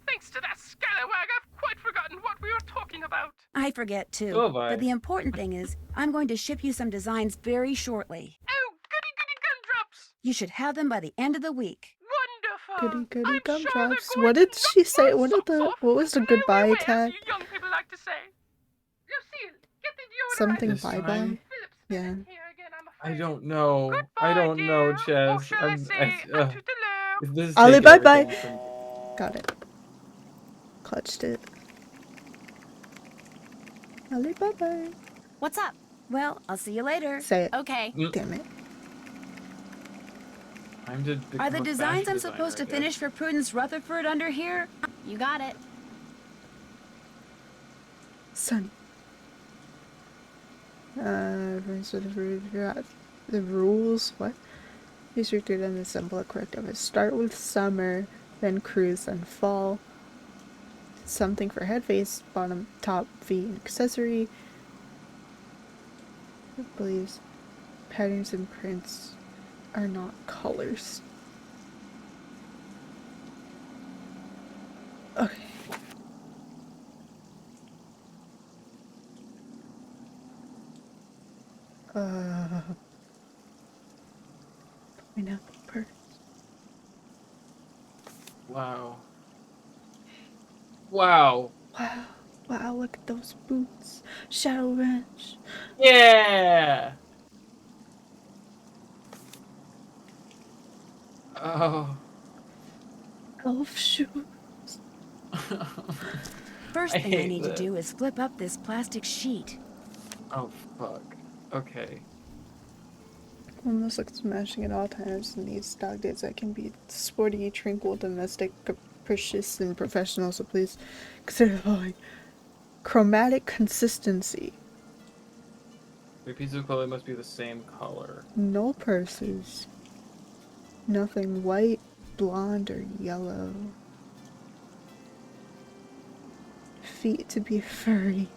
Thanks to that scallywag, I've quite forgotten what we were talking about. I forget too. So have I. But the important thing is, I'm going to ship you some designs very shortly. Oh, goody goody gumdrops. You should have them by the end of the week. Wonderful. Goody goody gumdrops. What did she say? What was the goodbye attack? You young people like to say. Lucille, get the deodorant. Something This bye bye. time? Yeah. I don't know. I don't know, Chess. This is Ali, taking bye bye. everything from- Got it. Clutched it. Ali, bye bye. What's up? Well, I'll see you later. Say it. Okay. Damn it. Time to Are the become a designs fashion I'm supposed to designer, I finish for Prudence Rutherford under here? You got it. Sunny. Sort of the rules. What? Restricted and assemble a correct image. Start with summer, then cruise, then fall. Something for head, face, bottom, top, feet, and accessory. I believe patterns and prints are not colors. Okay. Pineapple purse. Wow. Wow. Wow. Wow, look at those boots. Shadow Ranch. Yeah. Oh. Elf shoes. First I thing I hate need this. to do is flip up this plastic sheet. Oh fuck. Okay. Almost like smashing at all times and needs dog days that can be sporty, tranquil, domestic, capricious, and professional, so please consider the following. Chromatic consistency. Your piece of clothing must be the same color. No purses. Nothing white, blonde, or yellow. Feet to be furry.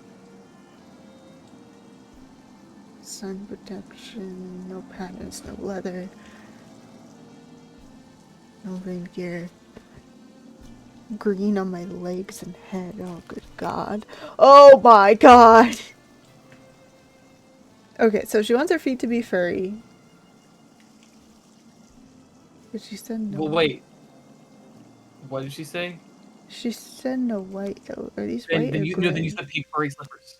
Sun protection, no patterns, no leather. No rain gear. Green on my legs and head. Oh, good God. Oh my God! Okay, so she wants her feet to be furry. But she said no. Well, wait. What did she say? She said no white though. Are these Then, white then or you gray? no, then you said pink furry slippers.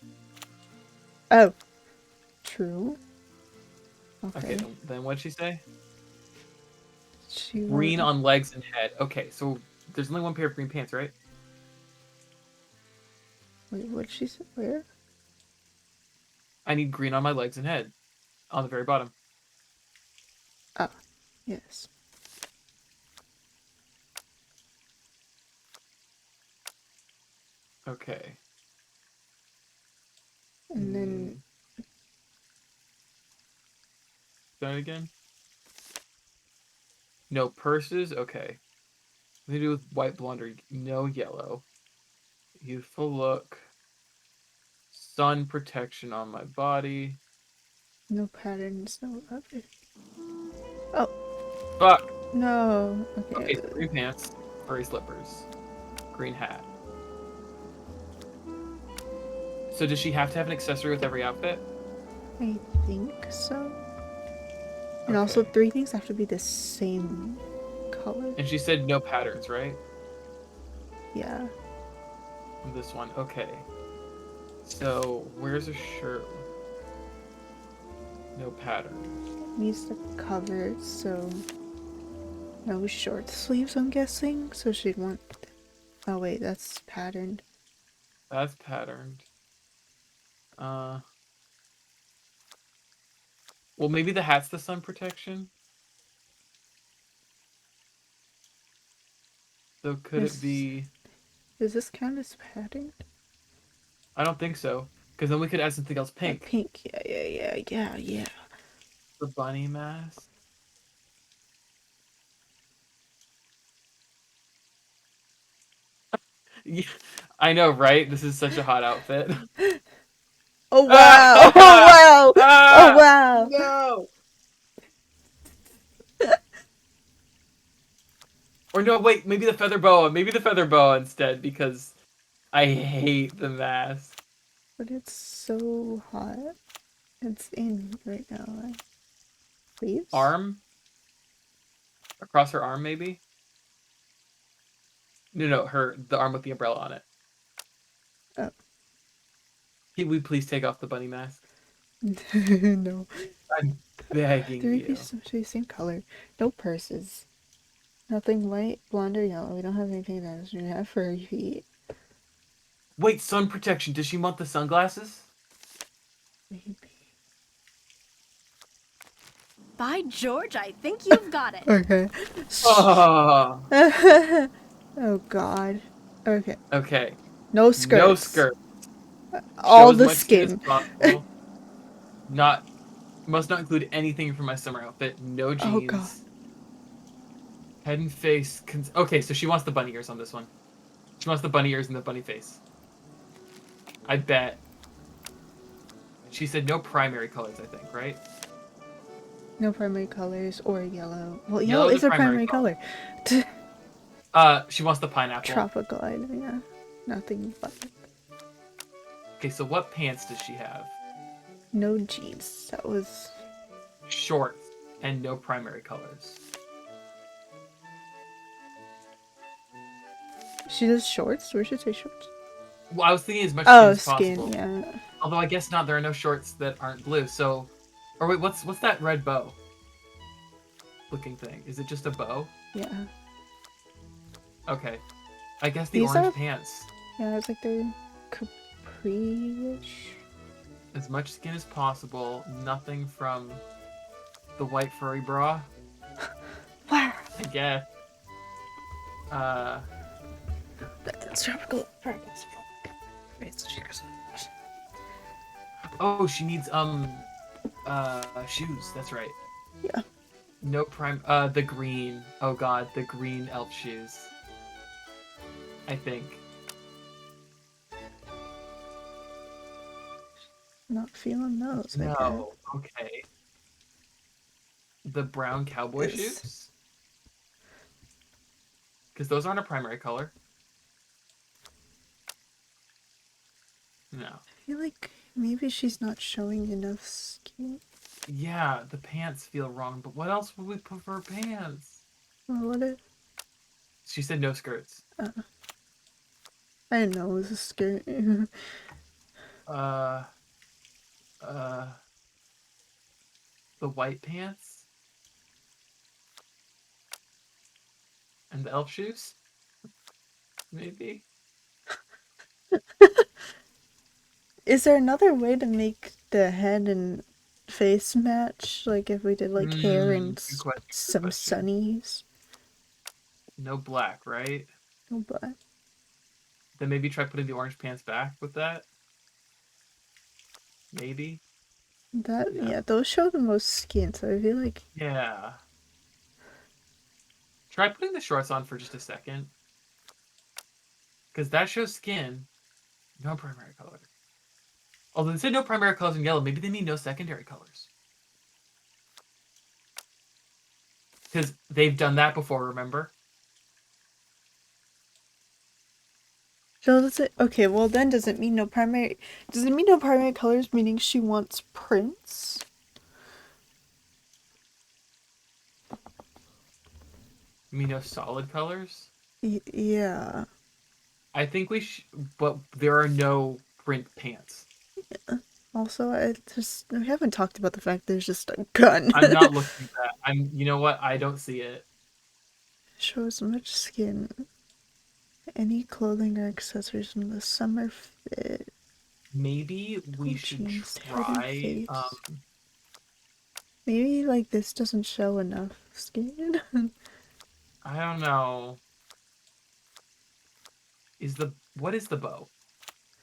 Oh. True. Okay, then what'd she say? She Green want- on legs and head. Okay, so there's only one pair of green pants, right? Wait, what did she say? Where? I need green on my legs and head. On the very bottom. Ah, yes. Okay. And then that again? No purses. Okay. What do you do with white, blonde, or no yellow? Youthful look. Sun protection on my body. No patterns, no other. Oh. Fuck. No. Okay, so green pants, furry slippers, green hat. So does she have to have an accessory with every outfit? I think so. And also 3 things have to be the same color. And she said no patterns, right? Yeah. On this one, okay. So where's a shirt? No pattern. Needs to cover it, so no short sleeves, I'm guessing. So she'd want. Oh wait, that's patterned. That's patterned. Well, maybe the hat's the sun protection. So could it be? Does this count as patterned? I don't think so, because then we could add something else pink. Pink, yeah. The bunny mask. Yeah, I know, right? This is such a hot outfit. Oh wow! Oh wow! Oh wow! No. Or no, wait. Maybe the feather boa. Maybe the feather boa instead, because I hate the mask. But it's so hot. It's in right now. Please. Arm. Across her arm, maybe. No, the arm with the umbrella on it. Oh. Can we please take off the bunny mask? No. I'm begging 3 you. pieces of the same color. No purses. Nothing white, blonde, or yellow. We don't have anything that is. We have furry feet. Wait, sun protection. Does she want the sunglasses? Maybe. By George, I think you've got it. Okay. Oh. Oh god. Okay. Okay. No skirts. No skirt. All Show as the much skin as skin. possible. Must not include anything from my summer outfit. No jeans. Oh god. Head and face. Okay, so she wants the bunny ears on this one. She wants the bunny ears and the bunny face. I bet. She said no primary colors, I think, right? No primary colors or yellow. Well, Yellow yellow is a primary color. She wants the pineapple. Tropical item, yeah. Nothing but. Okay, so what pants does she have? No jeans. That was. Shorts and no primary colors. She does shorts? Where should say shorts? Well, I was thinking as much skin as skin, possible. yeah. Although I guess not. There are no shorts that aren't blue. So, or wait, what's that red bow looking thing? Is it just a bow? Yeah. Okay. I guess the These orange are- pants. Yeah, it's like they're capri-ish. As much skin as possible. Nothing from the white furry bra. Where? I guess. That's tropical. Oh, she needs shoes. That's right. Yeah. No the green. Oh god, the green elf shoes. I think. Not feeling those. I No. Okay. The brown cowboy Yes. shoes? Because those aren't a primary color. No. I feel like maybe she's not showing enough skin. Yeah, the pants feel wrong, but what else would we put for pants? Well, what if? She said no skirts. I didn't know it was a skirt. The white pants? And the elf shoes? Maybe? Is there another way to make the head and face match? Like if we did like hair and good question, good some question. sunnies? No black, right? No black. Then maybe try putting the orange pants back with that? Maybe? That yeah, those show the most skin, so I feel like Yeah. Try putting the shorts on for just a second. Because that shows skin. No primary color. Although they said no primary colors in yellow, maybe they mean no secondary colors. Because they've done that before, remember? so does it okay, well then does it mean no primary colors meaning she wants prints? You mean no solid colors? Yeah. I think but there are no print pants. Yeah. Also, we haven't talked about the fact there's just a gun. I'm not looking at that. You know what? I don't see it. Shows much skin. Any clothing or accessories from the summer fit. Maybe we should try. Maybe like this doesn't show enough skin. I don't know. What is the bow?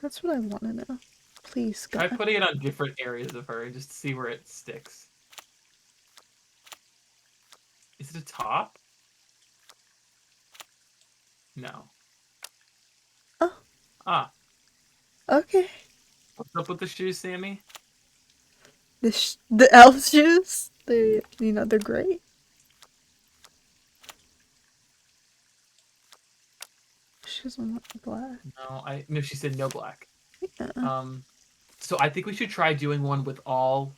That's what I want to know. Please, God. Try putting it on different areas of her and just see where it sticks. Is it a top? No. Oh. Ah. Okay. What's up with the shoes, Sammy? The elf shoes? They're great. She doesn't want black. No, she said no black. Yeah. So I think we should try doing one with all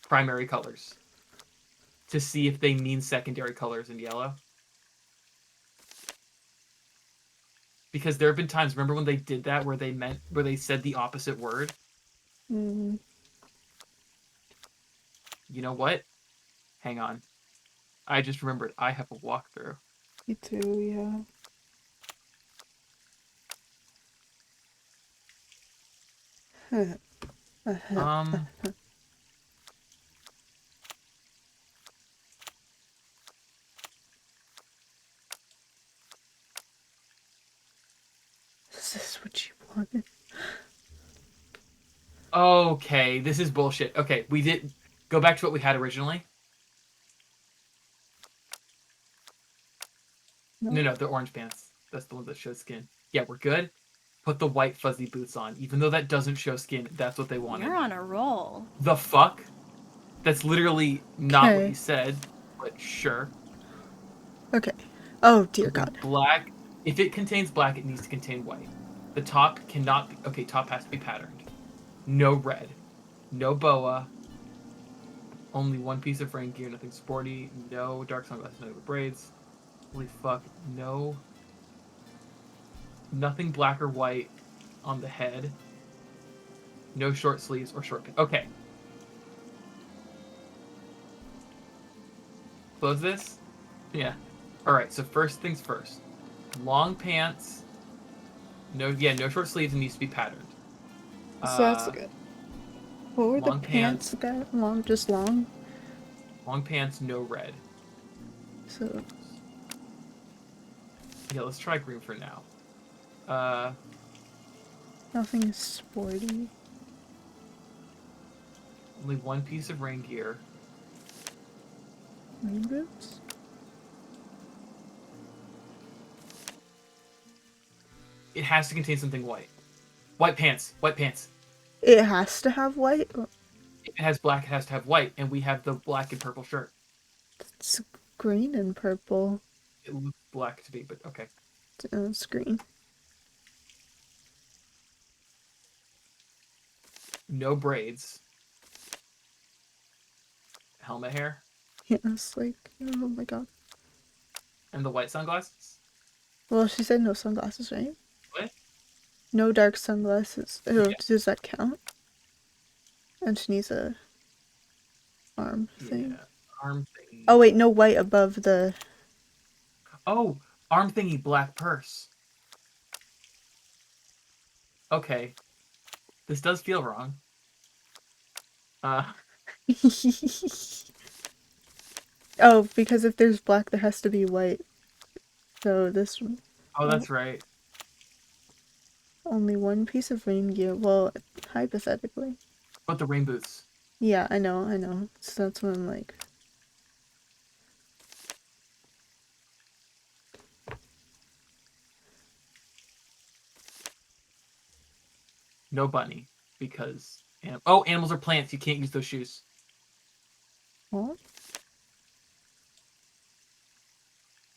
primary colors to see if they mean secondary colors in yellow. Because there have been times, remember when they did that where they said the opposite word? Mm. You know what? Hang on. I just remembered I have a walkthrough. Me too, yeah. Is this what you wanted? Okay, this is bullshit. Okay, we did go back to what we had originally. No, the orange pants. That's the one that shows skin. Yeah, we're good. Put the white fuzzy boots on. Even though that doesn't show skin, that's what they wanted. You're on a roll. The fuck? That's literally not what you said, but sure. Okay. Oh, dear God. Black. If it contains black, it needs to contain white. The top cannot be... Okay, top has to be patterned. No red. No boa. Only one piece of rain gear, nothing sporty. No dark sunglasses, no braids. Holy fuck. No... Nothing black or white on the head. No short sleeves or short pants. Okay. Close this? Yeah. Alright, so first things first. Long pants. No short sleeves, and needs to be patterned. So that's good. What were the pants that long? Just long? Long pants, no red. So... Yeah, let's try green for now. Nothing sporty. Only one piece of rain gear. Rain boots? It has to contain something white. White pants. White pants. It has to have white? It has black, it has to have white, and we have the black and purple shirt. It's green and purple. It looks black to me, but okay. It's green. No braids. Helmet hair. Yeah, it's like, oh my God. And the white sunglasses? Well, she said no sunglasses, right? What? No dark sunglasses. Oh, Yeah. does that count? And she needs a arm thing. Yeah, arm thingy. Oh wait, no white above the... Oh, arm thingy, black purse. Okay. This does feel wrong. Oh, because if there's black, there has to be white. So this one... Oh, that's right. Only one piece of rain gear. Well, hypothetically. But the rain boots. Yeah, I know. So that's what I'm like. No bunny, because animals are plants. You can't use those shoes. What?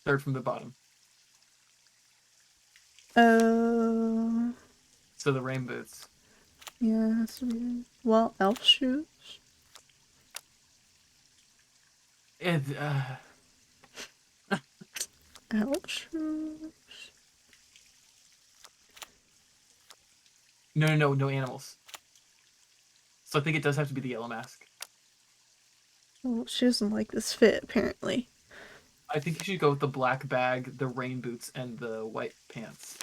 Third from the bottom. So the rain boots. Yeah, that's weird. Well, elf shoes. Elf shoes. No animals. So I think it does have to be the yellow mask. Well, she doesn't like this fit, apparently. I think you should go with the black bag, the rain boots, and the white pants.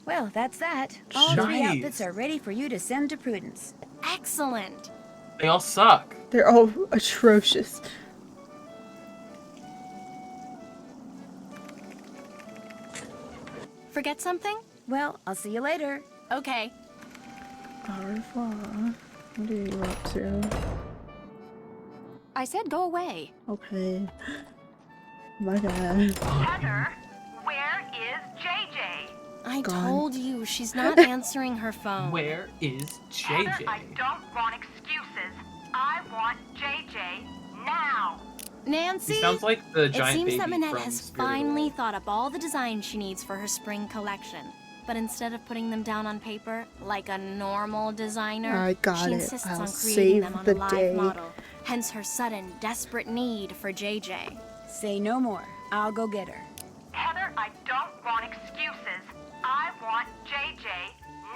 Well, that's that. All three Nice. outfits are ready for you to send to Prudence. Excellent. They all suck. They're all atrocious. Forget something? Well, I'll see you later. Okay. Au revoir. What are you up to? I said go away. Okay. My bad. Heather, where is JJ? I Gone. told you, she's not answering her phone. Where is Heather, JJ? I don't want excuses. I want JJ now. Nancy? He sounds like the It giant seems baby that Minette from has Spirited finally Away. thought up all the designs she needs for her spring collection. But instead of putting them down on paper like a normal designer, I got she it. insists I'll on creating save them on the a live day. model. Hence her sudden, desperate need for JJ. Say no more. I'll go get her. Heather, I don't want excuses. I want JJ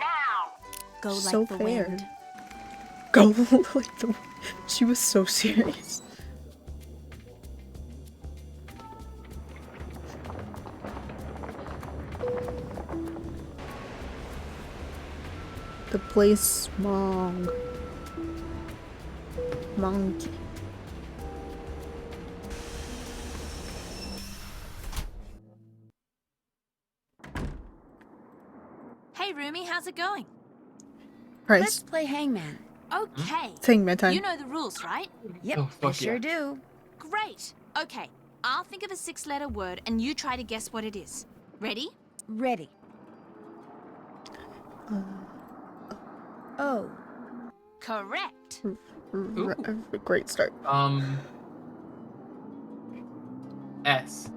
now. Go So like the fair. wind. Go like the. She was so serious. The place Mong. Monkey. Hey, Rumi, how's it going? Let's Price. play hangman. Okay. It's hangman time. You know the rules, right? Yep, Oh, I fuck sure yeah. do. Great. Okay. I'll think of a 6-letter word and you try to guess what it is. Ready? Ready. Oh. Correct. Great start. S.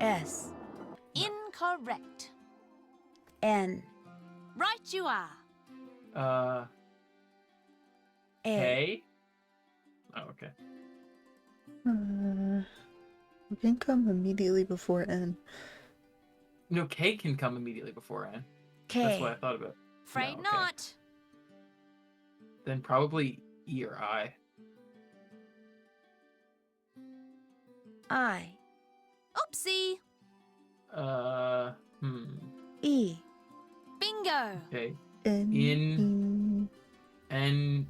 S. Incorrect. N. Right you are. A. K. Oh, okay. It can come immediately before N. No, K can come immediately before N. K. That's what I thought about. Afraid okay. not. Then probably E or I. I. Oopsie. E. Bingo. Okay. N. N.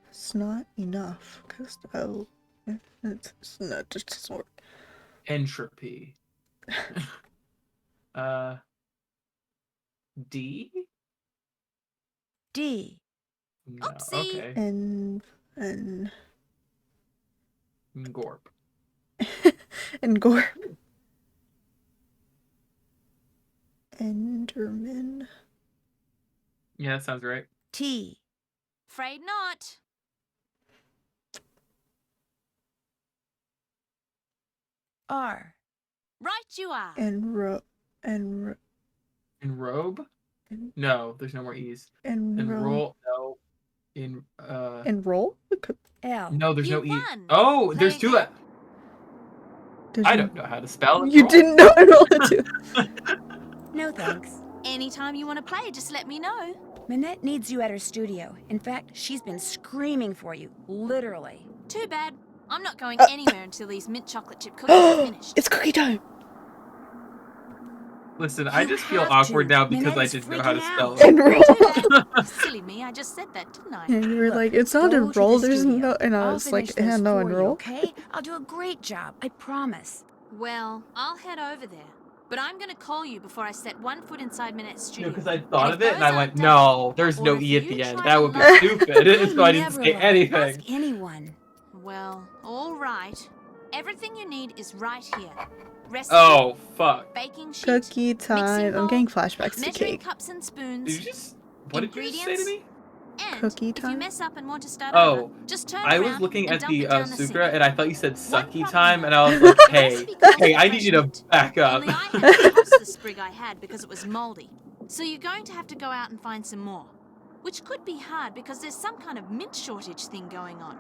It's not enough because it's not just doesn't work. Entropy. D. D. No, Oopsie. okay. And Gorp. and Gorp. Enderman. Yeah, that sounds right. T. Afraid not. R. Right you are. And Enrobe? No, there's no more E's. Enroll. Enroll. No. Enroll? L. No, there's You no E. won. Oh, Play there's two. again. I don't know how to spell. You Enroll. didn't know enroll too. No thanks. Anytime you want to play, just let me know. Minette needs you at her studio. In fact, she's been screaming for you. Literally. Too bad. I'm not going anywhere until these mint chocolate chip cookies are finished. It's cookie time. Listen, I You just feel have awkward to. now because Minette I is didn't know how to freaking spell out. it. Enroll. Silly me, I just said that, didn't I? And you were Look, like, it's not go to enroll. the There's studio. no, and I I'll was finish like, this yeah, no for you, enroll. okay? I'll do a great job. I promise. Well, I'll head over there. But I'm going to call you before I set one foot inside Minette's studio. Because I thought And of if it and I those went, aren't done, no, there's or no if E at you the end. try That to would be lie- stupid. So I didn't Never say lie. anything. Ask anyone. Well, all right. Everything you need is right here. Recipe, Oh, fuck. baking sheet, Cookie time. I'm getting flashbacks to measuring cake. cups and spoons. Did you just... What did you just say to me? And Cookie if you time? mess up and want to start Oh, over, just turn I was around looking and at dump the it down the Sucra sink. and I thought you said sucky time and I was like, hey, hey, I need you to back up. Only I had to toss the sprig I had because it was moldy. So you're going to have to go out and find some more. Which could be hard because there's some kind of mint shortage thing going on.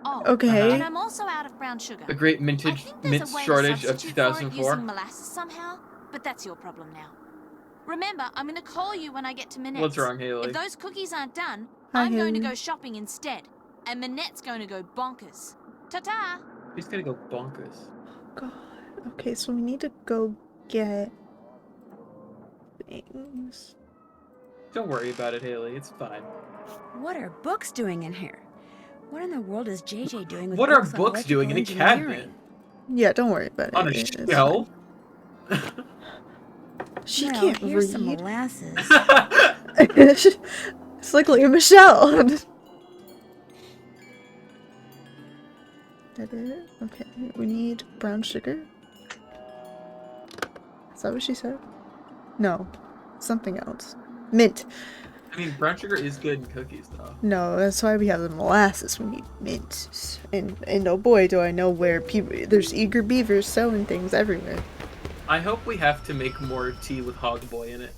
Oh, Okay. and I'm also out of brown sugar. The great I mint think there's a way to shortage of substitute for it 2004. using molasses somehow, but that's your problem now. Remember, I'm going to call you when I get to Minette's. What's wrong, Haley? If those cookies aren't done, Hi, I'm going to Haley. go shopping instead. And Minette's going to go bonkers. Ta-ta! He's gonna go bonkers. God. Okay, so we need to go get things. Don't worry about it, Haley. It's fine. What are books doing in here? What in the world is JJ doing with What are books on books doing in a electrical cabinet? engineering? Yeah, don't worry about it. On a It's shelf? fine. She Well, can't here's some read. molasses. It's like Leah Michelle. Is that it? Okay, we need brown sugar. Is that what she said? No, something else. Mint. I mean, brown sugar is good in cookies, though. No, that's why we have the molasses. We need mint. And oh boy, do I know where people. There's eager beavers selling things everywhere. I hope we have to make more tea with Hog Boy in it.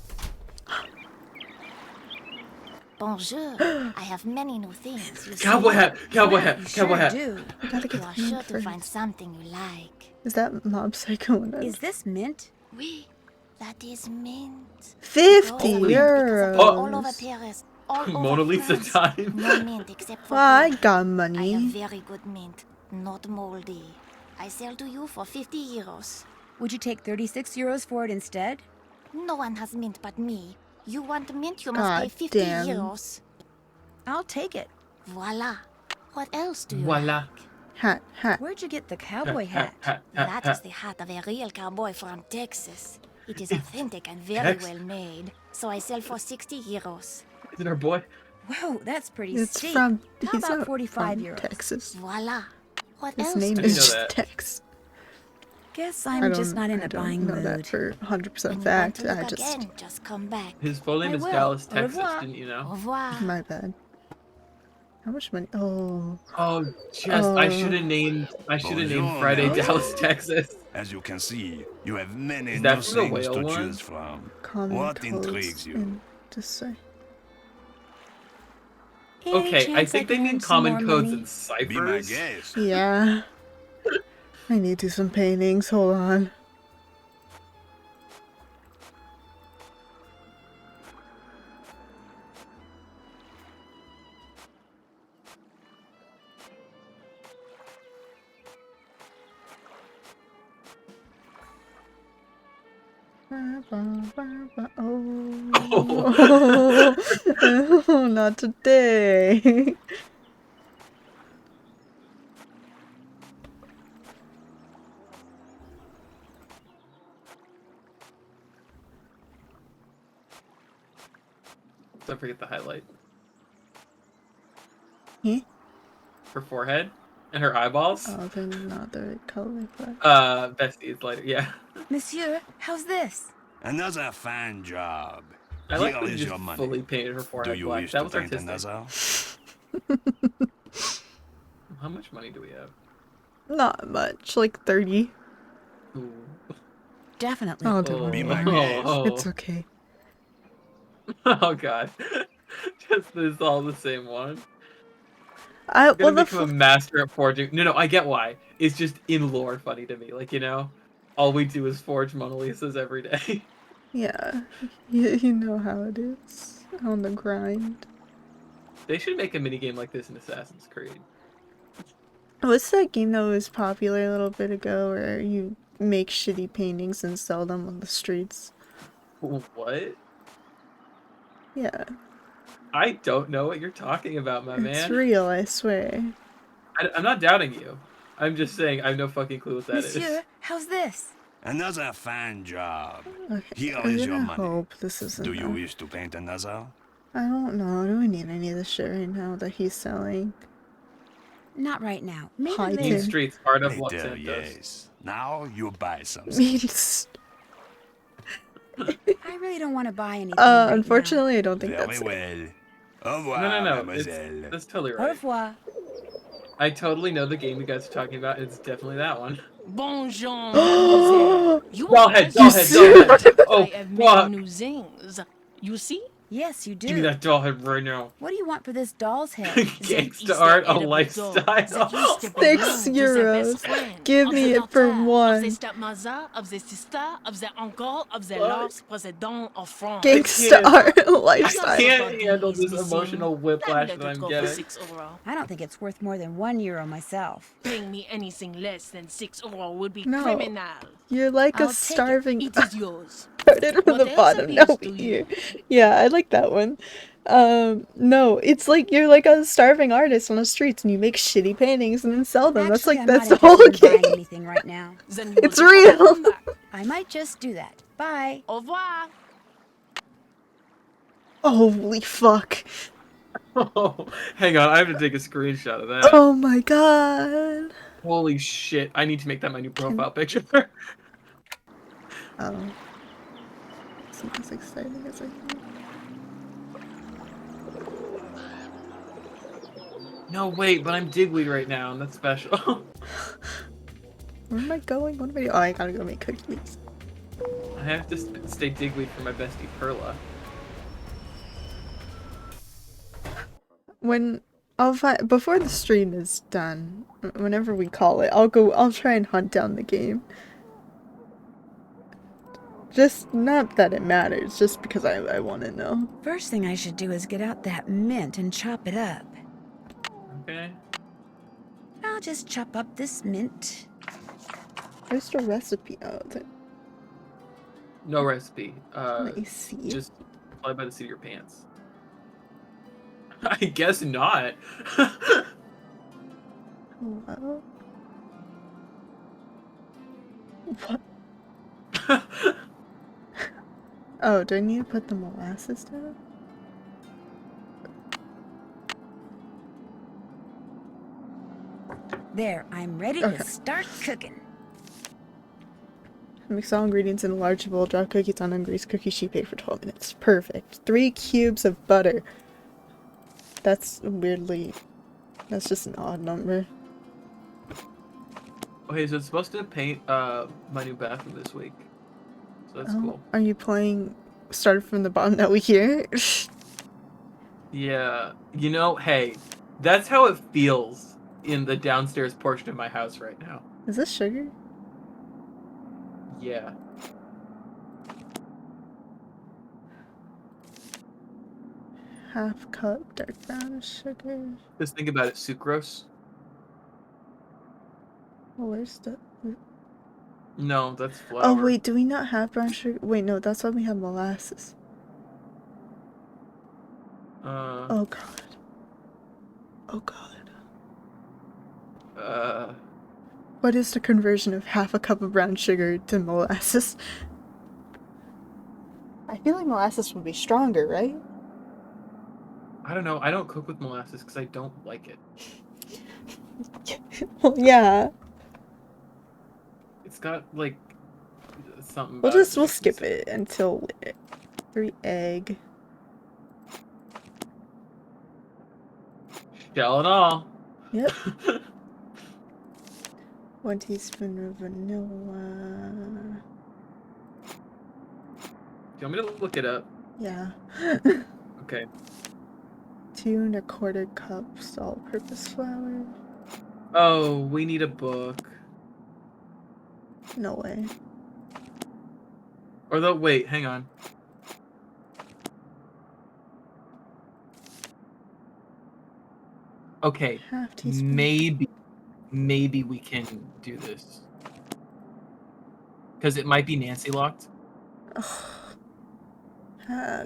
Bonjour. I have many new things. You Cowboy see? hat! Cowboy Yeah, hat! you Cowboy sure hat! do. I gotta get You are the mint sure to first. find something you like. Is that Mob Psycho? Is this mint? Oui, that is mint. 50 Holy. euros. All over Paris. All over Mona Lisa France. time. No mint except for Well, I here. got I have money. very good mint, not moldy. I sell to you for 50 euros. Would you take 36 euros for it instead? No one has mint but me. You want mint, you must God pay 50 damn. euros. I'll take it. Voila. What else do you Voila. Hat, hat. Where'd you get the cowboy hat? That is the hat of a real cowboy from Texas. It is authentic and very Tex- well made. So I sell for 60 euros. Is it our boy? Whoa, that's pretty It's steep. from. How He's about not 45 from euros? Texas. Voila. What His else name do I is didn't know just that. Tex. Guess I I'm don't, just not in I a don't buying know that mood. for 100% When you want fact. to look I just. again, just come back. His full name I is will. Dallas, Au Texas, revoir. didn't you Au know? revoir. My bad. How much money? Oh. Oh, just I Oh. should have named Bonjour, Friday Nelly. Dallas, Texas. As you can see, you have many Is new that from the things whale to one? choose from. Common What codes intrigues you? and just say. Any Okay, I chance think they can mean earn some common more codes money? and Be my ciphers. guest. Yeah. I need to do some paintings. Hold on. Oh, not today. Don't forget the highlight. Hmm? Her forehead and her eyeballs. Oh, they're not the right color. But... Bestie is lighter. Yeah. Monsieur, how's this? Another fine job. I like Here when you is just your money. fully painted her Do forehead you black. wish That to was paint artistic. another? How much money do we have? Not much, like 30. Ooh. Definitely. Oh, don't Be worry. my guest. It's okay. Oh god. Just this all the same one. I I'm gonna well, the become a master at forging. No, I get why. It's just in lore funny to me. Like, you know, all we do is forge Mona Lisas every day. yeah, you know how it is on the grind. They should make a minigame like this in Assassin's Creed. What's that game that was popular a little bit ago where you make shitty paintings and sell them on the streets? What? Yeah, I don't know what you're talking about, my it's man. real, I swear. I'm not doubting you. I'm just saying I have no fucking clue what that is. Monsieur, how's this? Another fine job. Okay, Here I'm is your gonna money. hope this isn't. Do you wish to paint another? I don't know. Do I need any of the shit right now that he's selling? Not right now. Maybe Hide Mean him. Street's part of Later, Los Santos. yes. Now you buy something. Means. I really don't want to buy anything. Right Unfortunately, I don't think Very that's it. well. Au revoir, No. mademoiselle. That's totally Au right. revoir. I totally know the game you guys are talking about. It's definitely that one. Bonjour, mademoiselle. You Doll head. Oh, I have fuck. many new things. You see? Yes, you do. Give me that doll head right now. What do you want for this doll's head? Gangsta art, a lifestyle. 6 euros. Give me it for Of the one. stepmother, of the sister, of the uncle, of the last president of France. Gangsta art I lifestyle. can't handle this emotional whiplash that I'm getting. I don't think it's worth more than €1 myself. Paying me anything less than €6 would be No. criminal. You're like I'll a take starving. It is yours. Started from the What else bottom. Now appeals we to here. Yeah, I like that one. No, it's like you're like a starving artist on the streets and you make shitty paintings and then sell them. That's Actually, like I'm that's not the whole interested in buying game. anything right now. It's real. I might just do that. Bye. Au revoir. Holy fuck. Oh, hang on, I have to take a screenshot of that. Oh my god. Holy shit, I need to make that my new profile picture. Oh. It's not as exciting as I thought. No, wait, but I'm Digweed right now, and that's special. Where am I going? What am I doing? Oh, I gotta go make cookies. I have to stay Digweed for my bestie Perla. When I'll find before the stream is done, whenever we call it, I'll try and hunt down the game. Just not that it matters, just because I want to know. First thing I should do is get out that mint and chop it up. Okay. I'll just chop up this mint. There's the recipe. Oh, No recipe. Let me see. Just fly by the seat of your pants. I guess not. Hello? What? Oh, do I need to put the molasses down? There, I'm ready Okay. to start cooking. Mix all ingredients in a large bowl, drop cookies on ungreased cookie sheet, bake for 12 minutes. Perfect. 3 cubes of butter. That's weirdly... That's just an odd number. Okay, so it's supposed to paint my new bathroom this week. So that's cool. Are you playing started from the bottom that we hear? Yeah. You know, hey, that's how it feels in the downstairs portion of my house right now. Is this sugar? Yeah. Half cup dark brown sugar. Just think about it, sucrose. Oh, where's the... No, that's flour. Oh, wait, do we not have brown sugar? Wait, no, that's why we have molasses. Oh, God. Oh, God. What is the conversion of half a cup of brown sugar to molasses? I feel like molasses would be stronger, right? I don't know. I don't cook with molasses because I don't like it. Well, yeah. It's got like something. We'll about just it we'll that skip it until 3 egg. Shell and all. Yep. 1 teaspoon of vanilla. Do you want me to look it up? Yeah. Okay. 2 1/4 cups all-purpose flour. Oh, we need a book. No way. Or though, wait, hang on. Okay, Half teaspoon. maybe we can do this. Because it might be Nancy locked.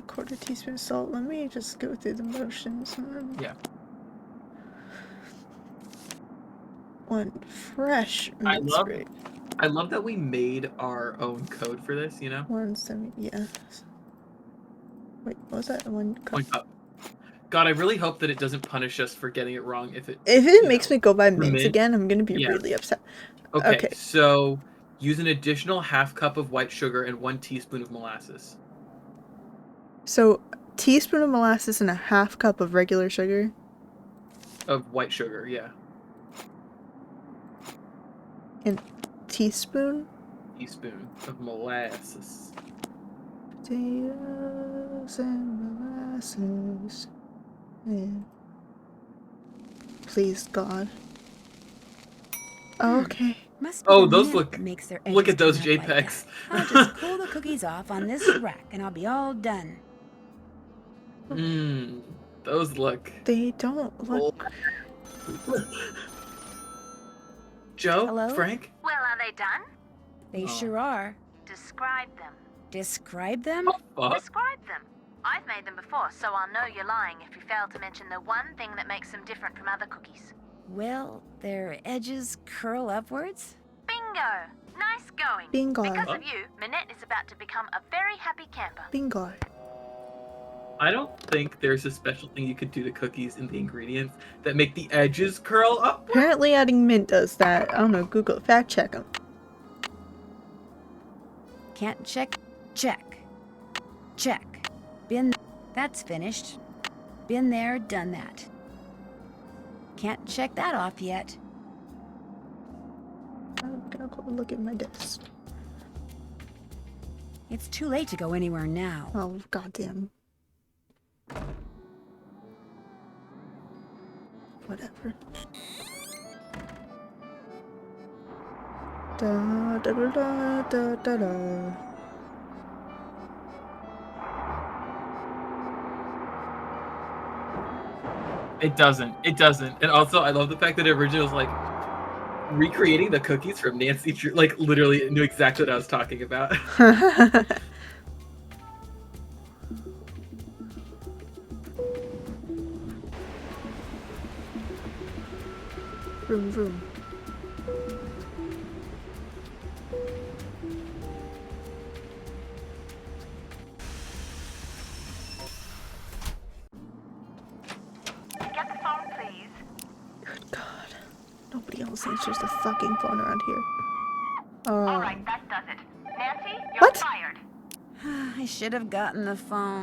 Quarter teaspoon salt. Let me just go through the motions. Yeah. 1 fresh I mince love grape. I love that we made our own code for this, you know? 170, yeah. Wait, what was that? One cup? God, I really hope that it doesn't punish us for getting it wrong if it makes me go buy mints mint? again, I'm gonna be Yeah. really upset. Okay, so use an additional half cup of white sugar and 1 teaspoon of molasses. So, teaspoon of molasses and a half cup of regular sugar. Of white sugar, yeah. And teaspoon? Teaspoon of molasses. Potatoes and molasses. Yeah. Please, God. Oh, okay. Must be Oh, the those mint look. that makes their Look edges at those turn up like JPEGs. I'll just pull the cookies off on this rack and I'll be all done. Mmm. Those look. They don't look. Joe? Hello? Frank? Well, are they done? They sure are. Describe them. Describe them? Fuck. Describe them. I've made them before, so I'll know you're lying if you fail to mention the one thing that makes them different from other cookies. Well, their edges curl upwards. Bingo! Nice going. Bingo. Because of you, Minette is about to become a very happy camper. Bingo. I don't think there's a special thing you could do to cookies in the ingredients that make the edges curl up. Apparently adding mint does that. I don't know, Google it. Fact check them. Can't check. Check. Check. Been. That's finished. Been there, done that. Can't check that off yet. I'm gonna go look at my desk. It's too late to go anywhere now. Oh, goddamn. Whatever. Da da da da da da da. It doesn't. It doesn't. And also, I love the fact that it originally was like recreating the cookies from Nancy Drew. Like, literally knew exactly what I was talking about. Vroom vroom. Get the phone, please. Good God. Nobody else answers the fucking phone around here. All right, that does it. Nancy, you're What? fired. I should have gotten the phone.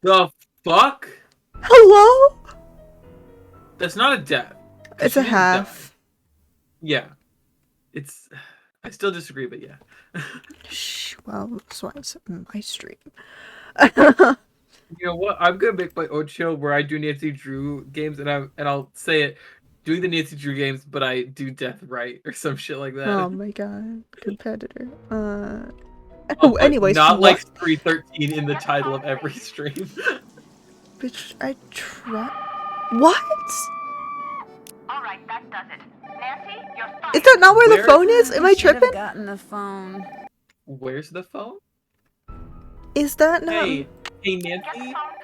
The fuck? Hello? That's not a death. It's a half. Yeah. It's. I still disagree, but yeah. Shh, well, that's why it's my stream. You know what? I'm gonna make my own show where I do Nancy Drew games, and I'll say it, doing the Nancy Drew games, but I do death right or some shit like that. Oh my God, competitor. I'll Oh, put anyways, not like what? 313 in the title of every stream. Bitch, I try. What? All right, that does it. Nancy, you're fired. Is that not where the Where- phone is? Am I should have tripping? gotten the phone. Where's the phone? Is that not? Hey, hey Get the Nancy. phone,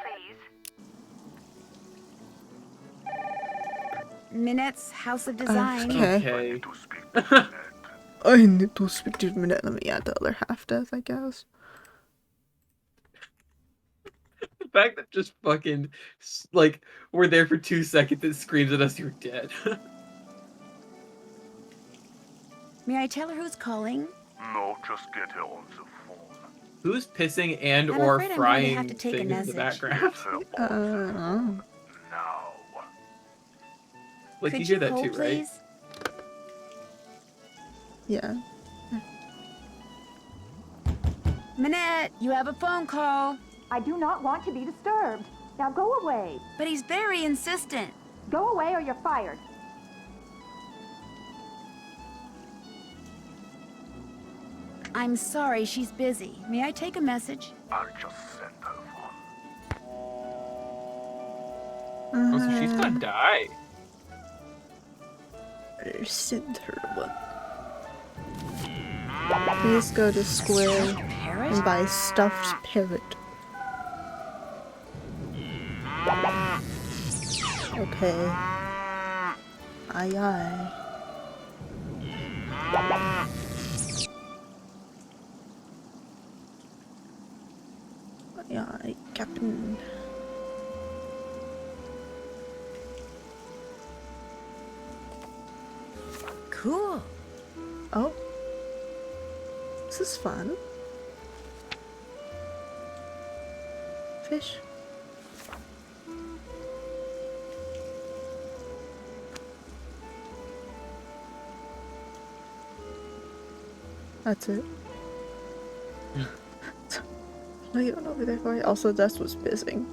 please. Minette's House of Design. Okay. Okay. I need to speak to Minette. Let me add the other half death, I guess. The fact that just fucking like we're there for 2 seconds, it screams at us, "You're dead." May I tell her who's calling? No, just get her on the phone. Who's pissing and I'm or afraid I'm going to frying have to take a things in the message. background? Oh. Now. Like Could you hear that hold, too, right? please? Yeah. Minette, you have a phone call. I do not want to be disturbed. Now go away. But he's very insistent. Go away or you're fired. I'm sorry, she's busy. May I take a message? I'll just send her Oh, so she's gonna die. Send her one. Please go to Square and buy stuffed parrot. Okay. Aye aye. Yeah, Captain. Cool. Oh. This is fun. Fish. That's it. What are you going over there for? Also, Dust was pissing.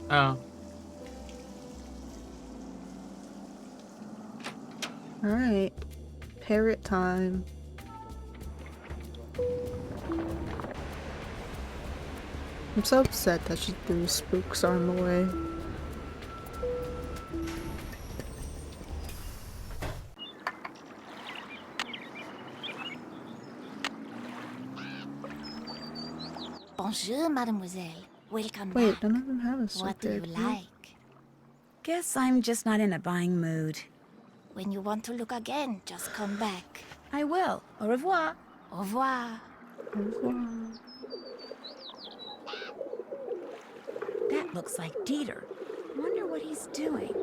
Oh. Alright. Parrot time. I'm so upset that she threw Spook's arm away. Bonjour, mademoiselle. Welcome Wait, back. none of them have a sword. What do you like? Guess I'm just not in a buying mood. When you want to look again, just come back. I will. Au revoir. Au revoir. Au revoir. That looks like Dieter. Wonder what he's doing.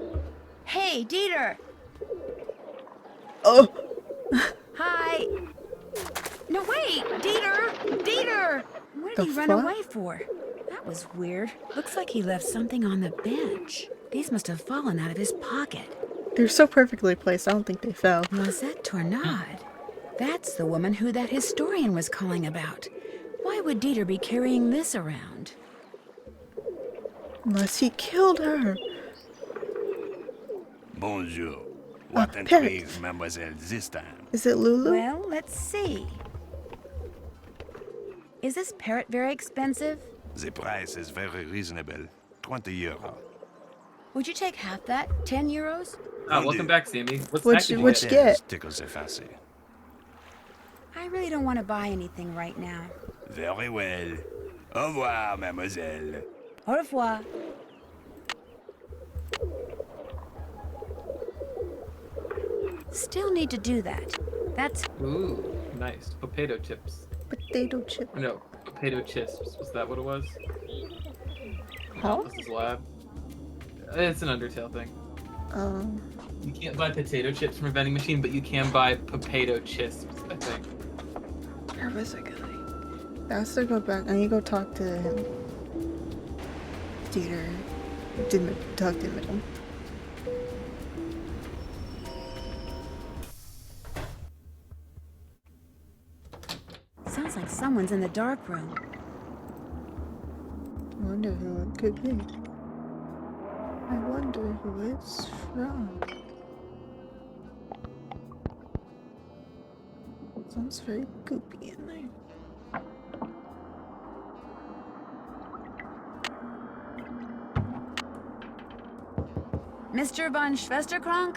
Hey, Dieter! Oh! Hi! No, wait! Dieter! Dieter! What did he run fuck? away for? That was weird. Looks like he left something on the bench. These must have fallen out of his pocket. They're so perfectly placed, I don't think they fell. Noisette Tornade. That's the woman who that historian was calling about. Why would Dieter be carrying this around? Unless he killed her. Bonjour. What parrot. intrigues mademoiselle this time? Is it Lulu? Well, let's see. Is this parrot very expensive? The price is very reasonable. 20 euro. Would you take half that? 10 euros? Welcome back, Sammy. What's What'd you get? Tickles the fancy. I really don't want to buy anything right now. Very well. Au revoir, mademoiselle. Au revoir. Still need to do that. That's... Ooh, nice. Potato chips. Potato chip. No, potato chips. Was that what it was? Huh? This is lab. It's an Undertale thing. You can't buy potato chips from a vending machine, but you can buy potato chips, I think. Where was I going? I have to go back. I need to go talk to him. Dieter. Didn't talk to him. Sounds like someone's in the dark room. I wonder who it could be. I wonder who it's from. Sounds very goopy in there. Mr. von Schwesterkrank?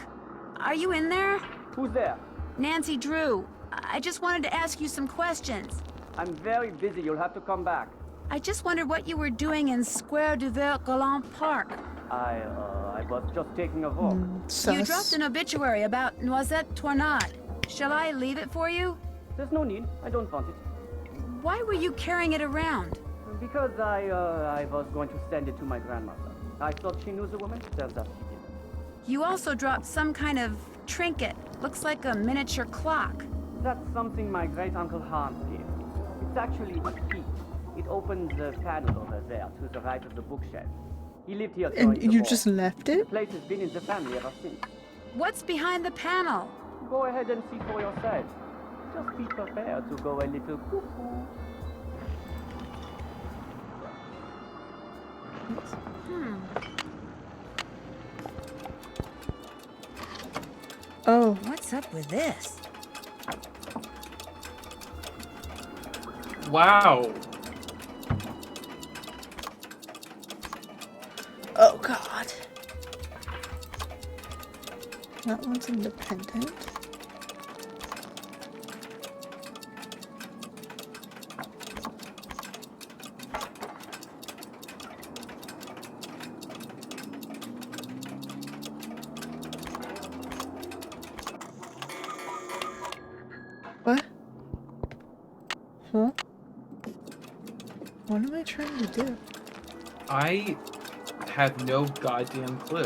Are you in there? Who's there? Nancy Drew. I just wanted to ask you some questions. I'm very busy. You'll have to come back. I just wondered what you were doing in Square du Vert Galant Park. I was just taking a walk. You dropped an obituary about Noisette Tornade. Shall I leave it for you? There's no need. I don't want it. Why were you carrying it around? Because I was going to send it to my grandmother. I thought she knew the woman. Turns out she didn't. You also dropped some kind of trinket. Looks like a miniature clock. That's something my great-uncle Hans gave me. It's actually a key. It opens the panel over there to the right of the bookshelf. He lived here during And the you war. just left it? The place has been in the family ever since. What's behind the panel? Go ahead and see for yourself. Just be prepared to go a little cuckoo. Oh. What's up with this? Wow. Oh god. That one's independent. What? Huh? What am I trying to do? I have no goddamn clue.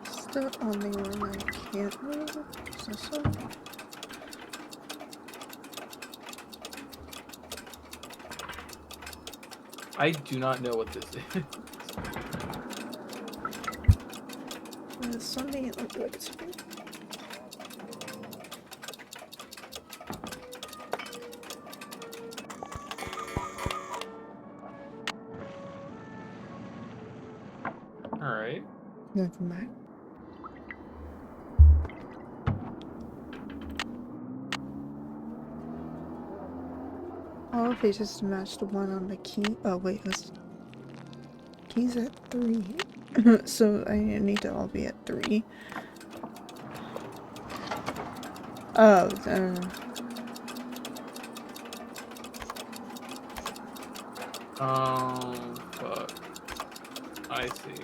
Is the only one I can't move? Is this one? I do not know what this is. Something it looked like it's me. Alright. Never mind. All of these just match the one on the key. Oh wait, this key's at 3. So I need to all be at 3. Oh, Fuck. I see.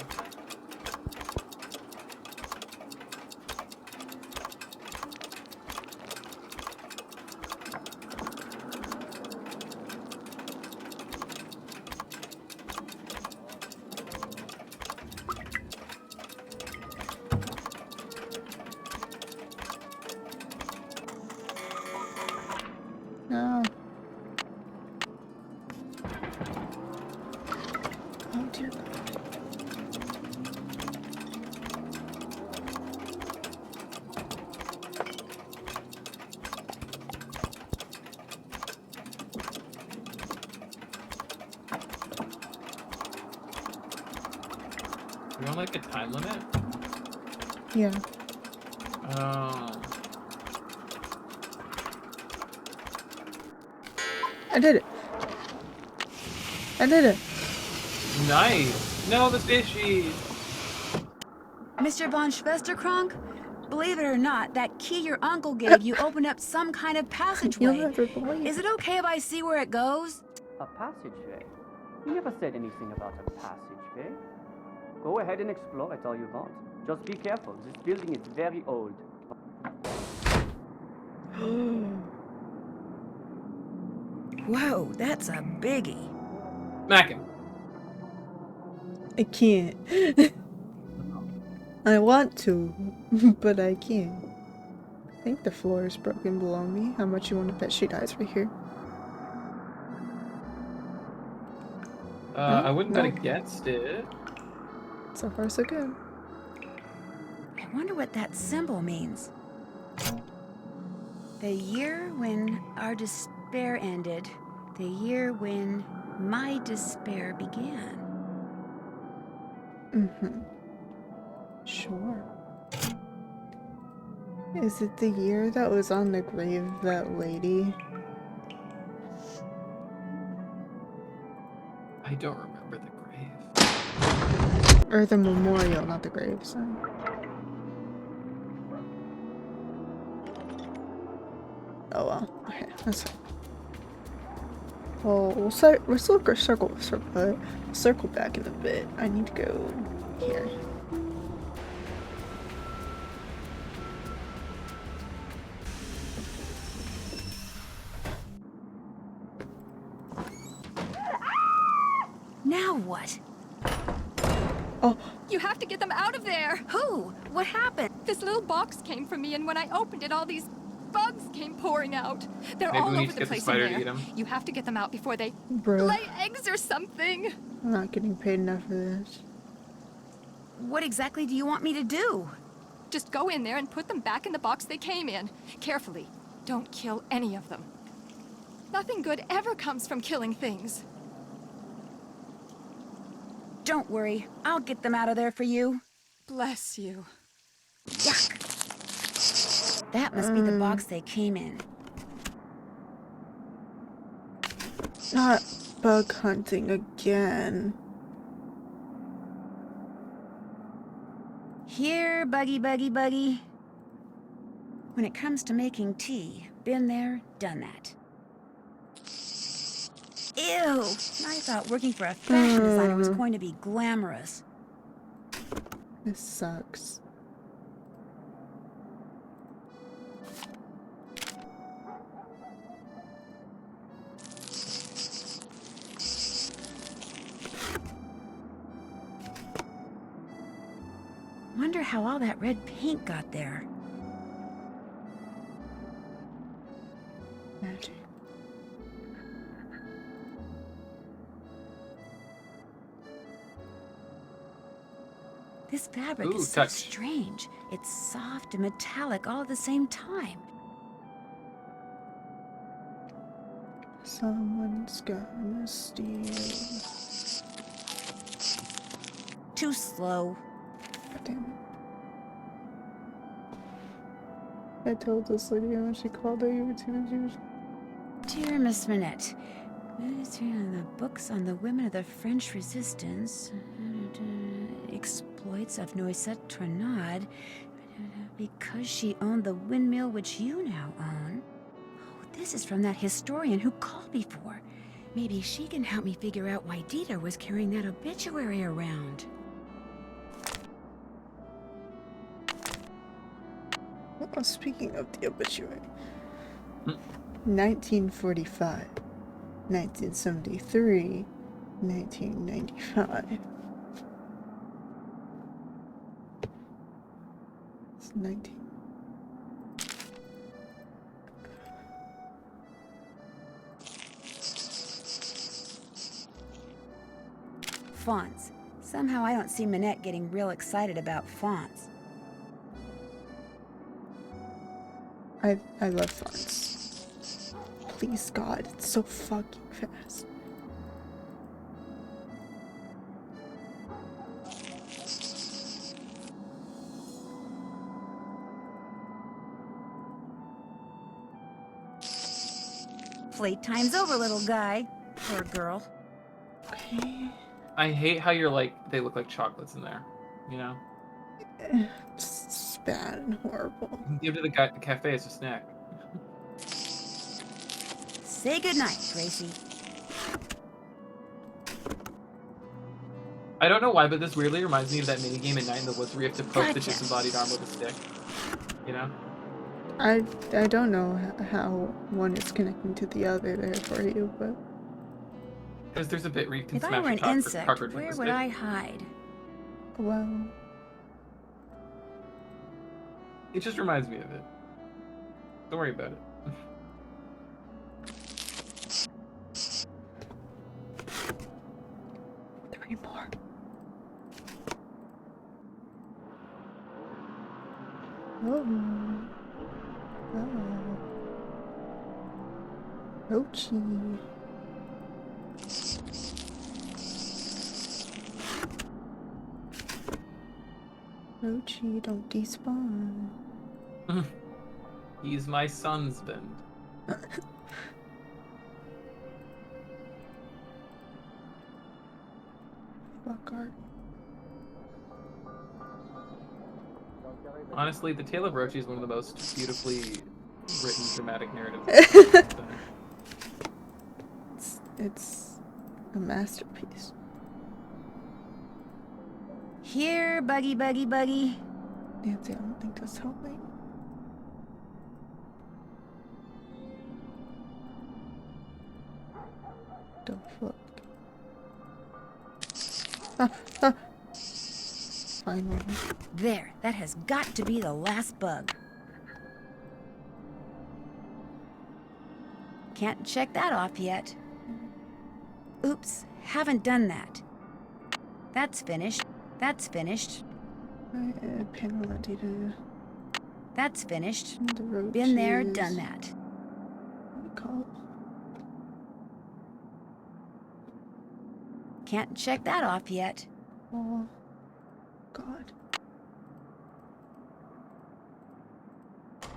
no. Oh dear God. You want like a time limit? Yeah. I did it. I did it. Nice. No, the fishies. Mr. von Schwesterkrank? Believe it or not, that key your uncle gave you opened up some kind of passageway. never believe Is it okay if I see where it goes? A passageway? You never said anything about a passageway. Go ahead and explore it all you want. Just be careful. This building is very old. Whoa, that's a biggie. Smack him. I can't. I want to, but I can't. I think the floor is broken below me. How much you want to bet she dies right here? I wouldn't bet No. against it. So far, so good. I wonder what that symbol means. The year when our despair ended. The year when my despair began. Mm-hmm. Sure. Is it the year that was on the grave of that lady? I don't remember the grave. Or the memorial, not the grave, sorry. Oh well. Okay, that's fine. Well, let's circle back in a bit. I need to go here. Now what? Oh. You have to get them out of there! Who? What happened? This little box came from me, and when I opened it, all these bugs came pouring out. They're Maybe all we need over to the get the place spider in to there. eat 'em. You have to get them out before they Bro. lay eggs or something. I'm not getting paid enough for this. What exactly do you want me to do? Just go in there and put them back in the box they came in. Carefully. Don't kill any of them. Nothing good ever comes from killing things. Don't worry. I'll get them out of there for you. Bless you. Yuck. That must be the box they came in. Not bug hunting again. Here, Buggy, Buggy, Buggy. When it comes to making tea, been there, done that. Ew! I thought working for a fashion designer was going to be glamorous. This sucks. wonder how all that red paint got there. Magic. This fabric Ooh, is so touch. strange. It's soft and metallic all at the same time. Someone's gonna steal. Too slow. God damn it. I told this lady when she called over to me. Dear Miss Minette, the books on the women of the French Resistance, exploits of Noisette Tornade, because she owned the windmill which you now own. Oh, this is from that historian who called before. Maybe she can help me figure out why Dieter was carrying that obituary around. Well, speaking of the obituary, 1945, 1973, 1995. It's 19. Fonts. Somehow I don't see Minette getting real excited about fonts. I love fonts. Please, God, it's so fucking fast. Playtime's over, little guy. Or girl. Okay. I hate how you're like, they look like chocolates in there, you know? It's bad and horrible. You can give to the guy at the cafe as a snack. Say goodnight, Tracy. I don't know why, but this weirdly reminds me of that minigame in Night in the Woods where you have to poke the Gotcha. disembodied arm with a stick. You know? I don't know how one is connecting to the other there for you, but Because there's a bit where you can If smash I were a an insect, cockroach with where a would stick. I hide? well, It just reminds me of it. Don't worry about it. three more. Oh. Oh. Rochi. Rochi, don't despawn. He's my husband. Fuck art. Honestly, The Tale of Rochi is one of the most beautifully written dramatic narratives. It's a masterpiece. Here, Buggy, Buggy, Buggy. Nancy, I don't think that's helping. The fuck? Finally. There, that has got to be the last bug. Can't check that off yet. Oops, haven't done that. That's finished. That's finished. Panel data. That's finished. The road Been there, cheese. done that. Call. Can't check that off yet. Oh, God.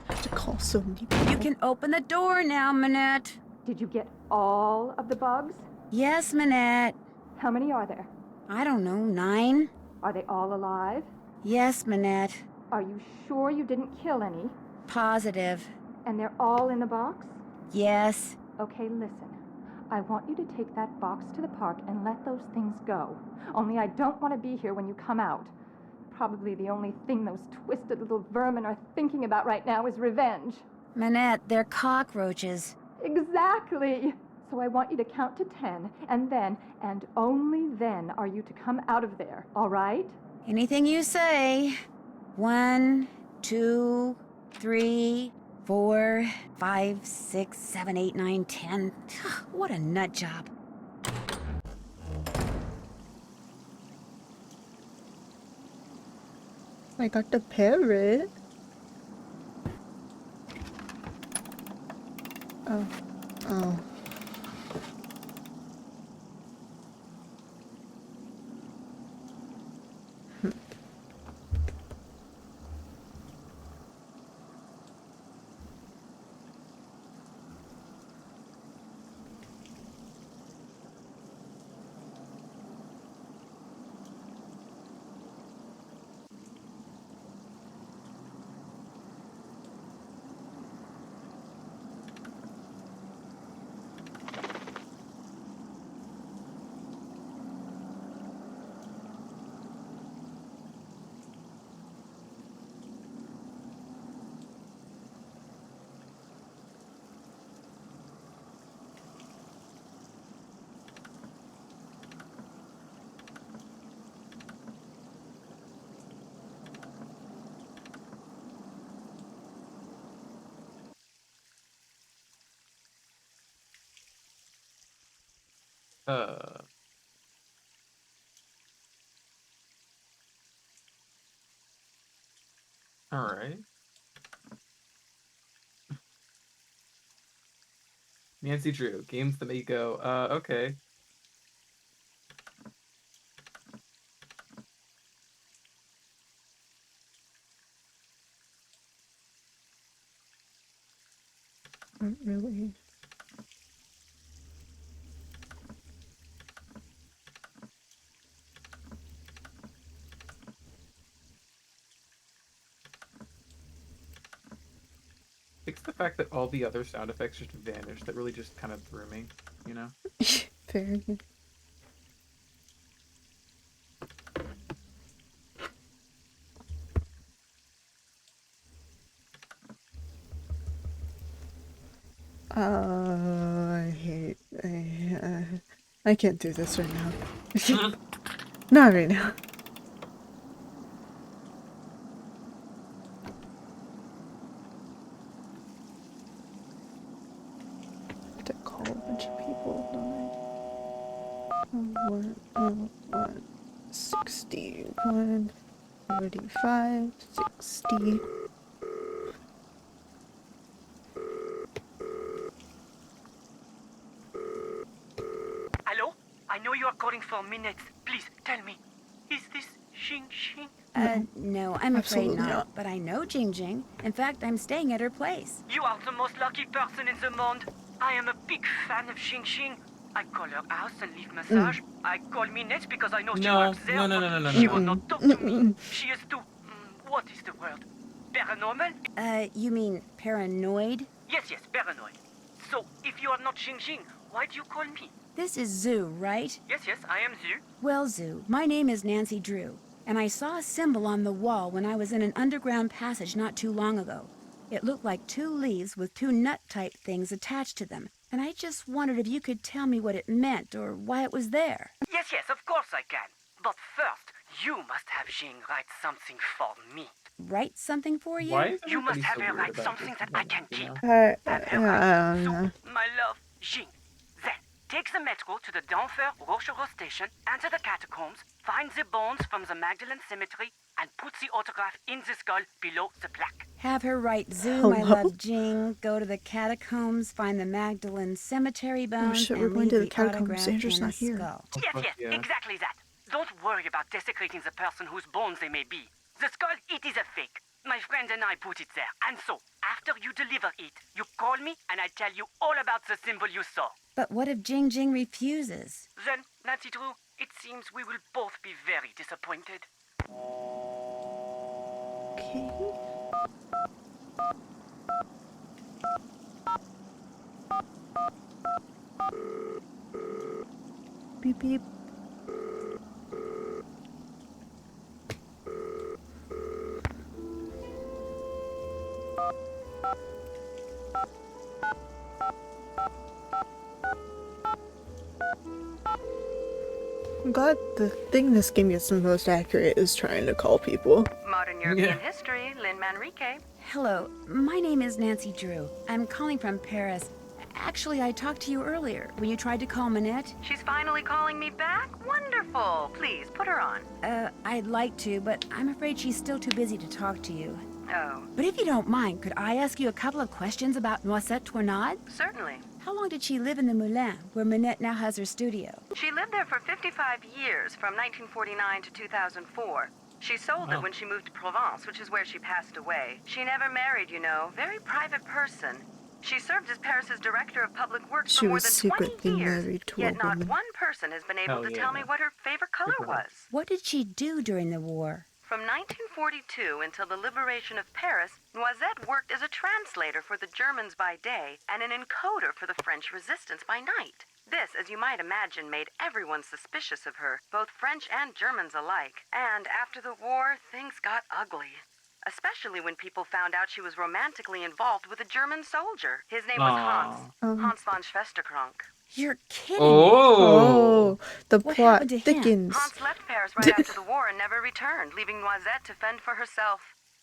I have to call so many people. You can open the door now, Minette. Did you get all of the bugs? Yes, Minette. How many are there? I don't know, 9? Are they all alive? Yes, Minette. Are you sure you didn't kill any? Positive. And they're all in the box? Yes. Okay, listen. I want you to take that box to the park and let those things go. Only I don't want to be here when you come out. Probably the only thing those twisted little vermin are thinking about right now is revenge. Minette, they're cockroaches. Exactly! So I want you to count to 10, and then, and only then, are you to come out of there, all right? Anything you say. 1, 2, 3, 4, 5, 6, 7, 8, 9, 10. What a nut job. I got the parrot. Oh. Oh. Alright. Nancy Drew, games that make you go, okay. Not really. It's the fact that all the other sound effects just vanished that really just kind of threw me, you know? Very good. I can't do this right now. Not right now. To call a bunch of people, don't I? 61, 45, 60. Hello? I know you are calling for minutes. Please, tell me. Is this Xing Xing? No, I'm afraid Absolutely not. not. But I know Jing Jing. In fact, I'm staying at her place. You are the most lucky person in the monde. I am a big fan of Xing Xing. I call her house and leave massage. I call minutes because I know she No, works there, no, but no. she will not talk to me. She is too... what is the word? Paranormal? You mean paranoid? Yes, paranoid. So, if you are not Xing Xing, why do you call me? This is Zoo, right? Yes, I am Zhu. Well, Zoo, my name is Nancy Drew, and I saw a symbol on the wall when I was in an underground passage not too long ago. It looked like 2 leaves with 2 nut-type things attached to them, and I just wondered if you could tell me what it meant or why it was there. Yes, of course I can. But first, you must have Xing write something for me. Write something for you? Why is You must everybody have so her weird write about something this that one, I can you keep. know? I don't know. My love, Xing. Then, take the metro to the Denfert Rochereau station, enter the catacombs, find the bones from the Magdalen Cemetery, and put the autograph in the skull below the plaque. Have her write Zoo, my Hello? love Jing, go to the catacombs, find the Magdalen Cemetery bones, shit, we're and going leave to the the catacombs. autograph Sanders in a not here. skull. Yes, yeah. exactly that. Don't worry about desecrating the person whose bones they may be. The skull, it is a fake. My friend and I put it there. And so, after you deliver it, you call me and I tell you all about the symbol you saw. But what if Jing Jing refuses? Then, Nancy Drew, it seems we will both be very disappointed. Okay. Beep beep. I'm glad the thing this game gets the most accurate is trying to call people. Modern European History, Lynn Manrique. Hello, my name is Nancy Drew. I'm calling from Paris. Actually, I talked to you earlier when you tried to call Minette. She's finally calling me back? Wonderful. Please, put her on. I'd like to, but I'm afraid she's still too busy to talk to you. Oh. But if you don't mind, could I ask you a couple of questions about Noisette Tournade? Certainly. How long did she live in the Moulin, where Minette now has her studio? She lived there for 55 years, from 1949 to 2004. She sold it when she moved to Provence, which is where she passed away. She never married, you know. Very private person. She served as Paris's director of public works She for more was than secretly 20 years. married to Yet a not woman. one person has been able Hell to yeah. tell me what her favorite color was. What did she do during the war? From 1942 until the liberation of Paris, Noisette worked as a translator for the Germans by day and an encoder for the French resistance by night. This, as you might imagine, made everyone suspicious of her, both French and Germans alike. And after the war, things got ugly. Especially when people found out she was romantically involved with a German soldier. His name was Hans. Hans von Schwesterkrank. You're kidding. Oh, the What plot happened to him? thickens. Hans left Paris right after the war and never returned, leaving Noisette to fend for herself.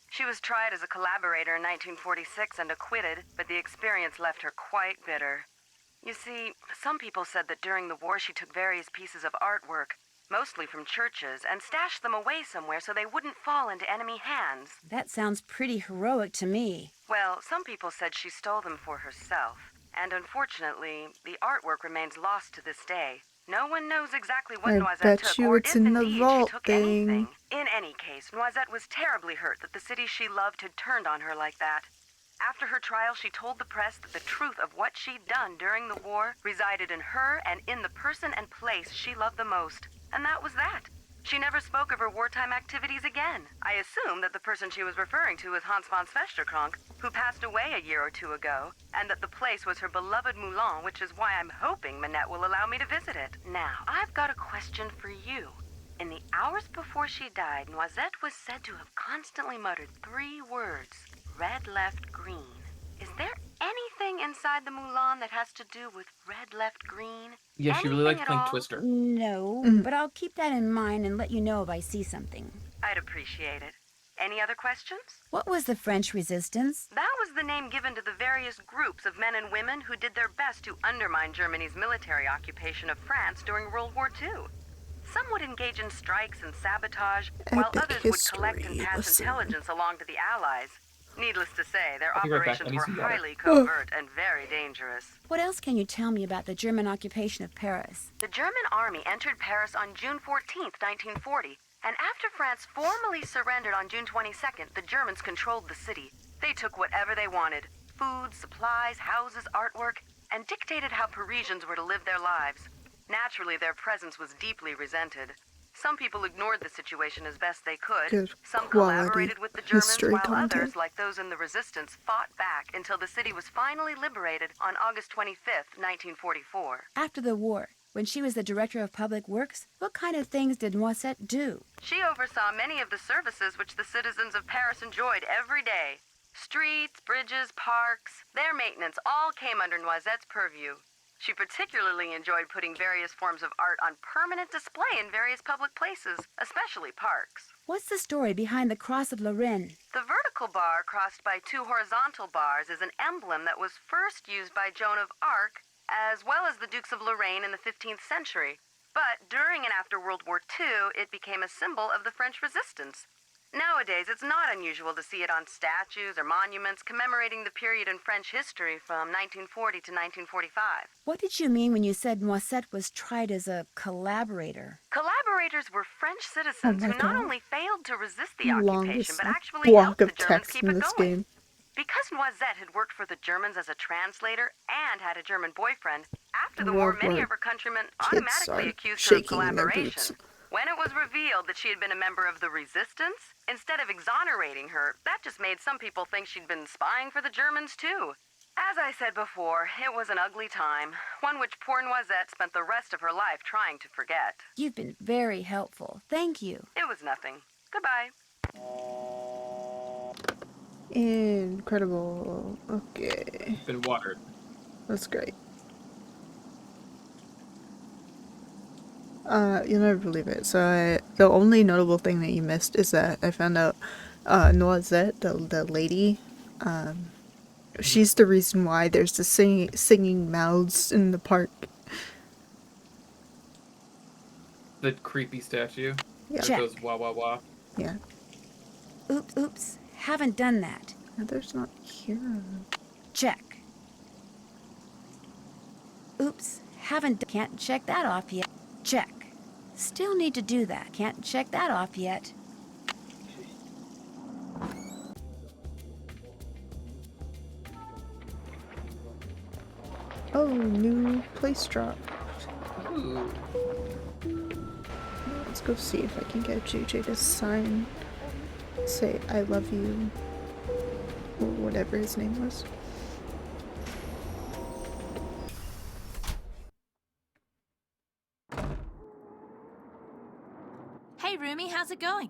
She was tried as a collaborator in 1946 and acquitted, but the experience left her quite bitter. You see, some people said that during the war she took various pieces of artwork, mostly from churches, and stashed them away somewhere so they wouldn't fall into enemy hands. That sounds pretty heroic to me. Well, some people said she stole them for herself. And unfortunately, the artwork remains lost to this day. No one knows exactly what I Noisette bet took, you or it's if in the indeed vault she took thing. anything. In any case, Noisette was terribly hurt that the city she loved had turned on her like that. After her trial, she told the press that the truth of what she'd done during the war resided in her and in the person and place she loved the most. And that was that. She never spoke of her wartime activities again. I assume that the person she was referring to was Hans von Schwesterkrank, who passed away a year or two ago, and that the place was her beloved Moulin, which is why I'm hoping Minette will allow me to visit it. Now, I've got a question for you. In the hours before she died, Noisette was said to have constantly muttered 3 words: red, left, green. Is there anything inside the Moulin that has to do with red, left, green? Yeah, she really Anything likes at playing all? Twister. No, but I'll keep that in mind and let you know if I see something. I'd appreciate it. Any other questions? What was the French resistance? That was the name given to the various groups of men and women who did their best to undermine Germany's military occupation of France during World War II. Some would engage in strikes and sabotage, while Epic others would collect and history pass lesson. intelligence along to the Allies. Needless to say, their I'll be right back. I operations need were some water. highly covert and very dangerous. What else can you tell me about the German occupation of Paris? The German army entered Paris on June 14th, 1940, and after France formally surrendered on June 22nd, the Germans controlled the city. They took whatever they wanted: food, supplies, houses, artwork, and dictated how Parisians were to live their lives. Naturally, their presence was deeply resented. Some people ignored the situation as best they could. Good Some quality collaborated with the Germans, history while content. others, like those in the resistance, fought back until the city was finally liberated on August 25th, 1944. After the war, when she was the director of public works, what kind of things did Noisette do? She oversaw many of the services which the citizens of Paris enjoyed every day. Streets, bridges, parks, their maintenance all came under Noisette's purview. She particularly enjoyed putting various forms of art on permanent display in various public places, especially parks. What's the story behind the Cross of Lorraine? The vertical bar crossed by 2 horizontal bars is an emblem that was first used by Joan of Arc, as well as the Dukes of Lorraine in the 15th century. But during and after World War II, it became a symbol of the French resistance. Nowadays, it's not unusual to see it on statues or monuments commemorating the period in French history from 1940 to 1945. What did you mean when you said Noisette was tried as a collaborator? Collaborators were French citizens Oh my who not God. only failed to resist the occupation, Longest but actually block helped of the Germans text keep in it this going. game. Because Noisette had worked for the Germans as a translator and had a German boyfriend, after the war, World many War of her countrymen kids automatically are accused her of shaking in their collaboration. boots. When it was revealed that she had been a member of the resistance, instead of exonerating her, that just made some people think she'd been spying for the Germans too. As I said before, it was an ugly time, one which poor Noisette spent the rest of her life trying to forget. You've been very helpful. Thank you. It was nothing. Goodbye. Incredible. Okay. Been watered. That's great. You'll never believe it. So the only notable thing that you missed is that I found out Noisette, the lady, she's the reason why there's the singing mouths in the park. The creepy statue. Yeah. Check. That goes wah wah wah. Yeah. Oops. Haven't done that. There's not here. Check. Oops. Can't check that off yet. Check. Still need to do that. Can't check that off yet. Oh, new place drop. Ooh. Let's go see if I can get JJ to sign, say I love you, or whatever his name was. Hey, Rumi, how's it going?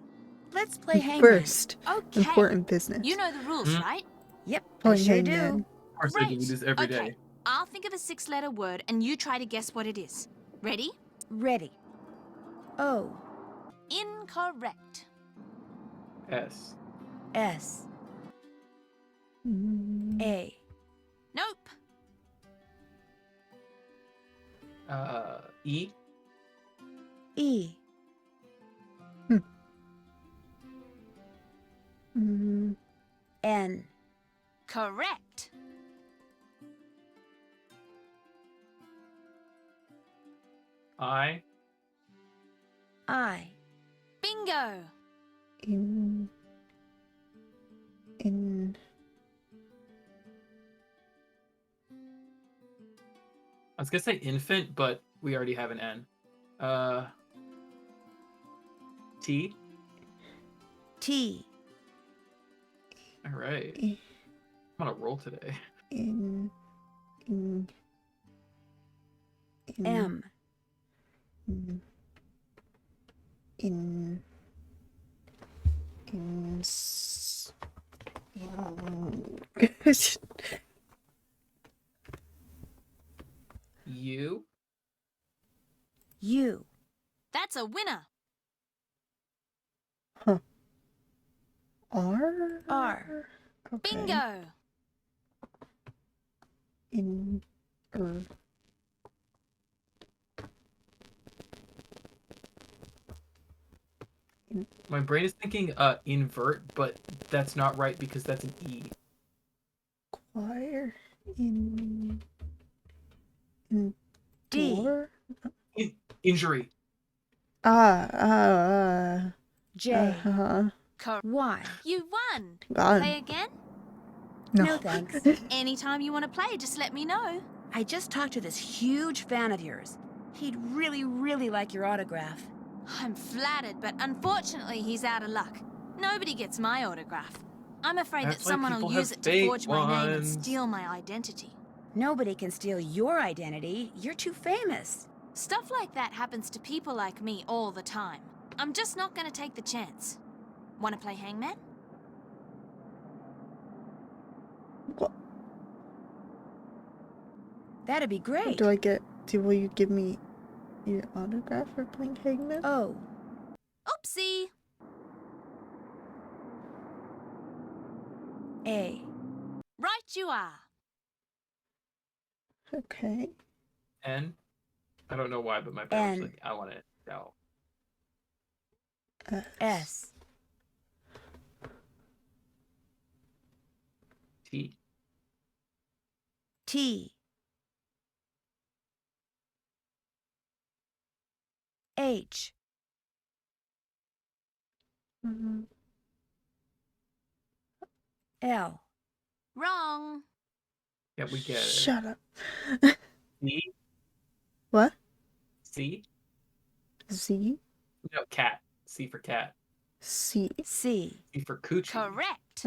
Let's play hangman. First, Okay. important business. You know the rules, right? Yep, Oh, I sure hangman. do. Of course I do this every day. Okay. I'll think of a 6-letter word and you try to guess what it is. Ready? Ready. O. Incorrect. S. S. A. Nope. E. E. N. Correct. I. I. Bingo. In. I was gonna say infant, but we already have an N. T. T. All right. I'm on a roll today. In. M. U. U. That's a winner. Huh. R. R. Okay. Bingo. In. My brain is thinking invert, but that's not right because that's an E. Choir. In. D. Door? Injury. J. Y. You won. God. Play again? No thanks. Anytime you want to play, just let me know. I just talked to this huge fan of yours. He'd really, really like your autograph. I'm flattered, but unfortunately he's out of luck. Nobody gets my autograph. I'm afraid That's that why someone people will have use it to fake forge my name and ones. steal my identity. Nobody can steal your identity. You're too famous. Stuff like that happens to people like me all the time. I'm just not gonna take the chance. Want to play hangman? What? That'd be great. Will you give me your autograph for playing hangman? Oh. Oopsie. A. Right you are. Okay. N. I don't know why, but my brain was N. like, I want it. No. S. T. T. H. L. Wrong. Yeah, we get it. Shut up. C. What? C. Z. No, cat. C for cat. C. C. C for coochie. Correct.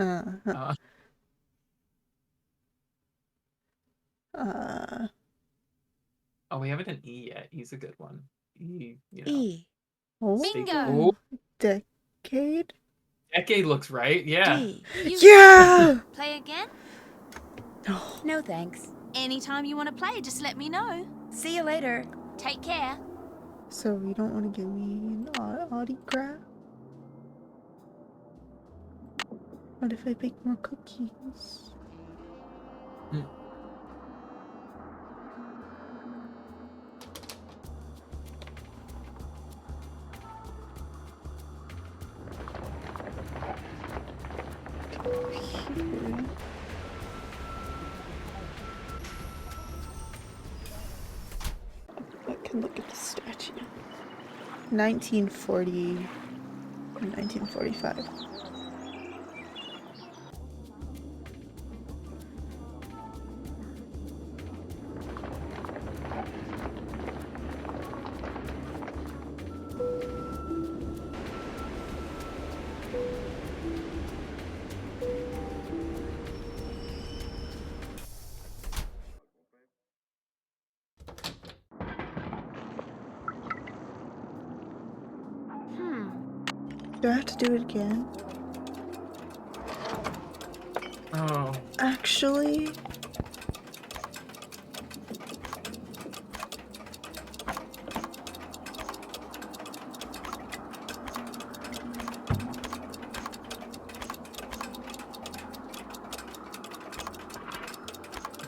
Oh, we haven't done E yet. E's a good one. E. You know. E. Oh. Bingo. Oh, Decade. decade looks right. Yeah. D. Yeah. Play again? No thanks. Anytime you want to play, just let me know. See you later. Take care. So you don't want to give me an autograph? What if I bake more cookies? Here. I can look at the statue. 1940 and 1945. Do I have to do it again? Oh. Actually...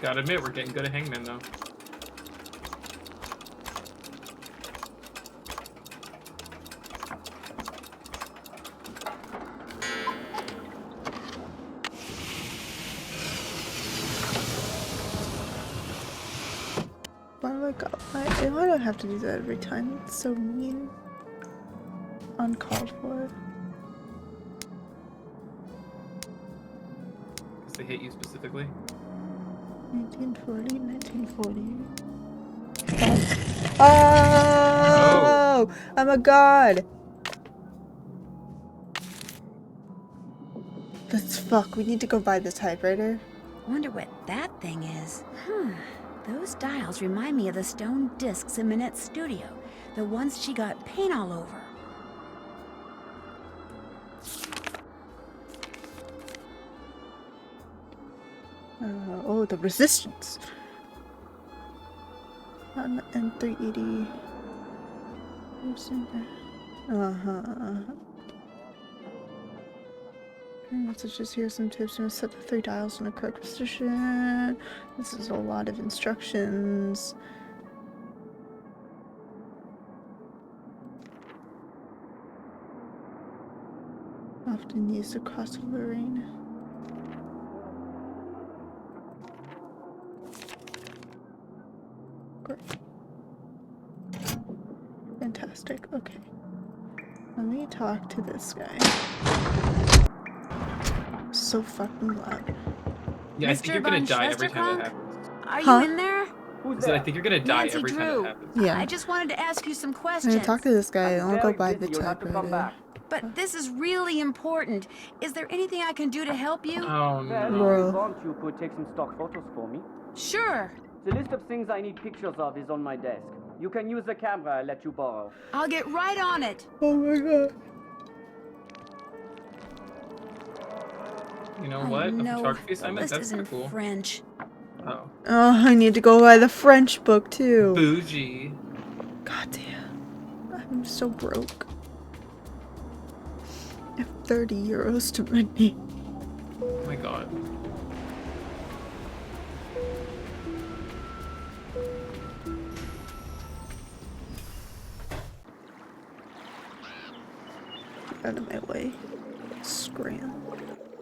Gotta admit, we're getting good at Hangman, though. Why do I have to do that every time? It's so mean. Uncalled for. Because they hate you specifically? 1940, 1940. Oh! I'm a god! Let's fuck. We need to go buy the typewriter. Wonder what that thing is. Those dials remind me of the stone discs in Minette's studio. The ones she got paint all over. Oh, the resistance. And 380. Let's just hear some tips and set the 3 dials in the correct position. This is a lot of instructions. Often used across Lorraine. Great. Fantastic. Okay. Let me talk to this guy. So fucking loud. Yeah, I think you're gonna die every time that happens. Are you in there? So I think you're gonna die Nancy every time Drew. that happens. Yeah. I just wanted to ask you some I'm questions. gonna talk to this guy. I'll go buy the typewriter. But this is really important. Is there anything I can do to help you? Oh Well, no. Bro. if you want, you could take some stock photos for me. Sure. The list of things I need pictures of is on my desk. You can use the camera I let you borrow. I'll get right on it. Oh my god. You know what? A No, photography the assignment? list That's is in kinda cool. French. Oh. Oh, I need to go buy the French book too. Bougie. God damn. I'm so broke. I have 30 euros to my name. Oh my god. Get out of my way. Scram.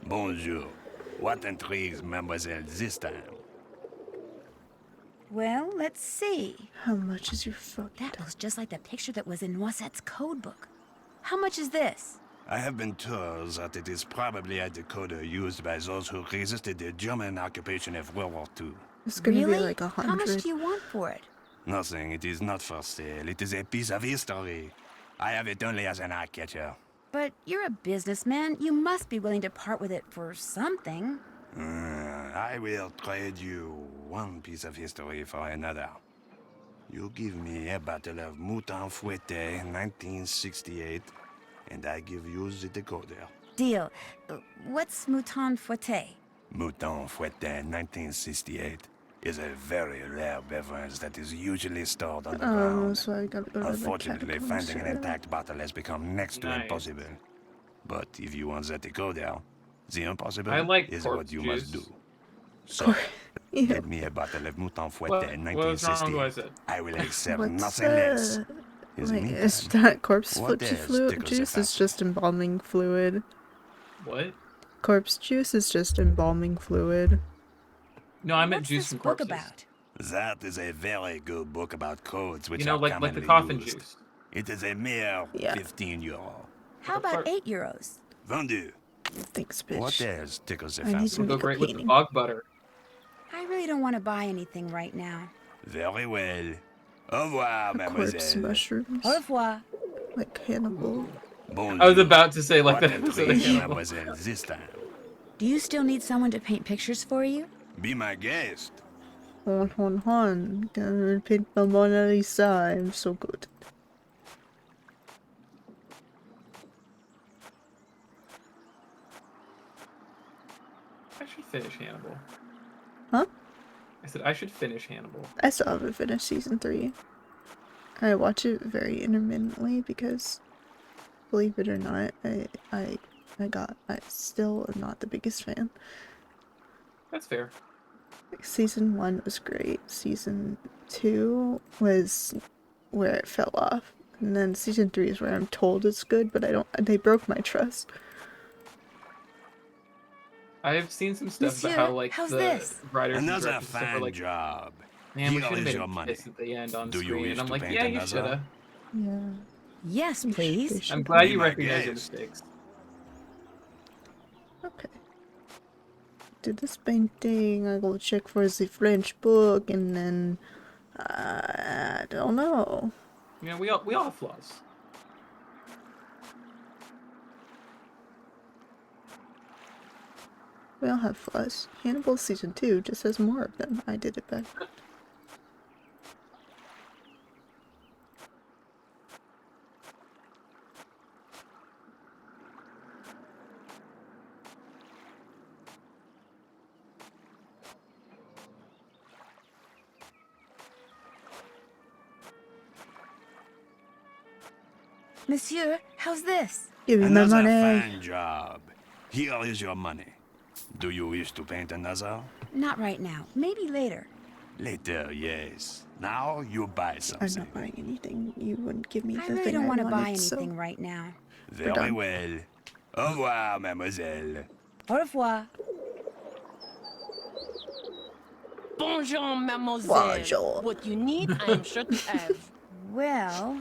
Bonjour. What intrigues Mademoiselle this time? Well, let's see. How much is your fuck? That looks just like the picture that was in Noisette's code book. How much is this? I have been told that it is probably a decoder used by those who resisted the German occupation of World War II. It's gonna Really? be like How much 100. do you want for it? Nothing. It is not for sale. It is a piece of history. I have it only as an eye-catcher. But you're a businessman. You must be willing to part with it for something. I will trade you one piece of history for another. You give me a bottle of Mouton Fouetté 1968, and I give you the decoder. Deal. What's Mouton Fouetté? Mouton Fouetté 1968. is a very rare beverage that is usually stored Oh, underground. so I gotta go to the Unfortunately, catacombs finding an here. intact bottle has become next to Nice. impossible. But if you want that to go there, the impossible I like is corpse what you juice. must do. So, Yeah. get me a bottle of Mouton Fouetté What was wrong with 1968. it? I will accept What's nothing less. In the like, meantime, is that corpse what else tickles the juice is just embalming fluid. What? Corpse juice is just embalming fluid. No, I meant What's juice this from book corpses. about? That is a very good book about codes which You know, are like the commonly coffin used. juice. It is a mere Yeah. 15 euro. How about €8? Vendu. Thanks, bitch. What else tickles the I need fancy? to Would go make a great with the painting. bog butter. I really don't want to buy anything right now. Very well. Au revoir, Corpse mademoiselle. mushrooms. Au revoir. Like Hannibal. Bon I was Dieu. about to say like What that a episode of treat, Hannibal. mademoiselle, this time. Do you still need someone to paint pictures for you? Be my guest. Hon. Gonna paint the Mona Lisa. I'm so good. I should finish Hannibal. Huh? I said I should finish Hannibal. I still haven't finished season 3. I watch it very intermittently because, believe it or not, I still am not the biggest fan. That's fair. Season 1 was great. Season 2 was where it fell off. And then season 3 is where I'm told it's good, but they broke my trust. I've seen some stuff Monsieur, about how like how's the this? writers and Another directors and stuff are fine like, job. man, we Here should have is made your him money. kiss at the end on Do you screen. wish And I'm to like, paint yeah, you another? should have. Yeah. Yes, please. I'm glad Be you my recognize your guest. mistakes. Okay. Did this painting, I go check for the French book, and then I don't know. You know, we all have flaws. We all have flaws. Hannibal season 2 just has more of them. I did it better. Monsieur, how's this? Give me my Another money. fine job. Here is your money. Do you wish to paint another? Not right now. Maybe later. Later, yes. Now you buy I'm something. not buying anything. You wouldn't give me the I thing really don't want to buy wanted, so- anything right now. Very done. well. Au revoir, mademoiselle. Au revoir. Bonjour, mademoiselle. Bonjour. What you need, I am sure to have. Well,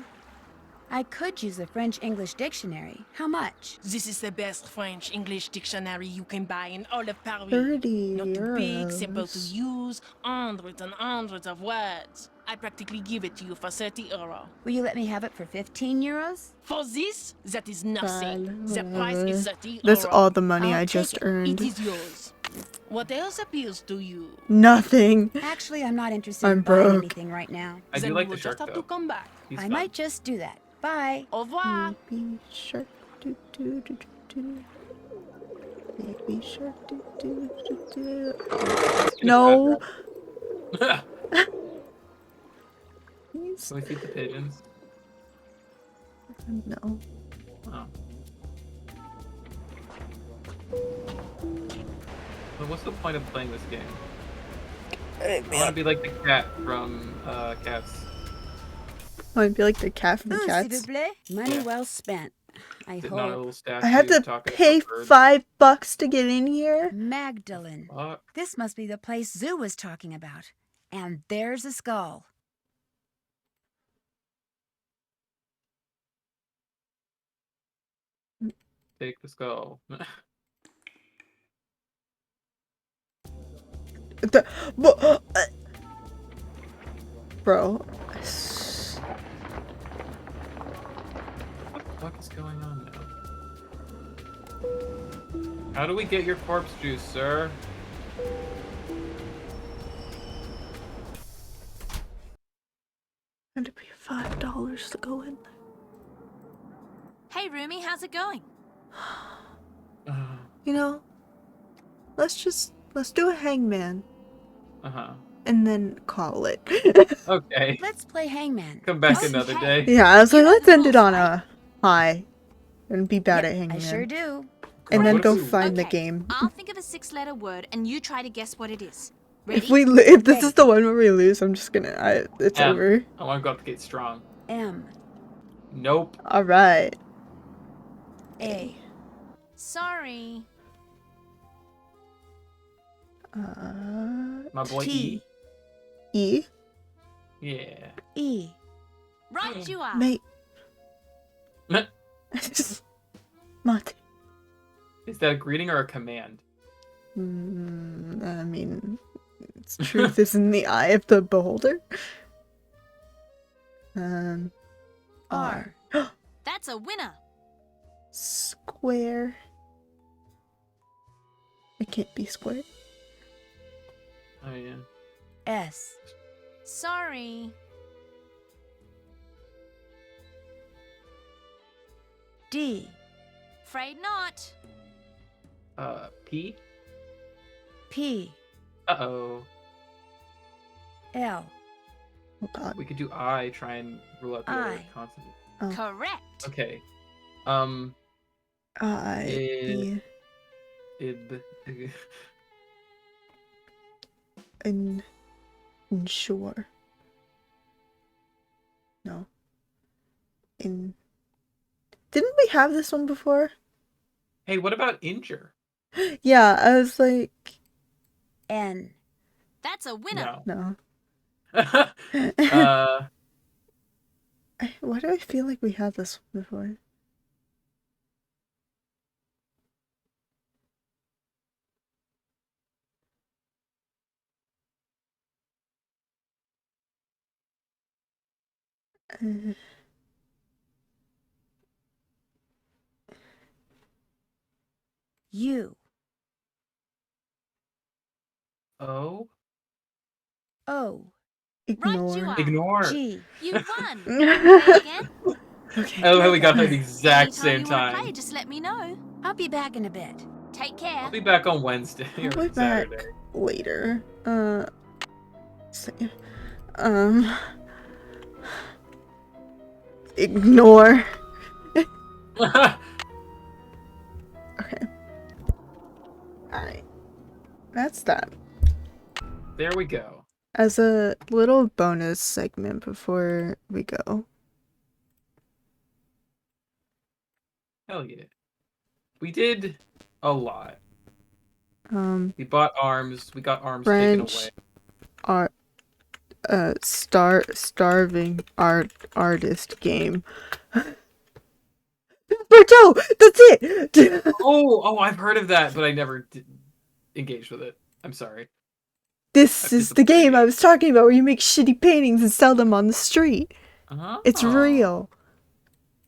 I could use a French-English dictionary. How much? This is the best French-English dictionary you can buy in all of Paris. 30 Not too big, simple to euros. use, hundreds and hundreds of words. I practically give it to you for 30 euro. Will you let me have it for 15 euros? For this, that is nothing. Fine, The price is whatever. 30 That's euro. all the money I'll I take just it. earned. It is yours. What else appeals to you? Nothing. Actually, I'm not interested I'm in buying broke. anything right now. I Then do like you the will shark just have though. to come back. He's I fun. might just do that. Bye. Au revoir. Baby shark do do do do do. Baby shark do do do do. No. Please. Can we feed the pigeons? No. Oh. Well, what's the point of playing this game? I want to be like the cat from Cats. I'd be like the cat from Ooh, s'il Cats. vous plaît. Money well spent. I Sitting on a hope. little statue I had to talking pay about birds. $5 to get in here. Magdalene. Fuck. This must be the place Zoo was talking about. And there's a skull. Take the skull. Bro. What the fuck is going on now? How do we get your corpse juice, sir? I had to pay $5 to go in. Hey, Rumi, how's it going? You know, let's do a hangman. Uh-huh. and then call it. Okay. Let's play hangman. Come back another day. Yeah, I was like, let's end it on a high and be bad at hanging. I sure do. And then What go if we- find the Okay, game. I'll think of a 6-letter word and you try to guess what it is. If Ready? if this is the one where we lose, I'm just gonna. It's M. over. I want to go up the gate strong. M. Nope. All right. A. Sorry. My boy T. E. Yeah. E. Right you are. Mate. Mate. Is that a greeting or a command? I mean, truth is in the eye of the beholder. R. That's a winner. Square. It can't be square. Oh yeah. S. Sorry. D. Afraid not. P. P. Uh-oh. L. Oh god. We could do I, try and rule out the other I. consonant. Correct. Okay. I. E. Ensure. No. Didn't we have this one before? Hey, what about injure? Yeah, I was like, N. That's a winner. no. Uh, Why do I feel like we had this one before? U. O. O. Ignore. Ignore. G. You won. Play again. Okay. Oh, we got it at the exact Anytime same you wanna time. play, just let me know. I'll be back in a bit. Take care. I'll be back on Wednesday I'll or be back Saturday. later. Ignore. Okay. Alright. That's that. There we go. As a little bonus segment before we go. Hell yeah. We did a lot. We bought arms. We got arms taken French away. starving artist game. Berto! That's it! Oh, I've heard of that, but I never engaged with it. I'm sorry. This is the game I was talking about where you make shitty paintings and sell them on the street. It's real.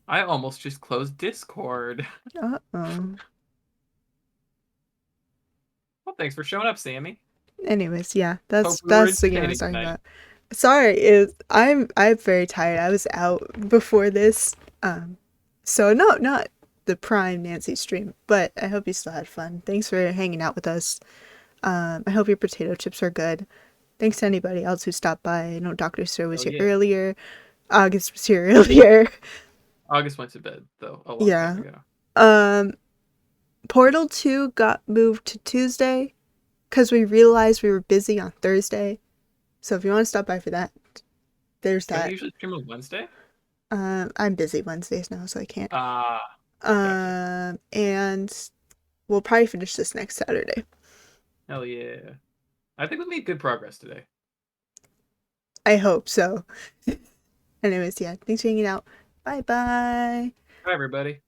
I almost just closed Discord. Uh-oh. Well, thanks for showing up, Sammy. Anyways, yeah, that's Hope we were the game I was entertaining talking tonight. about. Sorry, I'm very tired. I was out before this. So no, not the prime Nancy stream, but I hope you still had fun. Thanks for hanging out with us. I hope your potato chips are good. Thanks to anybody else who stopped by. I know Dr. Sir was Oh, here yeah. earlier. August was here earlier. August went to bed, though, a long time ago. Portal 2 got moved to Tuesday because we realized we were busy on Thursday. So if you want to stop by for that, there's Don't that. you usually stream on Wednesday? I'm busy Wednesdays now, so I can't. Gotcha. And we'll probably finish this next Saturday. Hell yeah. I think we made good progress today. I hope so. Anyways, yeah, thanks for hanging out. Bye-bye. Bye, everybody.